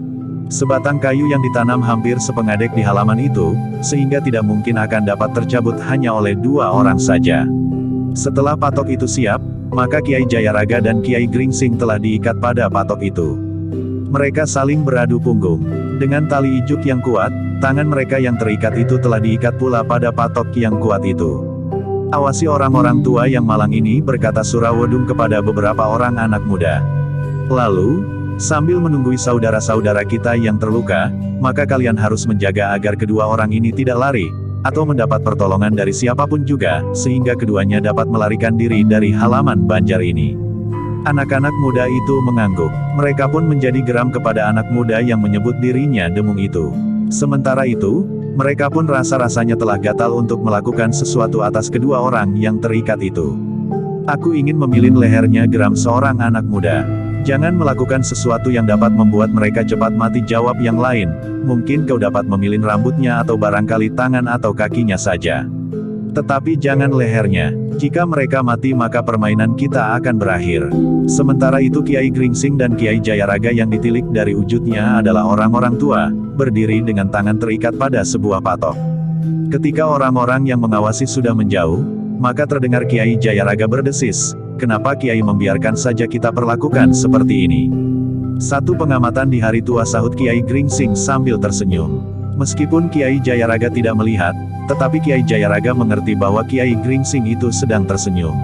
Sebatang kayu yang ditanam hampir sepengadek di halaman itu, sehingga tidak mungkin akan dapat tercabut hanya oleh 2 orang saja. Setelah patok itu siap, maka Kiai Jayaraga dan Kiai Gringsing telah diikat pada patok itu. Mereka saling beradu punggung. Dengan tali ijuk yang kuat, tangan mereka yang terikat itu telah diikat pula pada patok yang kuat itu. Awasi orang-orang tua yang malang ini, berkata Surawedung kepada beberapa orang anak muda. Lalu, sambil menunggui saudara-saudara kita yang terluka, maka kalian harus menjaga agar kedua orang ini tidak lari, atau mendapat pertolongan dari siapapun juga, sehingga keduanya dapat melarikan diri dari halaman Banjar ini. Anak-anak muda itu mengangguk. Mereka pun menjadi geram kepada anak muda yang menyebut dirinya Demung itu. Sementara itu, mereka pun rasa-rasanya telah gatal untuk melakukan sesuatu atas kedua orang yang terikat itu. Aku ingin memilin lehernya, geram seorang anak muda. Jangan melakukan sesuatu yang dapat membuat mereka cepat mati, jawab yang lain. Mungkin kau dapat memilin rambutnya atau barangkali tangan atau kakinya saja. Tetapi jangan lehernya. Jika mereka mati maka permainan kita akan berakhir. Sementara itu Kiai Gringsing dan Kiai Jayaraga yang ditilik dari wujudnya adalah orang-orang tua, berdiri dengan tangan terikat pada sebuah patok. Ketika orang-orang yang mengawasi sudah menjauh, maka terdengar Kiai Jayaraga berdesis, kenapa Kiai membiarkan saja kita perlakukan seperti ini? Satu pengamatan di hari tua, sahut Kiai Gringsing sambil tersenyum. Meskipun Kiai Jayaraga tidak melihat, tetapi Kiai Jayaraga mengerti bahwa Kiai Gringsing itu sedang tersenyum.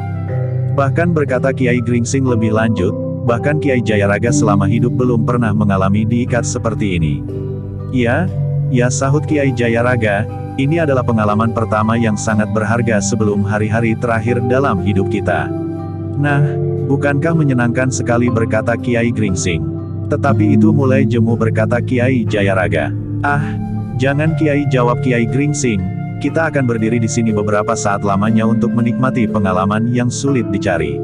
Bahkan berkata Kiai Gringsing lebih lanjut, bahkan Kiai Jayaraga selama hidup belum pernah mengalami diikat seperti ini. Ya, sahut Kiai Jayaraga, ini adalah pengalaman pertama yang sangat berharga sebelum hari-hari terakhir dalam hidup kita. Nah, bukankah menyenangkan sekali, berkata Kiai Gringsing. Tetapi itu mulai jemu, berkata Kiai Jayaraga. Ah, jangan Kiai, jawab Kiai Gringsing. Kita akan berdiri di sini beberapa saat lamanya untuk menikmati pengalaman yang sulit dicari.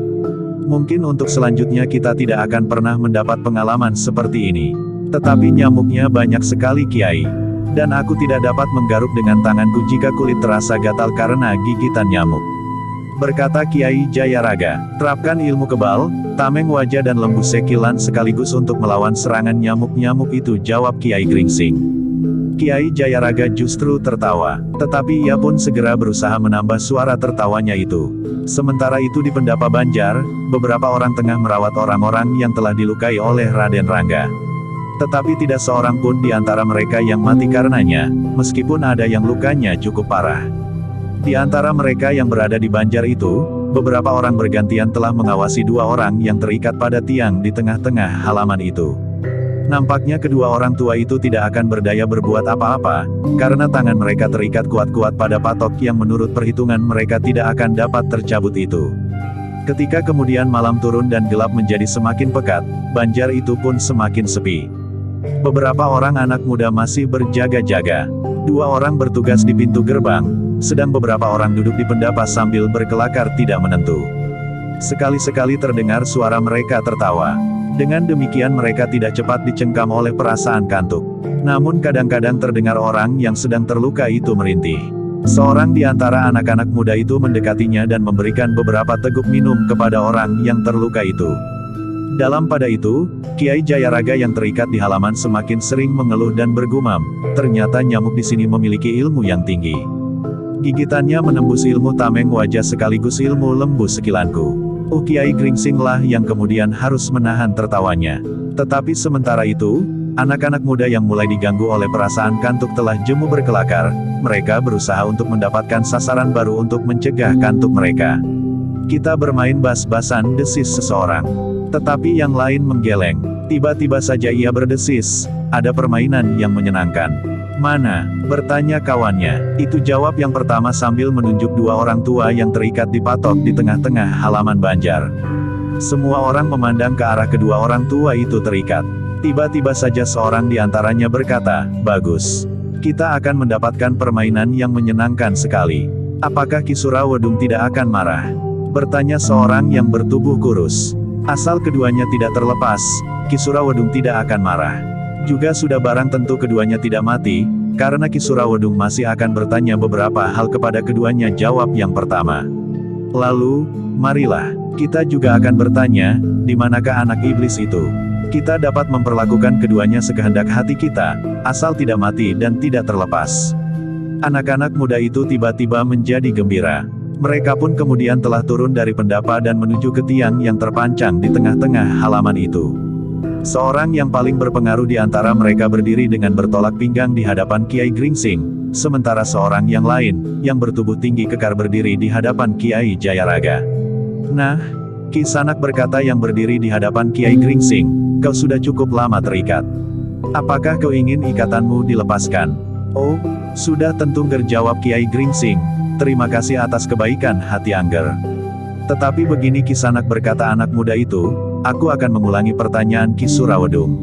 Mungkin untuk selanjutnya kita tidak akan pernah mendapat pengalaman seperti ini. Tetapi nyamuknya banyak sekali Kiai. Dan aku tidak dapat menggaruk dengan tanganku jika kulit terasa gatal karena gigitan nyamuk. Berkata Kiai Jayaraga, terapkan ilmu kebal, tameng wajah dan lembu sekilan sekaligus untuk melawan serangan nyamuk-nyamuk itu, jawab Kiai Gringsing. Kiai Jayaraga justru tertawa, tetapi ia pun segera berusaha menambah suara tertawanya itu. Sementara itu di Pendapa Banjar, beberapa orang tengah merawat orang-orang yang telah dilukai oleh Raden Rangga. Tetapi tidak seorang pun di antara mereka yang mati karenanya, meskipun ada yang lukanya cukup parah. Di antara mereka yang berada di Banjar itu, beberapa orang bergantian telah mengawasi 2 orang yang terikat pada tiang di tengah-tengah halaman itu. Nampaknya kedua orang tua itu tidak akan berdaya berbuat apa-apa, karena tangan mereka terikat kuat-kuat pada patok yang menurut perhitungan mereka tidak akan dapat tercabut itu. Ketika kemudian malam turun dan gelap menjadi semakin pekat, Banjar itu pun semakin sepi. Beberapa orang anak muda masih berjaga-jaga. 2 orang bertugas di pintu gerbang, sedang beberapa orang duduk di pendapa sambil berkelakar tidak menentu. Sekali-sekali terdengar suara mereka tertawa. Dengan demikian mereka tidak cepat dicengkam oleh perasaan kantuk. Namun kadang-kadang terdengar orang yang sedang terluka itu merintih. Seorang di antara anak-anak muda itu mendekatinya dan memberikan beberapa teguk minum kepada orang yang terluka itu. Dalam pada itu, Kiai Jayaraga yang terikat di halaman semakin sering mengeluh dan bergumam, ternyata nyamuk di sini memiliki ilmu yang tinggi. Gigitannya menembus ilmu tameng wajah sekaligus ilmu lembu sekilanku. Kiai Gringsing lah yang kemudian harus menahan tertawanya. Tetapi sementara itu, Anak-anak muda yang mulai diganggu oleh perasaan kantuk telah jemu berkelakar, mereka berusaha untuk mendapatkan sasaran baru untuk mencegah kantuk mereka. Kita bermain bas-basan, desis seseorang. Tetapi yang lain menggeleng. Tiba-tiba saja ia berdesis, ada permainan yang menyenangkan. Mana? Bertanya kawannya. Itu jawab yang pertama sambil menunjuk dua orang tua yang terikat di patok di tengah-tengah halaman Banjar. Semua orang memandang ke arah kedua orang tua itu terikat. Tiba-tiba saja seorang di antaranya berkata, "Bagus. Kita akan mendapatkan permainan yang menyenangkan sekali. Apakah Ki Surawedung tidak akan marah?" Bertanya seorang yang bertubuh kurus. Asal keduanya tidak terlepas, Ki Surawedung tidak akan marah. Juga sudah barang tentu keduanya tidak mati, karena Ki Surawedung masih akan bertanya beberapa hal kepada keduanya. Jawab yang pertama. "Lalu, marilah, kita juga akan bertanya, di manakah anak iblis itu? Kita dapat memperlakukan keduanya sekehendak hati kita, asal tidak mati dan tidak terlepas." Anak-anak muda itu tiba-tiba menjadi gembira. Mereka pun kemudian telah turun dari pendapa dan menuju ke tiang yang terpancang di tengah-tengah halaman itu. Seorang yang paling berpengaruh di antara mereka berdiri dengan bertolak pinggang di hadapan Kiai Gringsing, sementara seorang yang lain, yang bertubuh tinggi kekar berdiri di hadapan Kiai Jayaraga. "Nah," Ki Sanak berkata yang berdiri di hadapan Kiai Gringsing, "kau sudah cukup lama terikat. Apakah kau ingin ikatanmu dilepaskan?" "Oh, sudah tentu," jawab Kiai Gringsing. "Terima kasih atas kebaikan hati Angger. Tetapi begini," Ki Sanak berkata, "anak muda itu, aku akan mengulangi pertanyaan Ki Surawedung.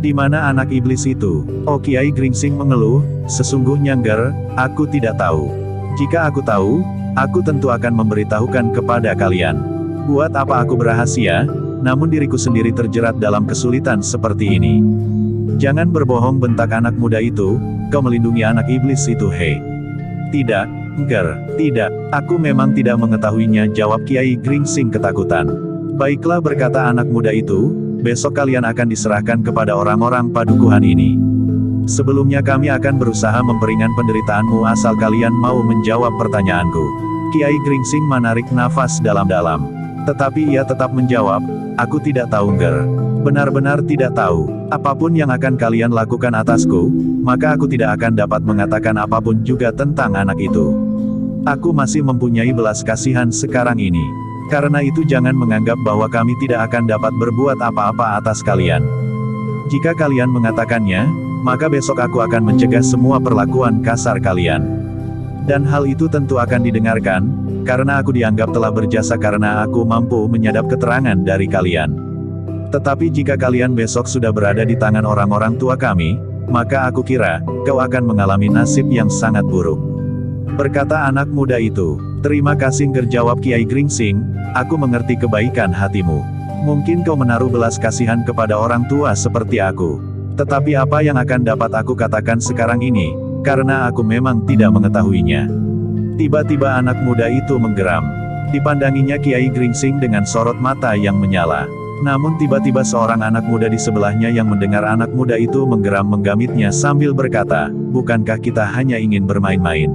Di mana anak iblis itu?" "Oh," Kiai Gringsing mengeluh, "sesungguhnya Angger, aku tidak tahu. Jika aku tahu, aku tentu akan memberitahukan kepada kalian. Buat apa aku berrahasia, namun diriku sendiri terjerat dalam kesulitan seperti ini." "Jangan berbohong," bentak anak muda itu, "kau melindungi anak iblis itu, hei?" "Tidak, Angger, tidak, aku memang tidak mengetahuinya," jawab Kiai Gringsing ketakutan. "Baiklah," berkata anak muda itu, "besok kalian akan diserahkan kepada orang-orang padukuhan ini. Sebelumnya kami akan berusaha memperingan penderitaanmu asal kalian mau menjawab pertanyaanku." Kiai Gringsing menarik nafas dalam-dalam. Tetapi ia tetap menjawab, "Aku tidak tahu, Angger. Benar-benar tidak tahu. Apapun yang akan kalian lakukan atasku, maka aku tidak akan dapat mengatakan apapun juga tentang anak itu. Aku masih mempunyai belas kasihan sekarang ini. Karena itu jangan menganggap bahwa kami tidak akan dapat berbuat apa-apa atas kalian. Jika kalian mengatakannya, maka besok aku akan mencegah semua perlakuan kasar kalian. Dan hal itu tentu akan didengarkan, karena aku dianggap telah berjasa karena aku mampu menyadap keterangan dari kalian. Tetapi jika kalian besok sudah berada di tangan orang-orang tua kami, maka aku kira, kau akan mengalami nasib yang sangat buruk." Berkata anak muda itu. "Terima kasih," jawab Kiai Gringsing, "aku mengerti kebaikan hatimu. Mungkin kau menaruh belas kasihan kepada orang tua seperti aku. Tetapi apa yang akan dapat aku katakan sekarang ini, karena aku memang tidak mengetahuinya." Tiba-tiba anak muda itu menggeram. Dipandanginya Kiai Gringsing dengan sorot mata yang menyala. Namun tiba-tiba seorang anak muda di sebelahnya yang mendengar anak muda itu menggeram menggamitnya sambil berkata, "Bukankah kita hanya ingin bermain-main?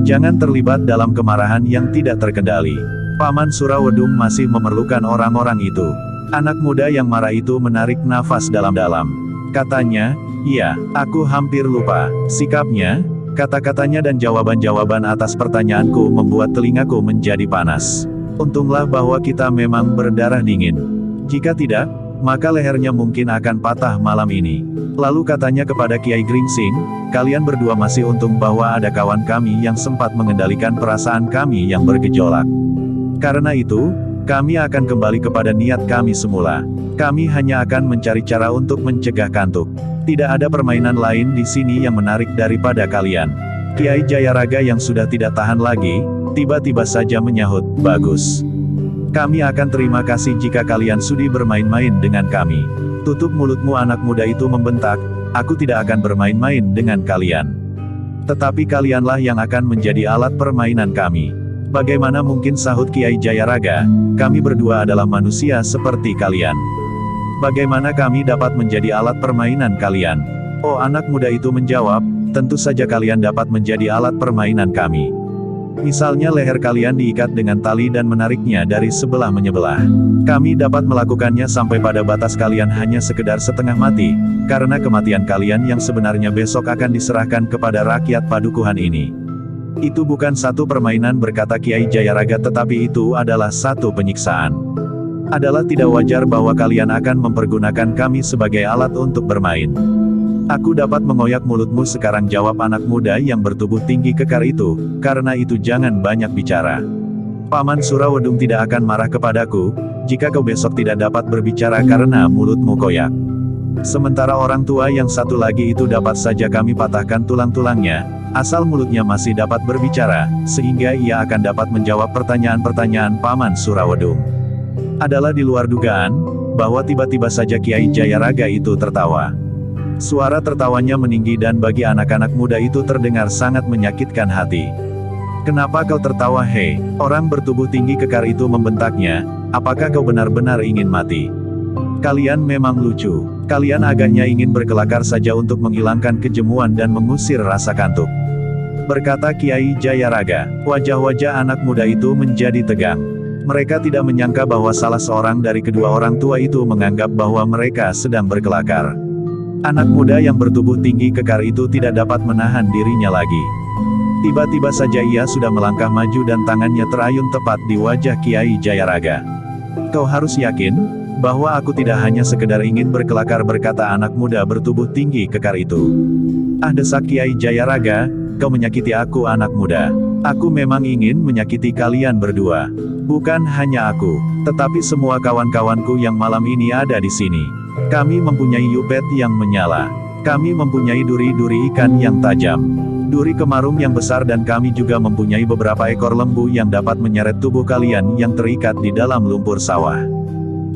Jangan terlibat dalam kemarahan yang tidak terkendali. Paman Surawedung masih memerlukan orang-orang itu." Anak muda yang marah itu menarik nafas dalam-dalam. Katanya, "Iya, aku hampir lupa." Sikapnya, kata-katanya dan jawaban-jawaban atas pertanyaanku membuat telingaku menjadi panas. Untunglah bahwa kita memang berdarah dingin. Jika tidak, maka lehernya mungkin akan patah malam ini. Lalu katanya kepada Kiai Gringsing, "Kalian berdua masih untung bahwa ada kawan kami yang sempat mengendalikan perasaan kami yang bergejolak. Karena itu, kami akan kembali kepada niat kami semula. Kami hanya akan mencari cara untuk mencegah kantuk. Tidak ada permainan lain di sini yang menarik daripada kalian." Kiai Jayaraga yang sudah tidak tahan lagi, tiba-tiba saja menyahut, "Bagus. Kami akan terima kasih jika kalian sudi bermain-main dengan kami." "Tutup mulutmu," anak muda itu membentak, "aku tidak akan bermain-main dengan kalian. Tetapi kalianlah yang akan menjadi alat permainan kami." "Bagaimana mungkin," sahut Kiai Jayaraga, "kami berdua adalah manusia seperti kalian. Bagaimana kami dapat menjadi alat permainan kalian?" "Oh," anak muda itu menjawab, "tentu saja kalian dapat menjadi alat permainan kami. Misalnya leher kalian diikat dengan tali dan menariknya dari sebelah menyebelah. Kami dapat melakukannya sampai pada batas kalian hanya sekedar setengah mati, karena kematian kalian yang sebenarnya besok akan diserahkan kepada rakyat padukuhan ini. Itu bukan satu permainan, berkata Kiai Jayaraga, tetapi itu adalah satu penyiksaan. Adalah tidak wajar bahwa kalian akan mempergunakan kami sebagai alat untuk bermain. Aku dapat mengoyak mulutmu sekarang, jawab anak muda yang bertubuh tinggi kekar itu, karena itu jangan banyak bicara. Paman Surawedung tidak akan marah kepadaku, jika kau besok tidak dapat berbicara karena mulutmu koyak. Sementara orang tua yang satu lagi itu dapat saja kami patahkan tulang-tulangnya, asal mulutnya masih dapat berbicara, sehingga ia akan dapat menjawab pertanyaan-pertanyaan Paman Surawedung. Adalah di luar dugaan, bahwa tiba-tiba saja Kiai Jayaraga itu tertawa. Suara tertawanya meninggi dan bagi anak-anak muda itu terdengar sangat menyakitkan hati. Kenapa kau tertawa, hei? Orang bertubuh tinggi kekar itu membentaknya, apakah kau benar-benar ingin mati? Kalian memang lucu. Kalian agaknya ingin berkelakar saja untuk menghilangkan kejemuan dan mengusir rasa kantuk, berkata Kiai Jayaraga. Wajah-wajah anak muda itu menjadi tegang. Mereka tidak menyangka bahwa salah seorang dari kedua orang tua itu menganggap bahwa mereka sedang berkelakar. Anak muda yang bertubuh tinggi kekar itu tidak dapat menahan dirinya lagi. Tiba-tiba saja ia sudah melangkah maju dan tangannya terayun tepat di wajah Kiai Jayaraga. Kau harus yakin, bahwa aku tidak hanya sekedar ingin berkelakar, berkata anak muda bertubuh tinggi kekar itu. Ah, desak Kiai Jayaraga, kau menyakiti aku anak muda. Aku memang ingin menyakiti kalian berdua. Bukan hanya aku, tetapi semua kawan-kawanku yang malam ini ada di sini. Kami mempunyai yupet yang menyala. Kami mempunyai duri-duri ikan yang tajam. Duri kemarung yang besar, dan kami juga mempunyai beberapa ekor lembu yang dapat menyeret tubuh kalian yang terikat di dalam lumpur sawah.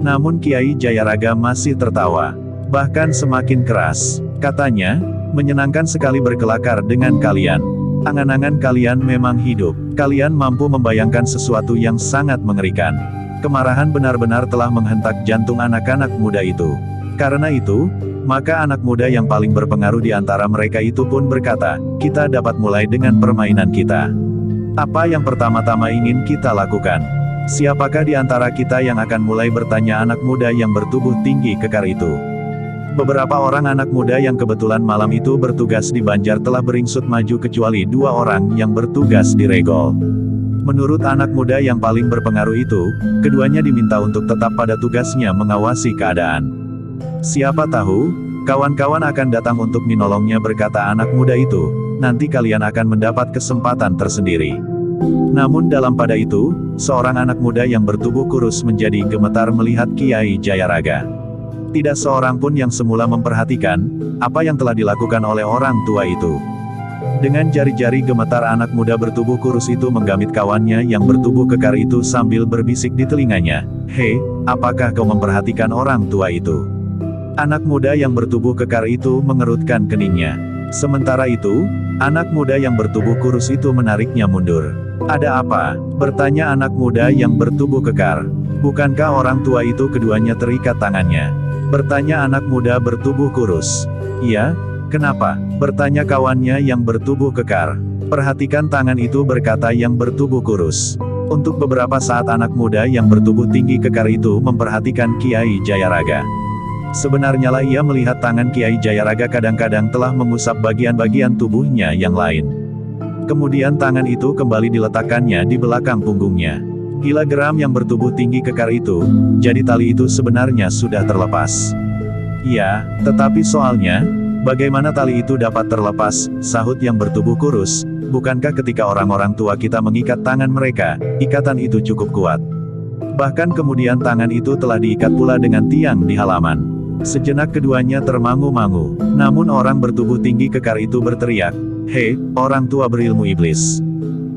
Namun Kiai Jayaraga masih tertawa. Bahkan semakin keras. Katanya, menyenangkan sekali berkelakar dengan kalian. Angan-angan kalian memang hidup. Kalian mampu membayangkan sesuatu yang sangat mengerikan. Kemarahan benar-benar telah menghentak jantung anak-anak muda itu. Karena itu, maka anak muda yang paling berpengaruh di antara mereka itu pun berkata, kita dapat mulai dengan permainan kita. Apa yang pertama-tama ingin kita lakukan? Siapakah di antara kita yang akan mulai, bertanya anak muda yang bertubuh tinggi kekar itu. Beberapa orang anak muda yang kebetulan malam itu bertugas di Banjar telah beringsut maju kecuali dua orang yang bertugas di Regol. Menurut anak muda yang paling berpengaruh itu, keduanya diminta untuk tetap pada tugasnya mengawasi keadaan. Siapa tahu, kawan-kawan akan datang untuk menolongnya, berkata anak muda itu, nanti kalian akan mendapat kesempatan tersendiri. Namun dalam pada itu, seorang anak muda yang bertubuh kurus menjadi gemetar melihat Kiai Jayaraga. Tidak seorang pun yang semula memperhatikan, apa yang telah dilakukan oleh orang tua itu. Dengan jari-jari gemetar anak muda bertubuh kurus itu menggamit kawannya yang bertubuh kekar itu sambil berbisik di telinganya, hei, apakah kau memperhatikan orang tua itu? Anak muda yang bertubuh kekar itu mengerutkan keningnya. Sementara itu, anak muda yang bertubuh kurus itu menariknya mundur. Ada apa? Bertanya anak muda yang bertubuh kekar. Bukankah orang tua itu keduanya terikat tangannya? Bertanya anak muda bertubuh kurus. Iya, kenapa? Bertanya kawannya yang bertubuh kekar. Perhatikan tangan itu, berkata yang bertubuh kurus. Untuk beberapa saat anak muda yang bertubuh tinggi kekar itu memperhatikan Kiai Jayaraga. Sebenarnya lah ia melihat tangan Kiai Jayaraga kadang-kadang telah mengusap bagian-bagian tubuhnya yang lain. Kemudian tangan itu kembali diletakkannya di belakang punggungnya. Gila geram yang bertubuh tinggi kekar itu, jadi tali itu sebenarnya sudah terlepas. Iya, tetapi soalnya, bagaimana tali itu dapat terlepas, sahut yang bertubuh kurus, bukankah ketika orang-orang tua kita mengikat tangan mereka, ikatan itu cukup kuat. Bahkan kemudian tangan itu telah diikat pula dengan tiang di halaman. Sejenak keduanya termangu-mangu. Namun orang bertubuh tinggi kekar itu berteriak, hei, orang tua berilmu iblis.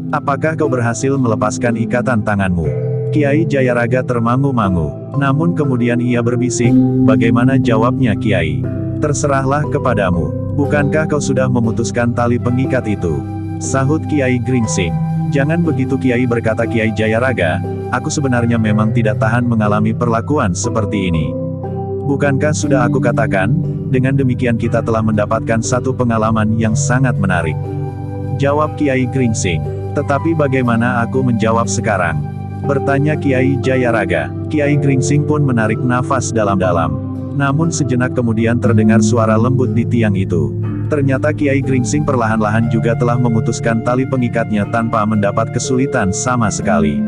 Apakah kau berhasil melepaskan ikatan tanganmu? Kiai Jayaraga termangu-mangu. Namun kemudian ia berbisik, bagaimana jawabnya Kiai? Terserahlah kepadamu. Bukankah kau sudah memutuskan tali pengikat itu? Sahut Kiai Gringsing. Jangan begitu Kiai, berkata Kiai Jayaraga, aku sebenarnya memang tidak tahan mengalami perlakuan seperti ini. Bukankah sudah aku katakan, dengan demikian kita telah mendapatkan satu pengalaman yang sangat menarik. Jawab Kiai Gringsing. Tetapi bagaimana aku menjawab sekarang? Bertanya Kiai Jayaraga. Kiai Gringsing pun menarik nafas dalam-dalam. Namun sejenak kemudian terdengar suara lembut di tiang itu. Ternyata Kiai Gringsing perlahan-lahan juga telah memutuskan tali pengikatnya tanpa mendapat kesulitan sama sekali.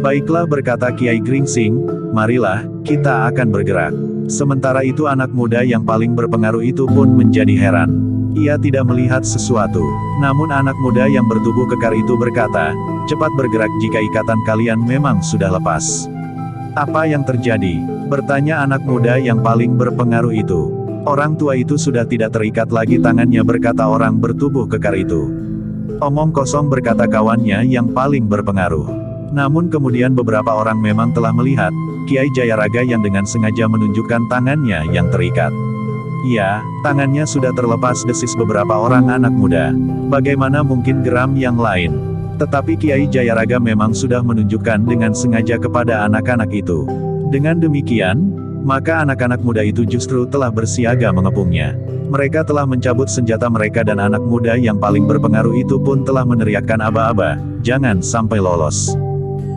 Baiklah, berkata Kiai Gringsing, marilah, kita akan bergerak. Sementara itu anak muda yang paling berpengaruh itu pun menjadi heran. Ia tidak melihat sesuatu. Namun anak muda yang bertubuh kekar itu berkata, cepat bergerak jika ikatan kalian memang sudah lepas. Apa yang terjadi? Bertanya anak muda yang paling berpengaruh itu. Orang tua itu sudah tidak terikat lagi tangannya, berkata orang bertubuh kekar itu. Omong kosong, berkata kawannya yang paling berpengaruh. Namun kemudian beberapa orang memang telah melihat Kiai Jayaraga yang dengan sengaja menunjukkan tangannya yang terikat. Ya, tangannya sudah terlepas, desis beberapa orang anak muda. Bagaimana mungkin geram yang lain? Tetapi Kiai Jayaraga memang sudah menunjukkan dengan sengaja kepada anak-anak itu. Dengan demikian, maka anak-anak muda itu justru telah bersiaga mengepungnya. Mereka telah mencabut senjata mereka dan anak muda yang paling berpengaruh itu pun telah meneriakkan aba-aba, jangan sampai lolos.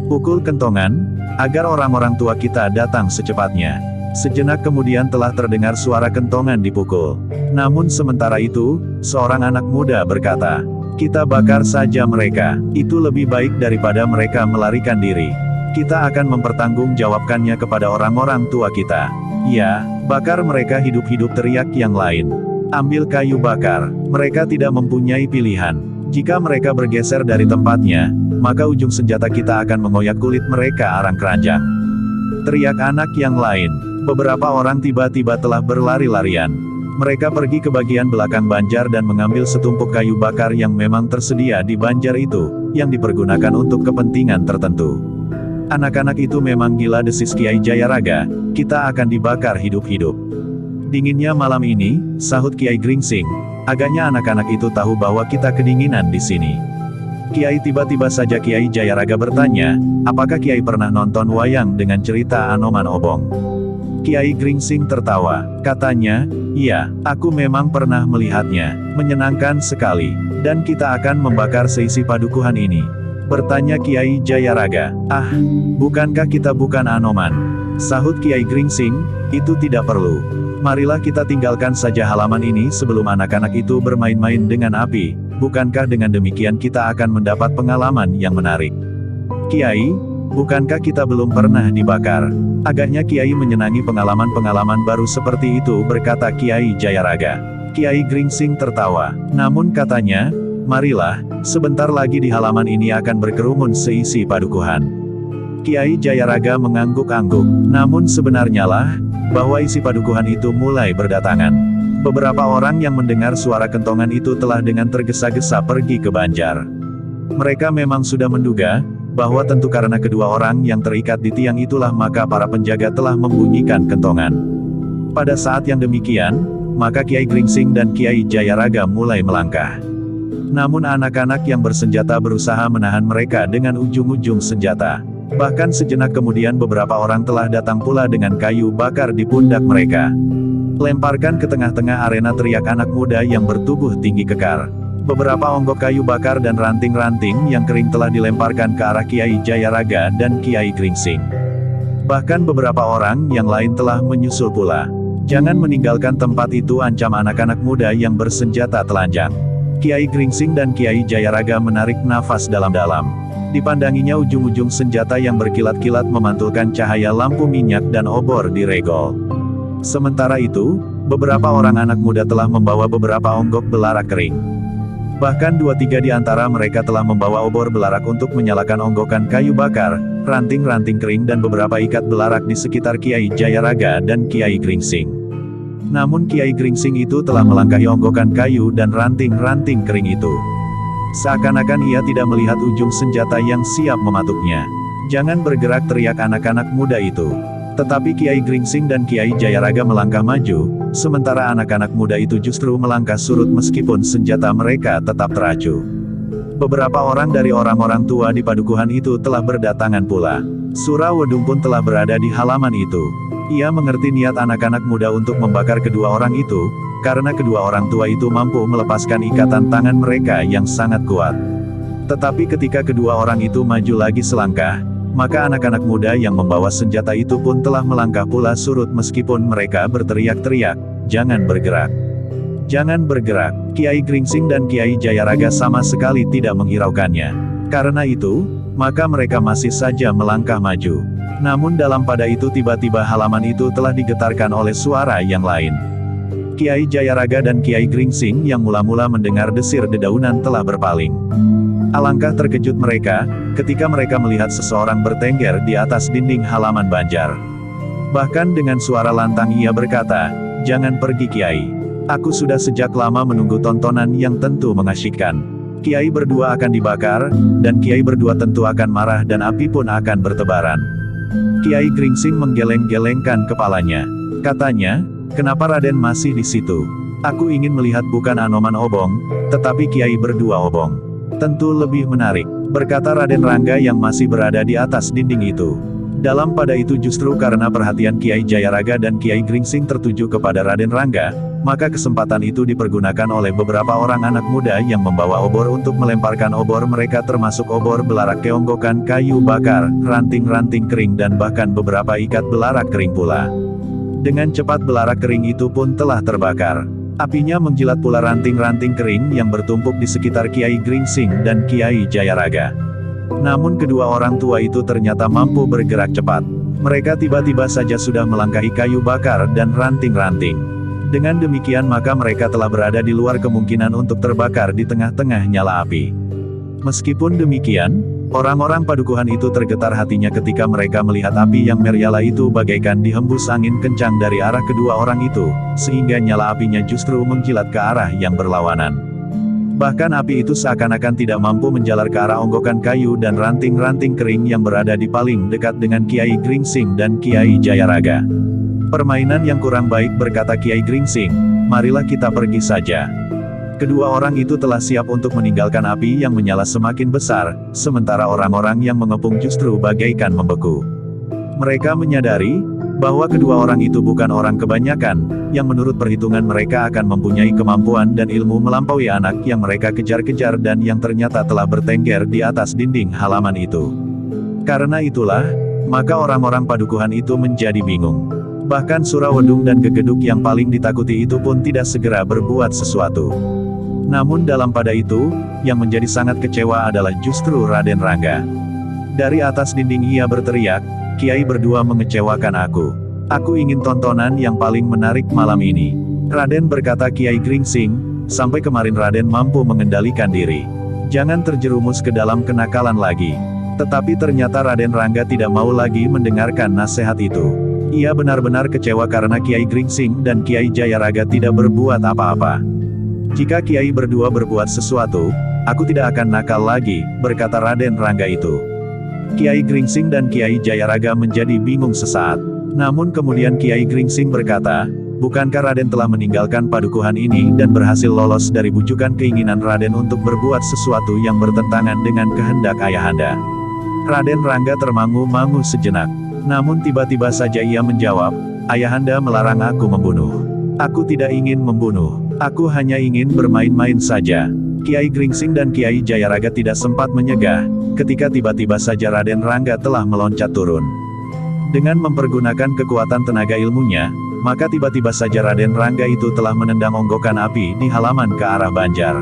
Pukul kentongan, agar orang-orang tua kita datang secepatnya. Sejenak kemudian telah terdengar suara kentongan dipukul. Namun sementara itu, seorang anak muda berkata, kita bakar saja mereka, itu lebih baik daripada mereka melarikan diri. Kita akan mempertanggungjawabkannya kepada orang-orang tua kita. Ya, bakar mereka hidup-hidup, teriak yang lain. Ambil kayu bakar, mereka tidak mempunyai pilihan. Jika mereka bergeser dari tempatnya, maka ujung senjata kita akan mengoyak kulit mereka arang keranjang. Teriak anak yang lain. Beberapa orang tiba-tiba telah berlari-larian. Mereka pergi ke bagian belakang banjar dan mengambil setumpuk kayu bakar yang memang tersedia di banjar itu, yang dipergunakan untuk kepentingan tertentu. Anak-anak itu memang gila, desis Kiai Jayaraga, kita akan dibakar hidup-hidup. Dinginnya malam ini, sahut Kiai Gringsing. Agaknya anak-anak itu tahu bahwa kita kedinginan di sini. Kiai, tiba-tiba saja Kiai Jayaraga bertanya, apakah Kiai pernah nonton wayang dengan cerita Anoman Obong? Kiai Gringsing tertawa, katanya, iya, aku memang pernah melihatnya, menyenangkan sekali, dan kita akan membakar seisi padukuhan ini. Bertanya Kiai Jayaraga, ah, bukankah kita bukan Anoman? Sahut Kiai Gringsing, itu tidak perlu. Marilah kita tinggalkan saja halaman ini sebelum anak-anak itu bermain-main dengan api, bukankah dengan demikian kita akan mendapat pengalaman yang menarik? Kiai, bukankah kita belum pernah dibakar? Agaknya Kiai menyenangi pengalaman-pengalaman baru seperti itu, berkata Kiai Jayaraga. Kiai Gringsing tertawa, namun katanya, marilah, sebentar lagi di halaman ini akan berkerumun seisi padukuhan. Kiai Jayaraga mengangguk-angguk, namun sebenarnya lah, bahwa isi padukuhan itu mulai berdatangan. Beberapa orang yang mendengar suara kentongan itu telah dengan tergesa-gesa pergi ke banjar. Mereka memang sudah menduga, bahwa tentu karena kedua orang yang terikat di tiang itulah maka para penjaga telah membunyikan kentongan. Pada saat yang demikian, maka Kiai Gringsing dan Kiai Jayaraga mulai melangkah. Namun anak-anak yang bersenjata berusaha menahan mereka dengan ujung-ujung senjata. Bahkan sejenak kemudian beberapa orang telah datang pula dengan kayu bakar di pundak mereka. Lemparkan ke tengah-tengah arena, teriak anak muda yang bertubuh tinggi kekar. Beberapa onggok kayu bakar dan ranting-ranting yang kering telah dilemparkan ke arah Kiai Jayaraga dan Kiai Gringsing. Bahkan beberapa orang yang lain telah menyusul pula. Jangan meninggalkan tempat itu, ancam anak-anak muda yang bersenjata telanjang. Kiai Gringsing dan Kiai Jayaraga menarik nafas dalam-dalam. Dipandanginya ujung-ujung senjata yang berkilat-kilat memantulkan cahaya lampu minyak dan obor di regol. Sementara itu, beberapa orang anak muda telah membawa beberapa onggok belarak kering. Bahkan 2-3 di antara mereka telah membawa obor belarak untuk menyalakan onggokan kayu bakar, ranting-ranting kering dan beberapa ikat belarak di sekitar Kiai Jayaraga dan Kiai Gringsing. Namun Kiai Gringsing itu telah melangkahi onggokan kayu dan ranting-ranting kering itu. Seakan-akan ia tidak melihat ujung senjata yang siap mematuknya. Jangan bergerak, teriak anak-anak muda itu. Tetapi Kiai Gringsing dan Kiai Jayaraga melangkah maju, sementara anak-anak muda itu justru melangkah surut meskipun senjata mereka tetap teracu. Beberapa orang dari orang-orang tua di padukuhan itu telah berdatangan pula. Surawedung pun telah berada di halaman itu. Ia mengerti niat anak-anak muda untuk membakar kedua orang itu, karena kedua orang tua itu mampu melepaskan ikatan tangan mereka yang sangat kuat. Tetapi ketika kedua orang itu maju lagi selangkah, maka anak-anak muda yang membawa senjata itu pun telah melangkah pula surut meskipun mereka berteriak-teriak, "Jangan bergerak! Jangan bergerak!" Kiai Gringsing dan Kiai Jayaraga sama sekali tidak menghiraukannya. Karena itu, maka mereka masih saja melangkah maju. Namun dalam pada itu tiba-tiba halaman itu telah digetarkan oleh suara yang lain. Kiai Jayaraga dan Kiai Gringsing yang mula-mula mendengar desir dedaunan telah berpaling. Alangkah terkejut mereka, ketika mereka melihat seseorang bertengger di atas dinding halaman Banjar. Bahkan dengan suara lantang ia berkata, "Jangan pergi Kiai. Aku sudah sejak lama menunggu tontonan yang tentu mengasyikkan. Kiai berdua akan dibakar, dan Kiai berdua tentu akan marah dan api pun akan bertebaran." Kiai Gringsing menggeleng-gelengkan kepalanya. Katanya, "Kenapa Raden masih di situ? Aku ingin melihat bukan Anoman Obong, tetapi Kiai berdua obong. Tentu lebih menarik," berkata Raden Rangga yang masih berada di atas dinding itu. Dalam pada itu justru karena perhatian Kiai Jayaraga dan Kiai Gringsing tertuju kepada Raden Rangga, maka kesempatan itu dipergunakan oleh beberapa orang anak muda yang membawa obor untuk melemparkan obor mereka termasuk obor belarak keonggokan kayu bakar, ranting-ranting kering dan bahkan beberapa ikat belarak kering pula. Dengan cepat belarak kering itu pun telah terbakar. Apinya menjilat pula ranting-ranting kering yang bertumpuk di sekitar Kiai Gringsing dan Kiai Jayaraga. Namun kedua orang tua itu ternyata mampu bergerak cepat. Mereka tiba-tiba saja sudah melangkahi kayu bakar dan ranting-ranting. Dengan demikian maka mereka telah berada di luar kemungkinan untuk terbakar di tengah-tengah nyala api. Meskipun demikian, orang-orang padukuhan itu tergetar hatinya ketika mereka melihat api yang menyala itu bagaikan dihembus angin kencang dari arah kedua orang itu, sehingga nyala apinya justru menjilat ke arah yang berlawanan. Bahkan api itu seakan-akan tidak mampu menjalar ke arah onggokan kayu dan ranting-ranting kering yang berada di paling dekat dengan Kiai Gringsing dan Kiai Jayaraga. "Permainan yang kurang baik," berkata Kiai Gringsing, "marilah kita pergi saja." Kedua orang itu telah siap untuk meninggalkan api yang menyala semakin besar, sementara orang-orang yang mengepung justru bagaikan membeku. Mereka menyadari bahwa kedua orang itu bukan orang kebanyakan, yang menurut perhitungan mereka akan mempunyai kemampuan dan ilmu melampaui anak yang mereka kejar-kejar dan yang ternyata telah bertengger di atas dinding halaman itu. Karena itulah, maka orang-orang padukuhan itu menjadi bingung. Bahkan Surawedung dan Gegeduk yang paling ditakuti itu pun tidak segera berbuat sesuatu. Namun dalam pada itu, yang menjadi sangat kecewa adalah justru Raden Rangga. Dari atas dinding ia berteriak, "Kiai berdua mengecewakan aku. Aku ingin tontonan yang paling menarik malam ini." Raden, berkata Kiai Gringsing, "sampai kemarin Raden mampu mengendalikan diri. Jangan terjerumus ke dalam kenakalan lagi." Tetapi ternyata Raden Rangga tidak mau lagi mendengarkan nasihat itu. Ia benar-benar kecewa karena Kiai Gringsing dan Kiai Jayaraga tidak berbuat apa-apa. "Jika Kiai berdua berbuat sesuatu, aku tidak akan nakal lagi," berkata Raden Rangga itu. Kiai Gringsing dan Kiai Jayaraga menjadi bingung sesaat. Namun kemudian Kiai Gringsing berkata, "Bukankah Raden telah meninggalkan padukuhan ini dan berhasil lolos dari bujukan keinginan Raden untuk berbuat sesuatu yang bertentangan dengan kehendak Ayahanda?" Raden Rangga termangu-mangu sejenak. Namun tiba-tiba saja ia menjawab, "Ayahanda melarang aku membunuh. Aku tidak ingin membunuh. Aku hanya ingin bermain-main saja." Kiai Gringsing dan Kiai Jayaraga tidak sempat menyegah, ketika tiba-tiba saja Raden Rangga telah meloncat turun. Dengan mempergunakan kekuatan tenaga ilmunya, maka tiba-tiba saja Raden Rangga itu telah menendang onggokan api di halaman ke arah Banjar.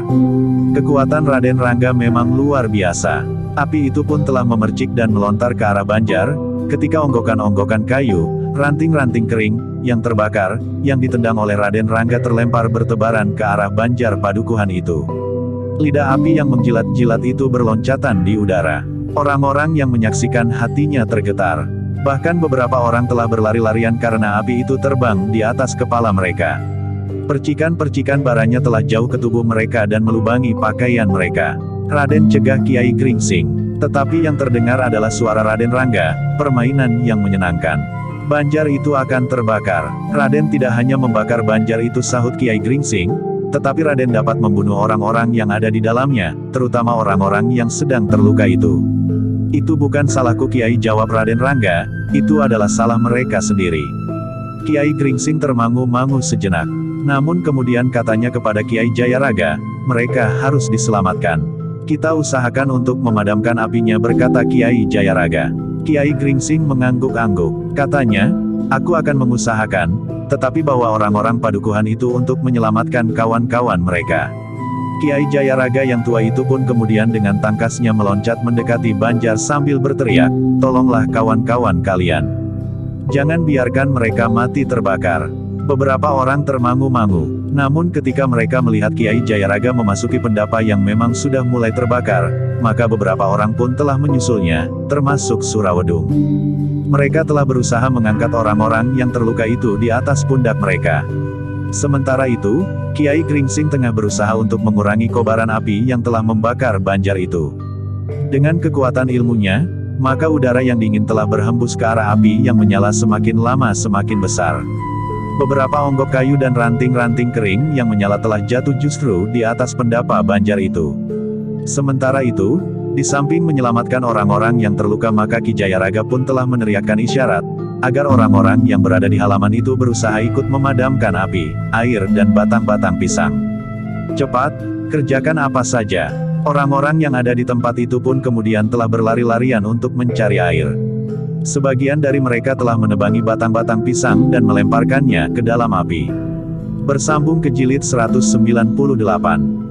Kekuatan Raden Rangga memang luar biasa. Api itu pun telah memercik dan melontar ke arah Banjar, ketika onggokan-onggokan kayu, ranting-ranting kering, yang terbakar, yang ditendang oleh Raden Rangga terlempar bertebaran ke arah Banjar padukuhan itu. Lidah api yang menjilat-jilat itu berloncatan di udara. Orang-orang yang menyaksikan hatinya tergetar. Bahkan beberapa orang telah berlari-larian karena api itu terbang di atas kepala mereka. Percikan-percikan baranya telah jauh ke tubuh mereka dan melubangi pakaian mereka. Raden, cegah Kiai Gringsing. Tetapi yang terdengar adalah suara Raden Rangga, permainan yang menyenangkan. "Banjar itu akan terbakar." "Raden tidak hanya membakar Banjar itu," sahut Kiai Gringsing, "tetapi Raden dapat membunuh orang-orang yang ada di dalamnya, terutama orang-orang yang sedang terluka itu." "Itu bukan salahku Kiai," jawab Raden Rangga, "itu adalah salah mereka sendiri." Kiai Gringsing termangu-mangu sejenak. Namun kemudian katanya kepada Kiai Jayaraga, "Mereka harus diselamatkan. Kita usahakan untuk memadamkan apinya, berkata Kiai Jayaraga. Kiai Gringsing mengangguk-angguk. Katanya, aku akan mengusahakan, tetapi bawa orang-orang padukuhan itu untuk menyelamatkan kawan-kawan mereka. Kiai Jayaraga yang tua itu pun kemudian dengan tangkasnya meloncat mendekati Banjar sambil berteriak, tolonglah kawan-kawan kalian. Jangan biarkan mereka mati terbakar. Beberapa orang termangu-mangu. Namun ketika mereka melihat Kiai Jayaraga memasuki pendapa yang memang sudah mulai terbakar, maka beberapa orang pun telah menyusulnya, termasuk Surawedung. Mereka telah berusaha mengangkat orang-orang yang terluka itu di atas pundak mereka. Sementara itu, Kiai Gringsing tengah berusaha untuk mengurangi kobaran api yang telah membakar Banjar itu. Dengan kekuatan ilmunya, maka udara yang dingin telah berhembus ke arah api yang menyala semakin lama semakin besar. Beberapa onggok kayu dan ranting-ranting kering yang menyala telah jatuh justru di atas pendapa Banjar itu. Sementara itu, di samping menyelamatkan orang-orang yang terluka, maka Ki Jayaraga pun telah meneriakkan isyarat, agar orang-orang yang berada di halaman itu berusaha ikut memadamkan api, air dan batang-batang pisang. Cepat, kerjakan apa saja. Orang-orang yang ada di tempat itu pun kemudian telah berlari-larian untuk mencari air. Sebagian dari mereka telah menebangi batang-batang pisang dan melemparkannya ke dalam api. Bersambung ke jilid 198.